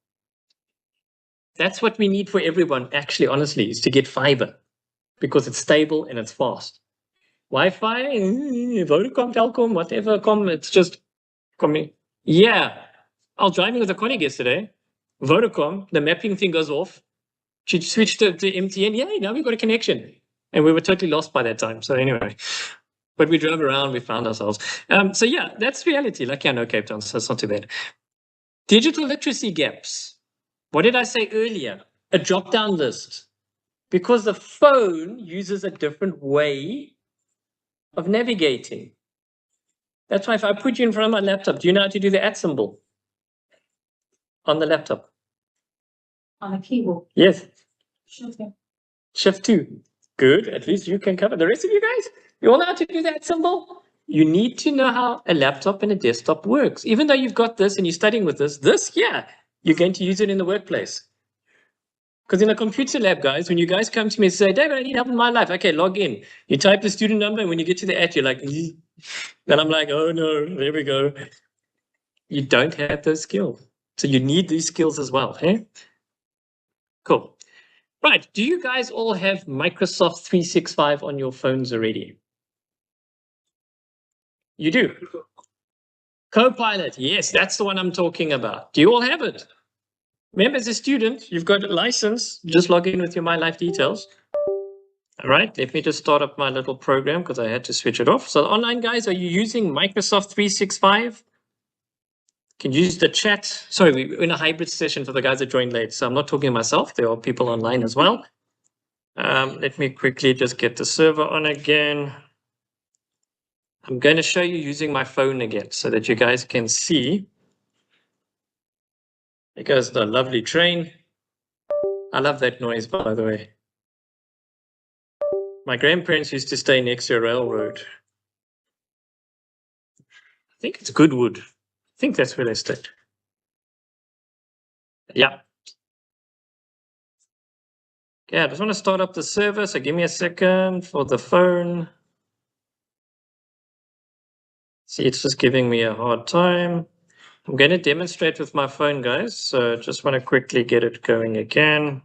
Speaker 1: That's what we need for everyone, actually, honestly, is to get fiber, because it's stable and it's fast. Wi-Fi, Vodacom, Telkom, whatever, it's just coming. Yeah. I was driving with a colleague yesterday. Vodacom, the mapping thing goes off. She switched to MTN. Yeah, now we've got a connection. And we were totally lost by that time. So anyway, but we drove around, we found ourselves. So yeah, that's reality. Like, I know Cape Town, so it's not too bad. Digital literacy gaps. What did I say earlier? A drop-down list. Because the phone uses a different way of navigating. That's why if I put you in front of my laptop, do you know how to do the @ symbol on the laptop?
Speaker 4: On the keyboard.
Speaker 1: Yes.
Speaker 4: Sure.
Speaker 1: Shift 2. Good. At least you can cover. The rest of you guys, you all know how to do that symbol? You need to know how a laptop and a desktop works. Even though you've got this and you're studying with this, yeah, you're going to use it in the workplace. Because in a computer lab, guys, when you guys come to me and say, David, I need help in my life. Okay, log in. You type the student number, and when you get to the @ you're like, then I'm like, oh no, there we go. You don't have those skills. So you need these skills as well. Eh? Cool. Right. Do you guys all have Microsoft 365 on your phones already? You do. Copilot. Yes, that's the one I'm talking about. Do you all have it? Remember, as a student, you've got a license. Just log in with your My Life details. All right. Let me just start up my little program because I had to switch it off. So online guys, are you using Microsoft 365? Can you use the chat? Sorry, we're in a hybrid session for the guys that joined late. So I'm not talking to myself. There are people online as well. Let me quickly just get the server on again. I'm going to show you using my phone again so that you guys can see. There goes the lovely train. I love that noise, by the way. My grandparents used to stay next to a railroad. I think it's Goodwood. I think that's where they stayed. Yeah. Okay, I just want to start up the server, so give me a second for the phone. See, it's just giving me a hard time. I'm going to demonstrate with my phone, guys, so just want to quickly get it going again.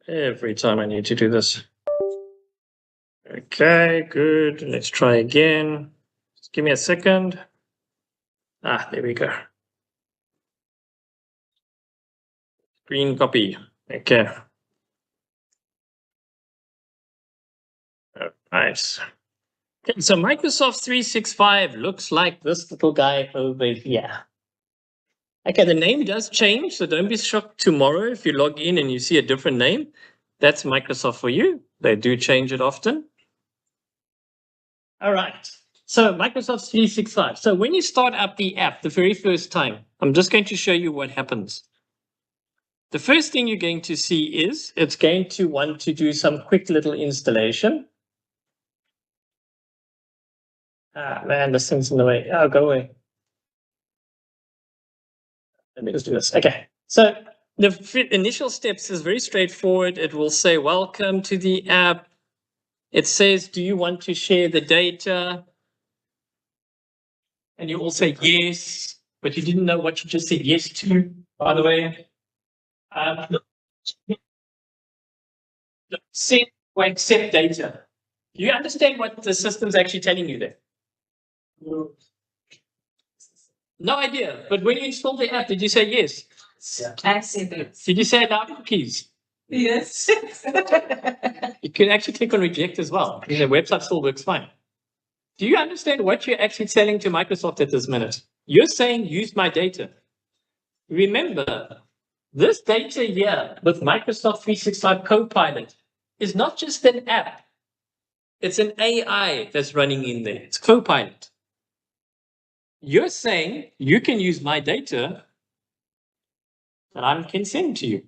Speaker 1: Every time I need to do this. Okay, good. Let's try again. Just give me a second. Ah, there we go. Green copy. Okay. Oh, nice. Okay, so Microsoft 365 looks like this little guy over here. Okay, the name does change, so don't be shocked tomorrow if you log in and you see a different name. That's Microsoft for you. They do change it often. All right. So Microsoft 365. So when you start up the app the very first time, I'm just going to show you what happens. The first thing you're going to see is it's going to want to do some quick little installation. Ah, man, this thing's in the way. Oh, go away. Let me just do this. Okay. So the initial steps is very straightforward. It will say, welcome to the app. It says, do you want to share the data? And you all say yes, but you didn't know what you just said yes to, by the way. Send or accept data. Do you understand what the system's actually telling you there? No idea. But when you installed the app, did you say yes?
Speaker 4: I see that.
Speaker 1: Did you say allow cookies?
Speaker 4: Yes.
Speaker 1: You can actually click on reject as well. The website still works fine. Do you understand what you're actually telling to Microsoft at this minute? You're saying, use my data. Remember, this data here with Microsoft 365 Copilot is not just an app. It's an AI that's running in there. It's Copilot. You're saying you can use my data that I can send to you.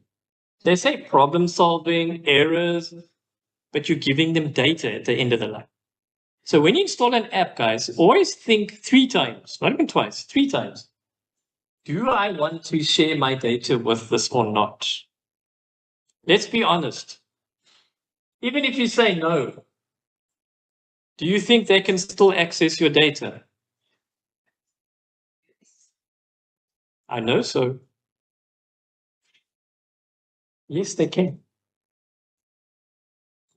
Speaker 1: They say problem solving, errors, but you're giving them data at the end of the line. So when you install an app, guys, always think 3 times, not even twice, 3 times. Do I want to share my data with this or not? Let's be honest. Even if you say no, do you think they can still access your data? I know so. Yes, they can.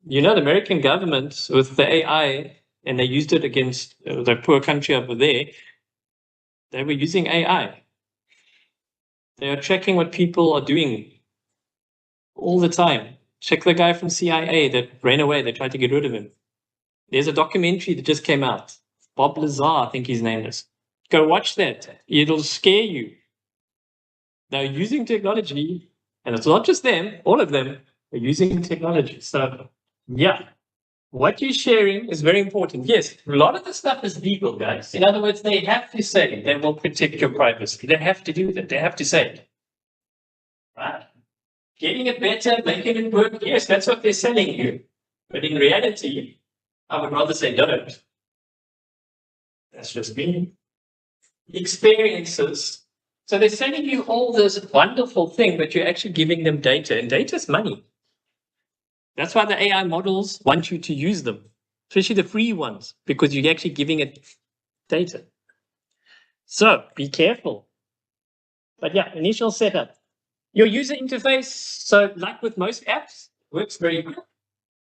Speaker 1: You know, the American government with the AI, and they used it against the poor country over there, they were using AI. They are tracking what people are doing all the time. Check the guy from CIA that ran away. They tried to get rid of him. There's a documentary that just came out. Bob Lazar, I think his name is. Go watch that. It'll scare you. They're using technology, and it's not just them, all of them are using technology. So, yeah, what you're sharing is very important. Yes, a lot of the stuff is legal, guys. In other words, they have to say they will protect your privacy. They have to do that. They have to say it. Right? Getting it better, making it work, yes, that's what they're selling you. But in reality, I would rather say don't. That's just me. Experiences. So they're selling you all this wonderful thing, but you're actually giving them data, and data is money. That's why the AI models want you to use them, especially the free ones, because you're actually giving it data. So be careful. But yeah, initial setup. Your user interface, so like with most apps, works very good.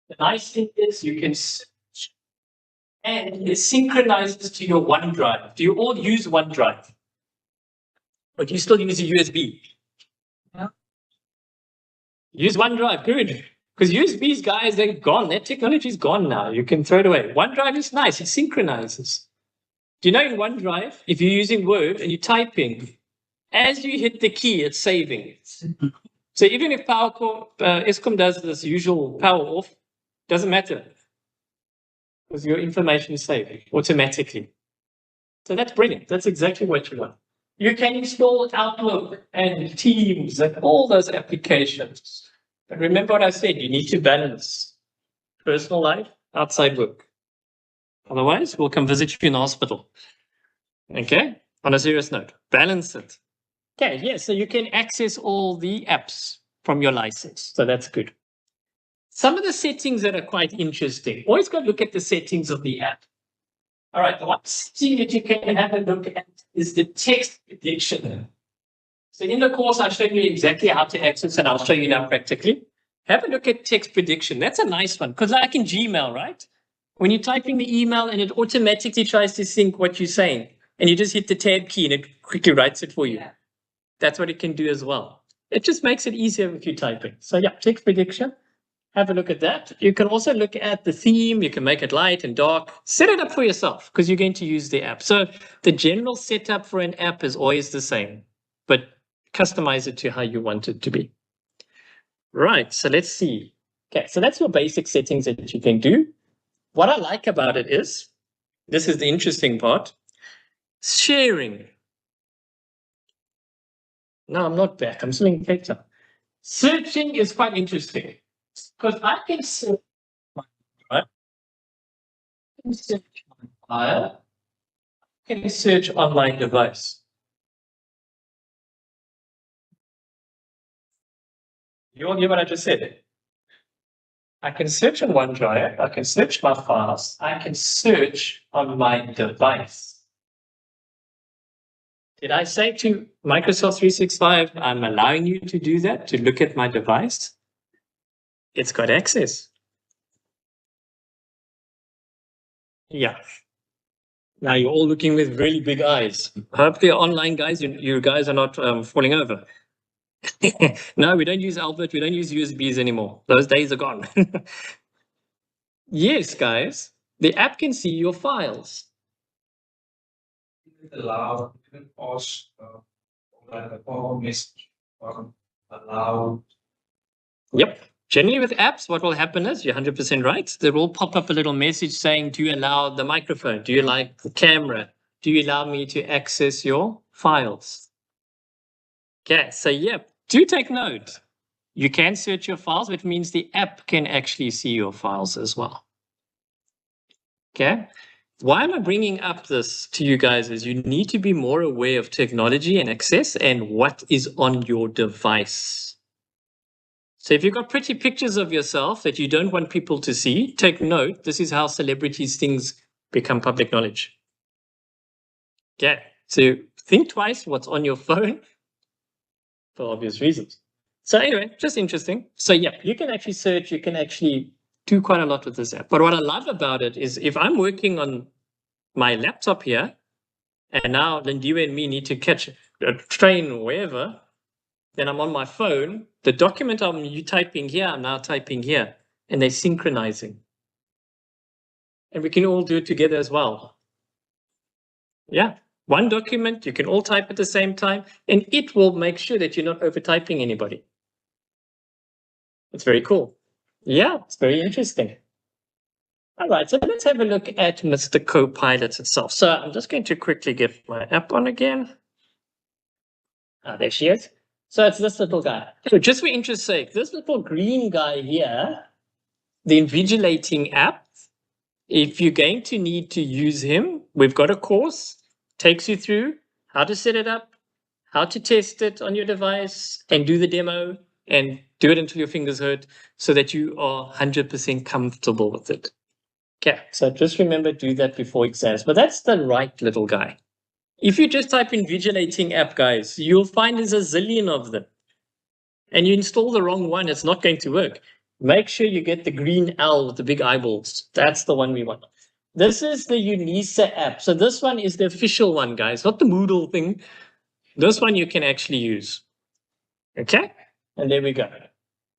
Speaker 1: The nice thing is you can search and it synchronizes to your OneDrive. Do you all use OneDrive? Or do you still use a USB?
Speaker 4: Yeah.
Speaker 1: Use OneDrive, good. Because USBs, guys, they're gone. That technology's gone now. You can throw it away. OneDrive is nice. It synchronizes. Do you know in OneDrive, if you're using Word and you're typing, as you hit the key, it's saving. So even if Eskom does this usual power off, doesn't matter. Because your information is saved automatically. So that's brilliant. That's exactly what you want. You can install Outlook and Teams and all those applications. But remember what I said, you need to balance personal life, outside work. Otherwise, we'll come visit you in the hospital. Okay? On a serious note, balance it. Okay, yeah, so you can access all the apps from your license. So that's good. Some of the settings that are quite interesting. Always go look at the settings of the app. All right, the one setting that you can have a look at is the text prediction. So in the course, I'll show you exactly how to access, and I'll show you now practically. Have a look at text prediction. That's a nice one, because like in Gmail, right? When you type in the email and it automatically tries to sync what you're saying, and you just hit the tab key and it quickly writes it for you.
Speaker 4: Yeah.
Speaker 1: That's what it can do as well. It just makes it easier if you're typing. So yeah, text prediction. Have a look at that. You can also look at the theme. You can make it light and dark. Set it up for yourself because you're going to use the app. So the general setup for an app is always the same, but customize it to how you want it to be. Right, so let's see. Okay, so that's your basic settings that you can do. What I like about it is, this is the interesting part, sharing. No, I'm not back. I'm still in Cape Town. Searching is quite interesting because I can search my right? I can search my file. I can search online device. You all hear what I just said? I can search on OneDrive. I can search my files. I can search on my device. Did I say to Microsoft 365, I'm allowing you to do that, to look at my device? It's got access. Yeah. Now you're all looking with really big eyes. Hopefully online guys, you guys are not falling over. No, we don't use Albert. We don't use USBs anymore. Those days are gone. Yes, guys, the app can see your files.
Speaker 5: Allow, you can pause, like a call message, allow.
Speaker 1: Yep. Generally with apps, what will happen is, you're 100% right, there will pop up a little message saying, do you allow the microphone? Do you like the camera? Do you allow me to access your files? Okay, so yep, do take note. You can search your files, which means the app can actually see your files as well. Okay. Why am I bringing up this to you guys is you need to be more aware of technology and access and what is on your device. So if you've got pretty pictures of yourself that you don't want people to see, take note. This is how celebrities' things become public knowledge. Okay. So think twice what's on your phone for obvious reasons. So anyway, just interesting. So yeah, you can actually search, you can actually do quite a lot with this app. But what I love about it is if I'm working on my laptop here, and now Lindiwe and me need to catch a train or wherever, then I'm on my phone. The document I'm typing here, I'm now typing here, and they're synchronizing. And we can all do it together as well. Yeah, one document, you can all type at the same time, and it will make sure that you're not over-typing anybody. It's very cool. Yeah, it's very interesting. All right, so let's have a look at Mr. Copilot itself. So I'm just going to quickly get my app on again. There she is. So it's this little guy. So just for interest's sake, this little green guy here, the invigilating app, if you're going to need to use him, we've got a course, takes you through how to set it up, how to test it on your device, and do the demo, and do it until your fingers hurt so that you are 100% comfortable with it. Okay, so just remember, do that before exams. But that's the right little guy. If you just type invigilating app, guys, you'll find there's a zillion of them. And you install the wrong one, it's not going to work. Make sure you get the green L with the big eyeballs. That's the one we want. This is the UNISA app. So this one is the official one, guys, not the Moodle thing. This one you can actually use. Okay, and there we go.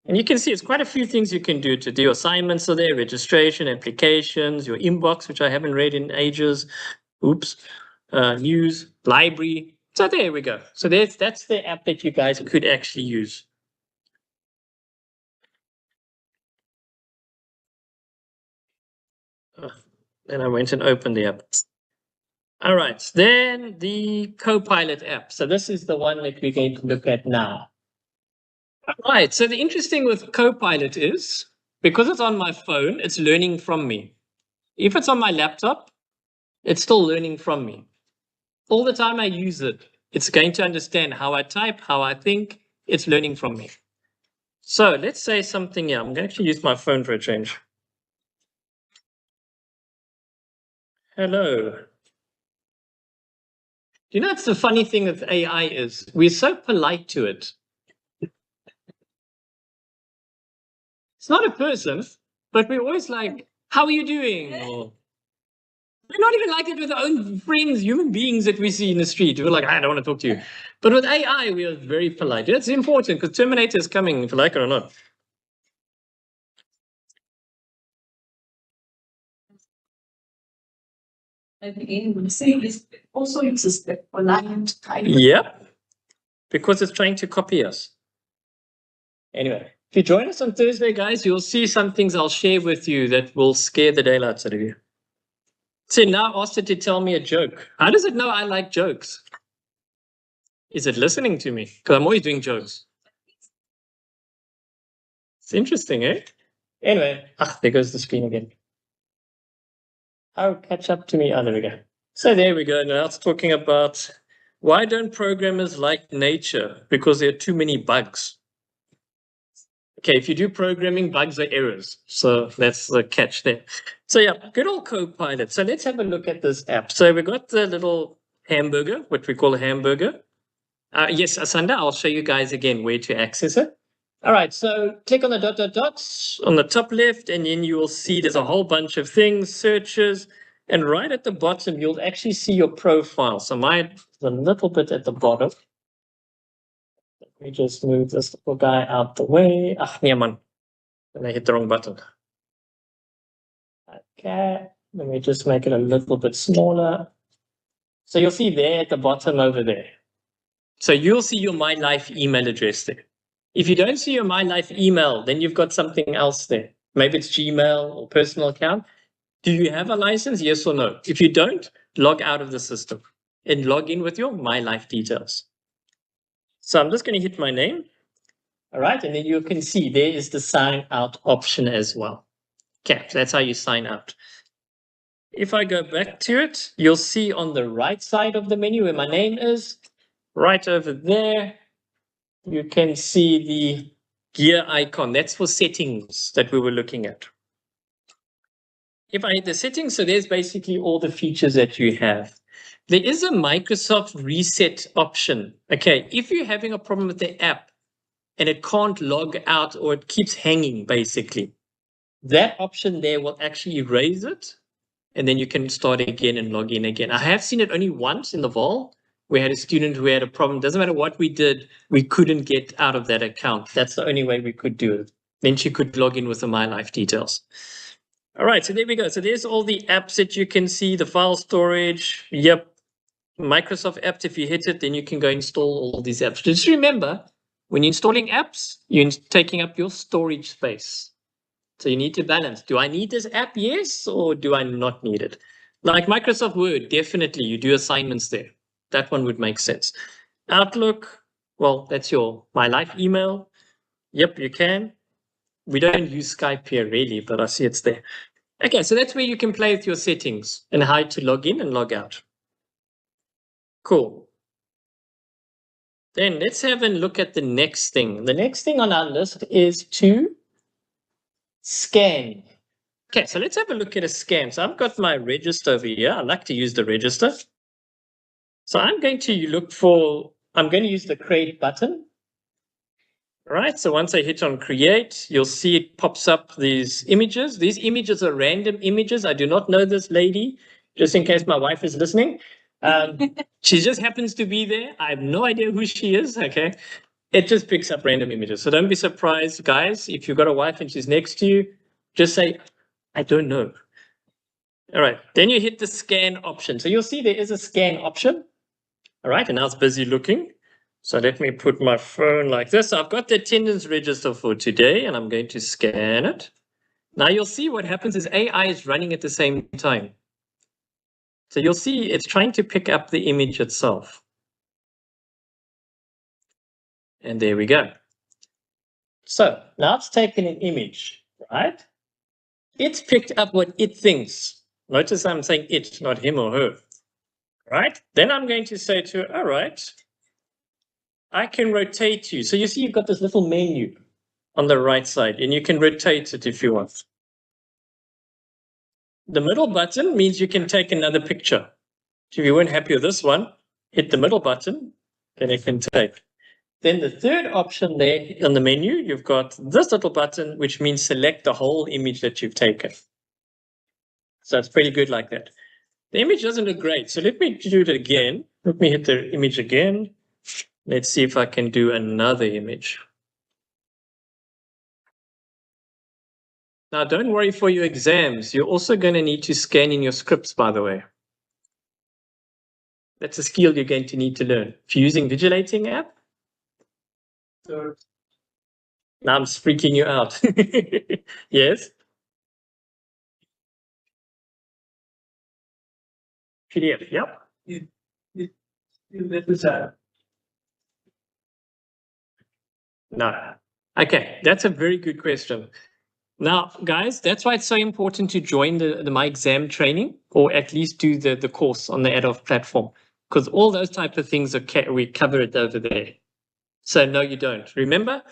Speaker 1: And you can see it's quite a few things you can do to do assignments are there, registration, applications, your inbox, which I haven't read in ages. Oops. News, library. So there we go. So that's the app that you guys could actually use. Then I went and opened the app. All right, then the Copilot app. So this is the one that we're going to look at now. All right, so the interesting with Copilot is, because it's on my phone, it's learning from me. If it's on my laptop, it's still learning from me. All the time I use it, it's going to understand how I type, how I think, it's learning from me. So let's say something here. I'm going to actually use my phone for a change. Hello. You know, it's the funny thing with AI is we're so polite to it. It's not a person, but we're always like, how are you doing? Or, we're not even like it with our own friends, human beings that we see in the street. We're like, I don't want to talk to you. But with AI, we are very polite. That's important because Terminator is coming, if you like it or not.
Speaker 4: And again, we say this also uses the polite kind of.
Speaker 1: Yeah, because it's trying to copy us. Anyway, if you join us on Thursday, guys, you'll see some things I'll share with you that will scare the daylights out of you. So now I asked it to tell me a joke. How does it know I like jokes? Is it listening to me? Because I'm always doing jokes. It's interesting, eh? Anyway, there goes the screen again. Oh, catch up to me. Oh, there we go. So there we go. Now it's talking about why don't programmers like nature? Because there are too many bugs. Okay, if you do programming, bugs are errors. So that's the catch there. So yeah, good old Copilot. So let's have a look at this app. So we've got the little hamburger, what we call a hamburger. Yes, Asanda, I'll show you guys again where to access it. All right, so click on the dots on the top left, and then you will see there's a whole bunch of things, searches, and right at the bottom, you'll actually see your profile. So mine is a little bit at the bottom. Let me just move this little guy out the way. Ah, yeah, man. And I hit the wrong button. Okay. Let me just make it a little bit smaller. So you'll see there at the bottom over there. So you'll see your My Life email address there. If you don't see your My Life email, then you've got something else there. Maybe it's Gmail or personal account. Do you have a license? Yes or no? If you don't, log out of the system and log in with your My Life details. So I'm just going to hit my name. All right. And then you can see there is the sign out option as well. Okay. So that's how you sign out. If I go back to it, you'll see on the right side of the menu where my name is, right over there, you can see the gear icon. That's for settings that we were looking at. If I hit the settings, so there's basically all the features that you have. There is a Microsoft reset option. Okay, if you're having a problem with the app and it can't log out or it keeps hanging, basically, that option there will actually erase it. And then you can start again and log in again. I have seen it only once in the Vol. We had a student who had a problem. Doesn't matter what we did, we couldn't get out of that account. That's the only way we could do it. Then she could log in with the My Life details. All right, so there we go. So there's all the apps that you can see, the file storage. Yep. Microsoft apps, if you hit it, then you can go install all these apps. Just remember, when you're installing apps, you're taking up your storage space. So you need to balance. Do I need this app? Yes, or do I not need it? Like Microsoft Word, definitely you do assignments there. That one would make sense. Outlook, well, that's your My Life email. Yep, you can. We don't use Skype here really, but I see it's there. Okay, so that's where you can play with your settings and how to log in and log out. Cool. Then let's have a look at the next thing. The next thing on our list is to scan. Okay, so let's have a look at a scan. So I've got my register over here. I like to use the register. So I'm going to use the create button. All right, so once I hit on create, you'll see it pops up these images. These images are random images. I do not know this lady, just in case my wife is listening. She just happens to be there. I have no idea who she is, okay? It just picks up random images. So don't be surprised, guys, if you've got a wife and she's next to you, just say, I don't know. All right, then you hit the scan option. So you'll see there is a scan option. All right, and now it's busy looking. So let me put my phone like this. I've got the attendance register for today and I'm going to scan it. Now you'll see what happens is AI is running at the same time. So you'll see it's trying to pick up the image itself. And there we go. So now it's taken an image, right? It's picked up what it thinks. Notice I'm saying it, not him or her, right? Then I'm going to say to her, all right, I can rotate you. So you see you've got this little menu on the right side and you can rotate it if you want. The middle button means you can take another picture. If you weren't happy with this one, hit the middle button, then it can take. Then the third option there on the menu, you've got this little button, which means select the whole image that you've taken. So it's pretty good like that. The image doesn't look great. So let me do it again. Let me hit the image again. Let's see if I can do another image. Now, don't worry for your exams. You're also going to need to scan in your scripts, by the way. That's a skill you're going to need to learn. If you're using Vigilating app, now I'm freaking you out. Yes? PDF, yep. No. Okay, that's a very good question. Now, guys, that's why it's so important to join the My Exam training, or at least do the course on the Adolf platform, because all those type of things we cover it over there. So no, you don't. Remember,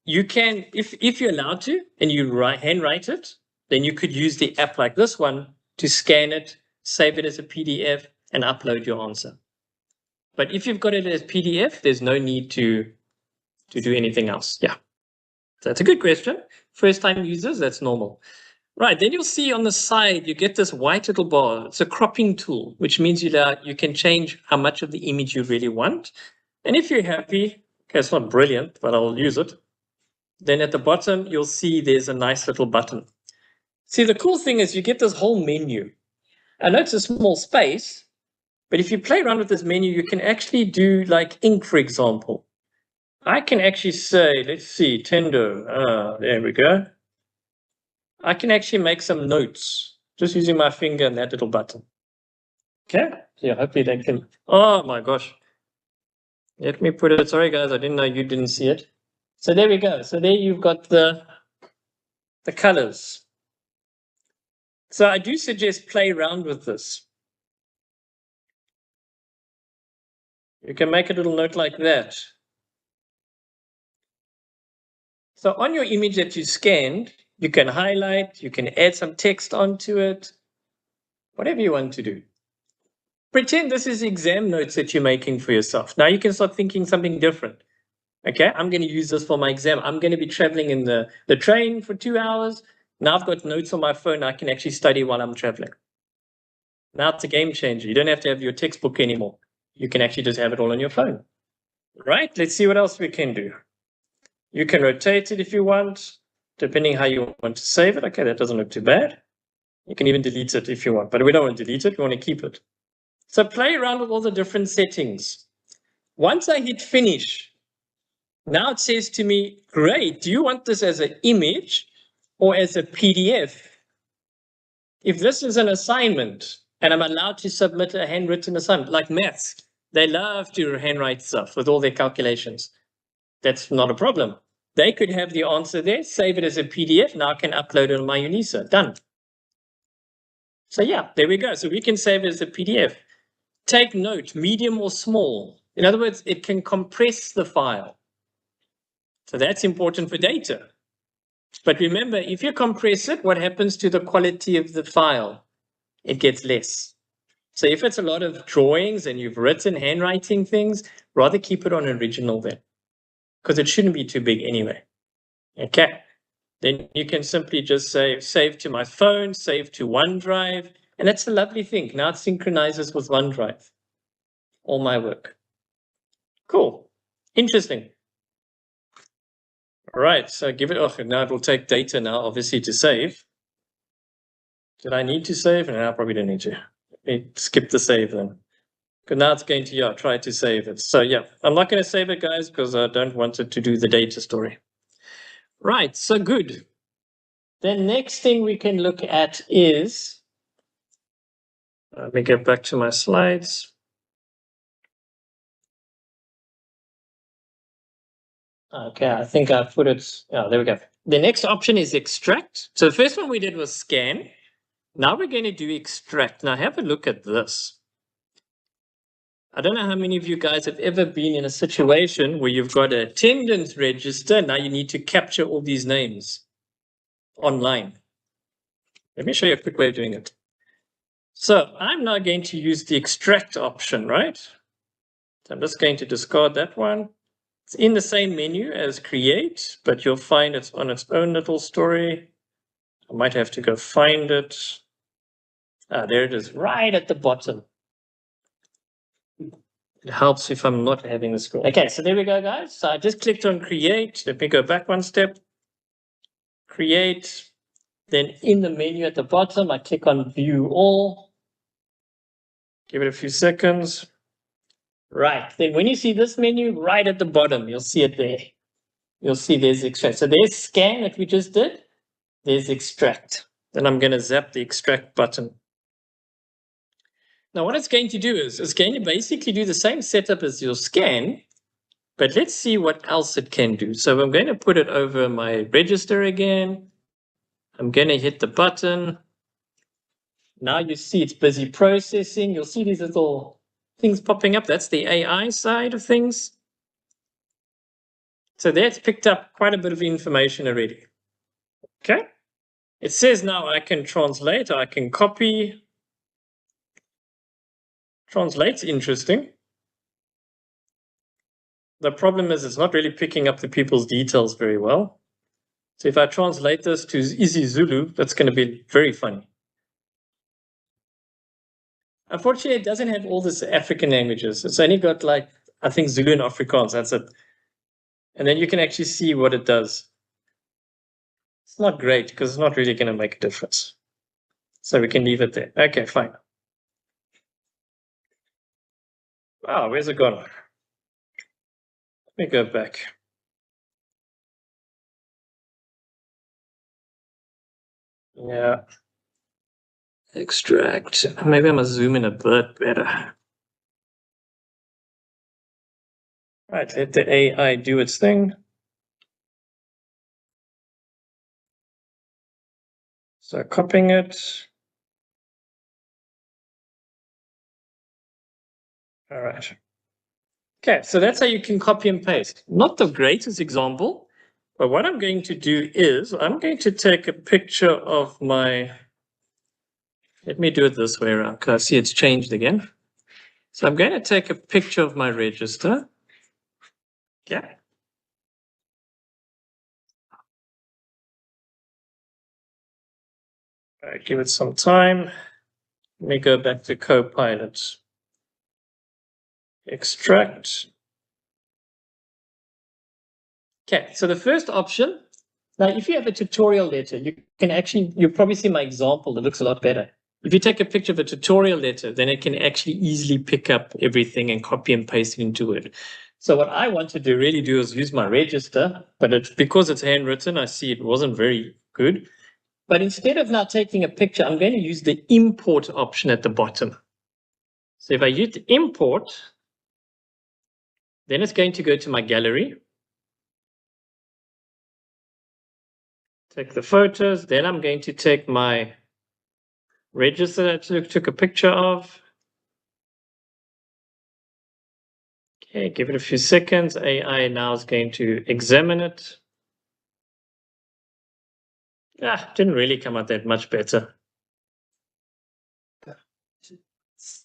Speaker 1: you can, if you're allowed to, and you handwrite it, then you could use the app like this one to scan it, save it as a PDF, and upload your answer. But if you've got it as PDF, there's no need to do anything else. Yeah. So that's a good question. First time users, that's normal. Right, then you'll see on the side, you get this white little bar. It's a cropping tool, which means you can change how much of the image you really want. And if you're happy, Okay, it's not brilliant, but I'll use it. Then at the bottom, you'll see there's a nice little button. See, the cool thing is you get this whole menu. I know it's a small space, but if you play around with this menu, you can actually do like ink, for example. I can actually say, let's see, Tendo. There we go. I can actually make some notes just using my finger and that little button. Okay, yeah, hopefully they can. Oh my gosh. Let me put it. Sorry, guys, I didn't know you didn't see it. So there we go. So there you've got the colors. So I do suggest play around with this. You can make a little note like that. So on your image that you scanned, you can highlight, you can add some text onto it, whatever you want to do. Pretend this is exam notes that you're making for yourself. Now you can start thinking something different. Okay, I'm going to use this for my exam. I'm going to be traveling in the train for 2 hours. Now I've got notes on my phone. I can actually study while I'm traveling. Now it's a game changer. You don't have to have your textbook anymore. You can actually just have it all on your phone. Right, let's see what else we can do. You can rotate it if you want, depending how you want to save it. Okay, that doesn't look too bad. You can even delete it if you want, but we don't want to delete it. We want to keep it. So play around with all the different settings. Once I hit finish, now it says to me, great, do you want this as an image or as a PDF? If this is an assignment and I'm allowed to submit a handwritten assignment, like maths, they love to handwrite stuff with all their calculations. That's not a problem. They could have the answer there, save it as a PDF. Now I can upload it on my Unisa. Done. So yeah, there we go. So we can save it as a PDF. Take note, medium or small. In other words, it can compress the file. So that's important for data. But remember, if you compress it, what happens to the quality of the file? It gets less. So if it's a lot of drawings and you've written handwriting things, rather keep it on original then, because it shouldn't be too big anyway. Okay. Then you can simply just say, save to my phone, save to OneDrive. And that's a lovely thing. Now it synchronizes with OneDrive. All my work. Cool. Interesting. All right, so give it off. Now it will take data now, obviously, to save. Did I need to save? No, I probably don't need to. Let me skip the save then. Because now it's going to, try to save it. So yeah, I'm not going to save it, guys, because I don't want it to do the data story. Right, so good. The next thing we can look at is, let me get back to my slides. Okay, I think I put it, there we go. The next option is extract. So the first one we did was scan. Now we're going to do extract. Now have a look at this. I don't know how many of you guys have ever been in a situation where you've got an attendance register. Now you need to capture all these names online. Let me show you a quick way of doing it. So I'm now going to use the extract option, right? So I'm just going to discard that one. It's in the same menu as create, but you'll find it's on its own little story. I might have to go find it. There it is, right at the bottom. It helps if I'm not having the screen. Okay, so there we go, guys. So I just clicked on create. Let me go back one step. Create. Then in the menu at the bottom, I click on view all. Give it a few seconds. Right, then when you see this menu right at the bottom, you'll see it there. You'll see there's extract. So there's scan that we just did. There's extract. Then I'm going to zap the extract button. Now what it's going to do is it's going to basically do the same setup as your scan, but let's see what else it can do. So I'm going to put it over my register again. I'm going to hit the button. Now you see it's busy processing. You'll see these little things popping up. That's the AI side of things. So that's picked up quite a bit of information already. Okay. It says now I can translate, I can copy. Translate's interesting. The problem is it's not really picking up the people's details very well. So if I translate this to isiZulu, that's going to be very funny. Unfortunately, it doesn't have all these African languages. It's only got like, I think Zulu and Afrikaans, that's it. And then you can actually see what it does. It's not great because it's not really going to make a difference. So we can leave it there. Okay, fine. Wow, where's it gone? Let me go back. Yeah. Extract. Maybe I'm going to zoom in a bit better. Right, let the AI do its thing. So copying it. All right. Okay, so that's how you can copy and paste. Not the greatest example, but what I'm going to do is I'm going to take a picture of my, let me do it this way around because I see it's changed again. So I'm going to take a picture of my register. Okay. All right, give it some time. Let me go back to Copilot. Extract. Okay, so the first option, now if you have a tutorial letter, you can actually, you'll probably see my example that looks a lot better. If you take a picture of a tutorial letter, then it can actually easily pick up everything and copy and paste it into it. So what I wanted to really do is use my register, but it's because it's handwritten, I see it wasn't very good. But instead of now taking a picture, I'm going to use the import option at the bottom. So if I use the import, then it's going to go to my gallery. Take the photos, then I'm going to take my register that I took a picture of. Okay, give it a few seconds. AI now is going to examine it. Didn't really come out that much better. That's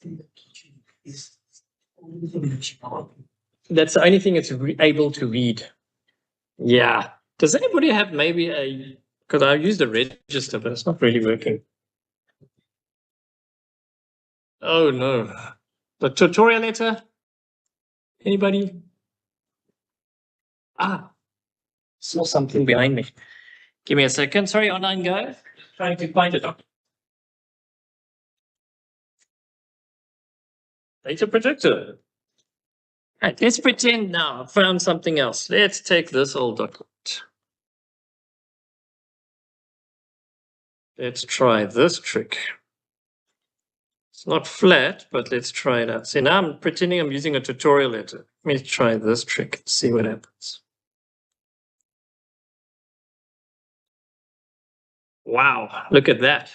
Speaker 1: the only thing it's able to read. Yeah. Does anybody have maybe a, because I used a register, but it's not really working. Oh no. The tutorial letter? Anybody? Saw something behind me. Give me a second. Sorry, online guys. Trying to find it. Data projector. Right, let's pretend now I found something else. Let's take this old document. Let's try this trick. It's not flat, but let's try it out. See, now I'm pretending I'm using a tutorial letter. Let me try this trick and see what happens. Wow, look at that.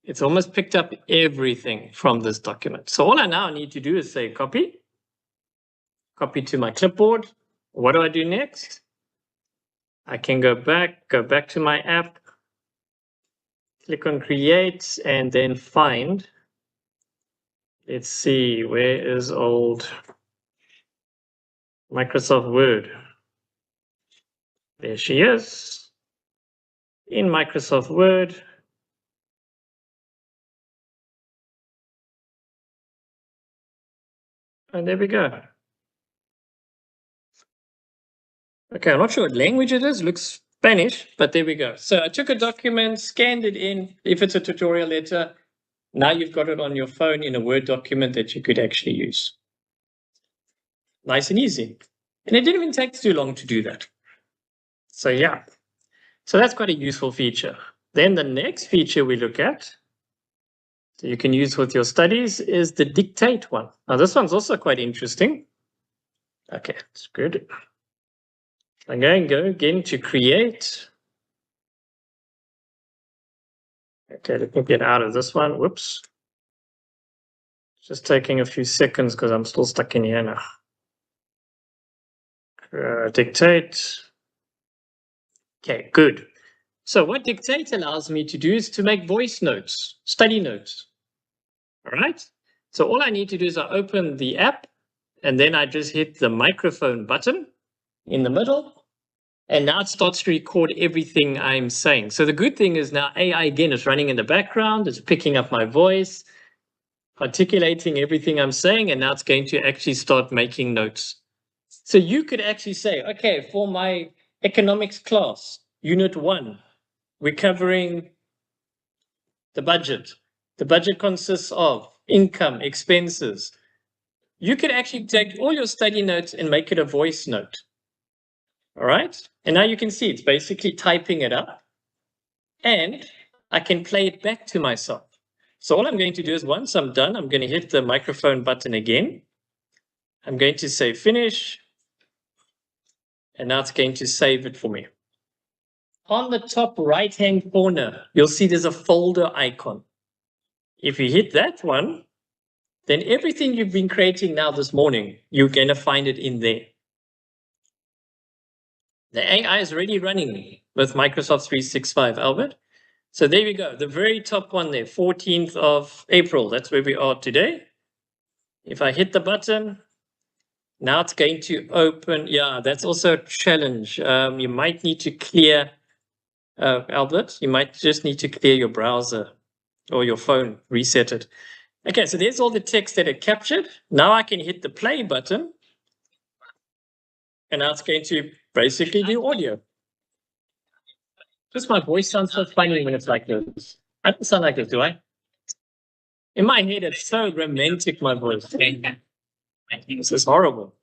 Speaker 1: It's almost picked up everything from this document. So all I now need to do is say copy to my clipboard. What do I do next? I can go back to my app, click on create, and then find. Let's see, where is old Microsoft Word? There she is, in Microsoft Word. And there we go. Okay, I'm not sure what language it is. It looks Spanish, but there we go. So I took a document, scanned it in. If it's a tutorial letter, now you've got it on your phone in a Word document that you could actually use. Nice and easy. And it didn't even take too long to do that. So yeah, so that's quite a useful feature. Then the next feature we look at, so you can use with your studies, is the dictate one. Now this one's also quite interesting. Okay, it's good. I'm going to go again to create. Okay, let me get out of this one. Whoops. Just taking a few seconds because I'm still stuck in here now. Dictate. Okay, good. So what dictate allows me to do is to make voice notes, study notes. All right. So all I need to do is I open the app and then I just hit the microphone button in the middle. And now it starts to record everything I'm saying. So the good thing is now AI again is running in the background. It's picking up my voice, articulating everything I'm saying. And now it's going to actually start making notes. So you could actually say, okay, for my economics class, unit 1, we're covering the budget. The budget consists of income, expenses. You could actually take all your study notes and make it a voice note. All right. And now you can see it's basically typing it up. And I can play it back to myself. So all I'm going to do is once I'm done, I'm going to hit the microphone button again. I'm going to say finish. And now it's going to save it for me. On the top right-hand corner, you'll see there's a folder icon. If you hit that one, then everything you've been creating now this morning, you're going to find it in there. The AI is already running with Microsoft 365, Albert. So there we go, the very top one there, 14th of April. That's where we are today. If I hit the button, now it's going to open. Yeah, that's also a challenge. You might need to clear, Albert, you might just need to clear your browser or your phone, reset it. Okay, so there's all the text that it captured. Now I can hit the play button. And now it's going to basically do audio. Just my voice sounds so funny when it's like this. I don't sound like this, do I? In my head, it's so romantic, my voice. This is horrible.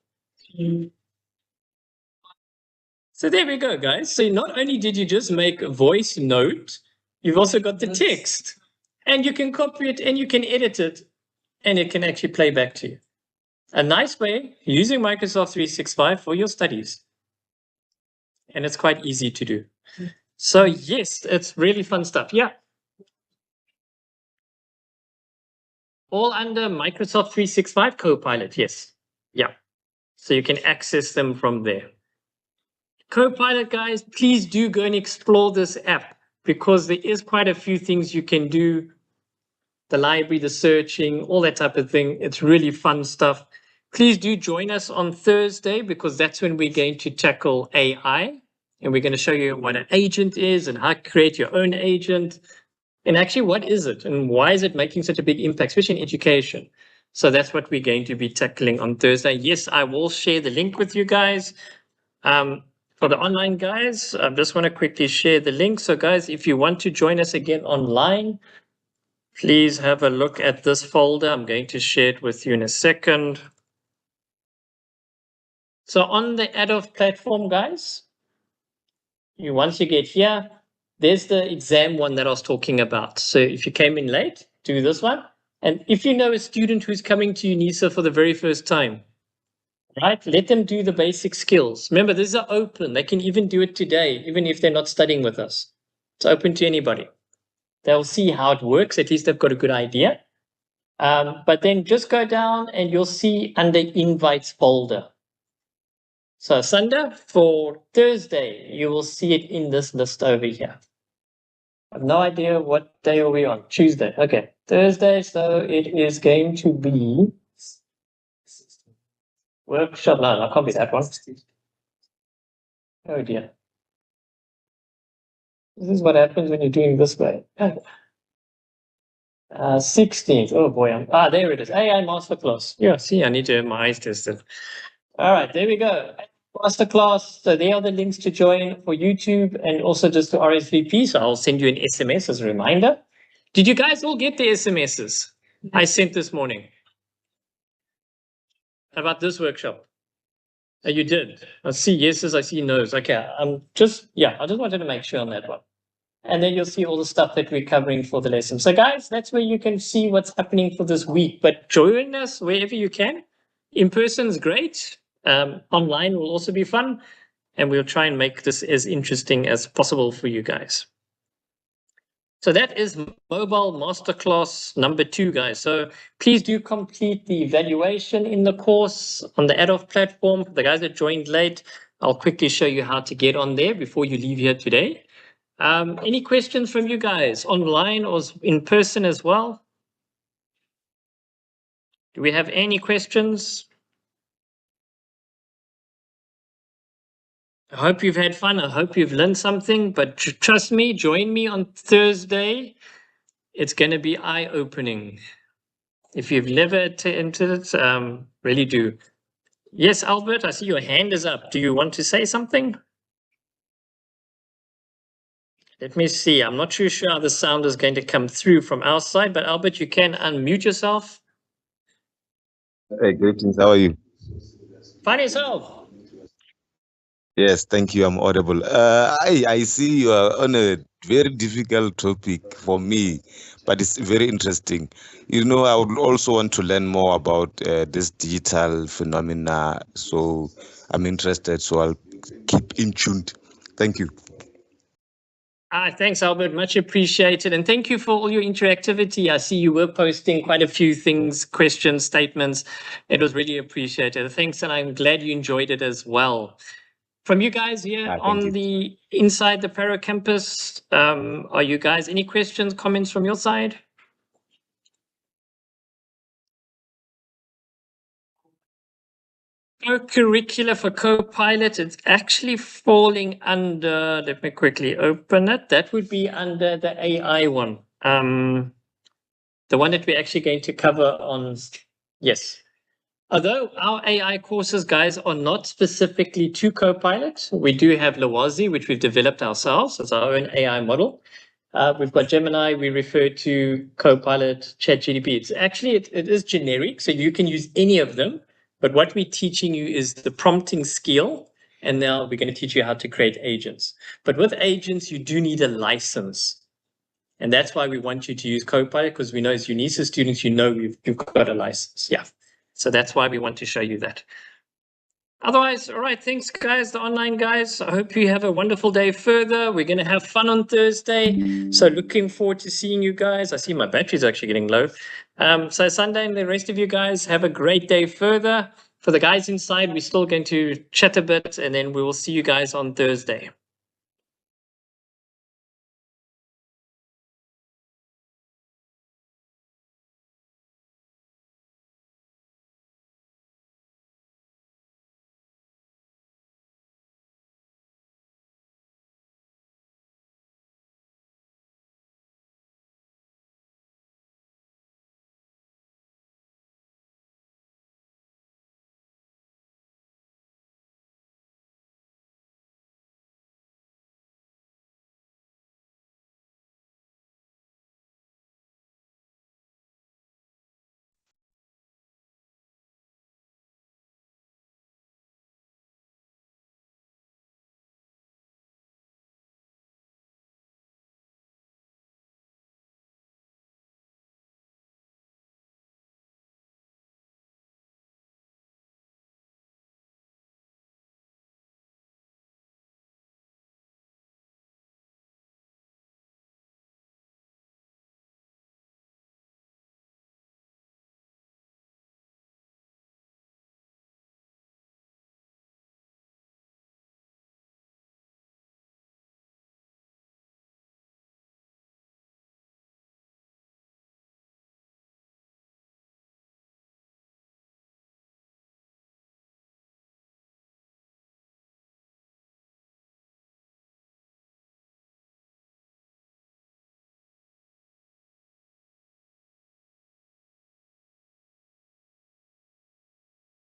Speaker 1: So there we go, guys. So not only did you just make a voice note, you've also got the text. And you can copy it and you can edit it. And it can actually play back to you. A nice way using Microsoft 365 for your studies. And it's quite easy to do. So yes, it's really fun stuff. Yeah. All under Microsoft 365 Copilot. Yes. Yeah. So you can access them from there. Copilot, guys, please do go and explore this app because there is quite a few things you can do. The library, the searching, all that type of thing. It's really fun stuff. Please do join us on Thursday because that's when we're going to tackle AI. And we're going to show you what an agent is and how to create your own agent. And actually, what is it? And why is it making such a big impact, especially in education? So that's what we're going to be tackling on Thursday. Yes, I will share the link with you guys. For the online guys, I just want to quickly share the link. So guys, if you want to join us again online, please have a look at this folder. I'm going to share it with you in a second. So on the Adobe platform, guys, once you get here, there's the exam one that I was talking about. So if you came in late, do this one. And if you know a student who's coming to UNISA for the very first time, right, let them do the basic skills. Remember, these are open. They can even do it today, even if they're not studying with us. It's open to anybody. They'll see how it works. At least they've got a good idea. But then just go down and you'll see under invites folder. So Sunda, for Thursday, you will see it in this list over here. I have no idea what day are we on. Tuesday. Okay. Thursday, so it is going to be workshop. No, I can't be that one. Oh dear. This is what happens when you're doing this way. 16th. Oh boy. There it is. AI Masterclass. Yeah, see, I need to have my eyes tested. All right, there we go. Masterclass. So there are the links to join for YouTube and also just to RSVP. So I'll send you an SMS as a reminder. Did you guys all get the SMSs I sent this morning about this workshop? You did. I see yeses, I see nos. Okay, I just wanted to make sure on that one. And then you'll see all the stuff that we're covering for the lesson. So guys, that's where you can see what's happening for this week. But join us wherever you can. In person is great. Online will also be fun. And we'll try and make this as interesting as possible for you guys. So that is Mobile Masterclass number 2, guys. So please do complete the evaluation in the course on the Adobe platform. The guys that joined late, I'll quickly show you how to get on there before you leave here today. Any questions from you guys online or in person as well? Do we have any questions? I hope you've had fun. I hope you've learned something, but trust me, join me on Thursday. It's going to be eye-opening. If you've never attended it, really do. Yes, Albert, I see your hand is up. Do you want to say something? Let me see. I'm not too sure how the sound is going to come through from our side, but Albert, you can unmute yourself.
Speaker 7: Hey, greetings. How are you?
Speaker 1: Find yourself.
Speaker 7: Yes, thank you. I'm audible. I see you are on a very difficult topic for me, but it's very interesting. You know, I would also want to learn more about this digital phenomena. So I'm interested. So I'll keep in tuned. Thank you.
Speaker 1: Thanks, Albert. Much appreciated. And thank you for all your interactivity. I see you were posting quite a few things, questions, statements. It was really appreciated. Thanks, and I'm glad you enjoyed it as well. From you guys here
Speaker 7: Thank
Speaker 1: on
Speaker 7: you.
Speaker 1: the inside the Paro campus, are you guys any questions, comments from your side? Co-curricular for Copilot, it's actually falling under, let me quickly open it. That would be under the AI one. The one that we're actually going to cover on, yes. Although our AI courses, guys, are not specifically to Copilot, we do have Lawazi, which we've developed ourselves as our own AI model. We've got Gemini, we refer to Copilot, ChatGPT. It's actually, it is generic, so you can use any of them. But what we're teaching you is the prompting skill. And now we're going to teach you how to create agents. But with agents, you do need a license. And that's why we want you to use Copilot, because we know as UNISA students, you know you've got a license. Yeah. So that's why we want to show you that. Otherwise, all right, thanks, guys, the online guys. I hope you have a wonderful day further. We're going to have fun on Thursday. So looking forward to seeing you guys. I see my battery's actually getting low. So Sunday and the rest of you guys have a great day further. For the guys inside, we're still going to chat a bit, and then we will see you guys on Thursday.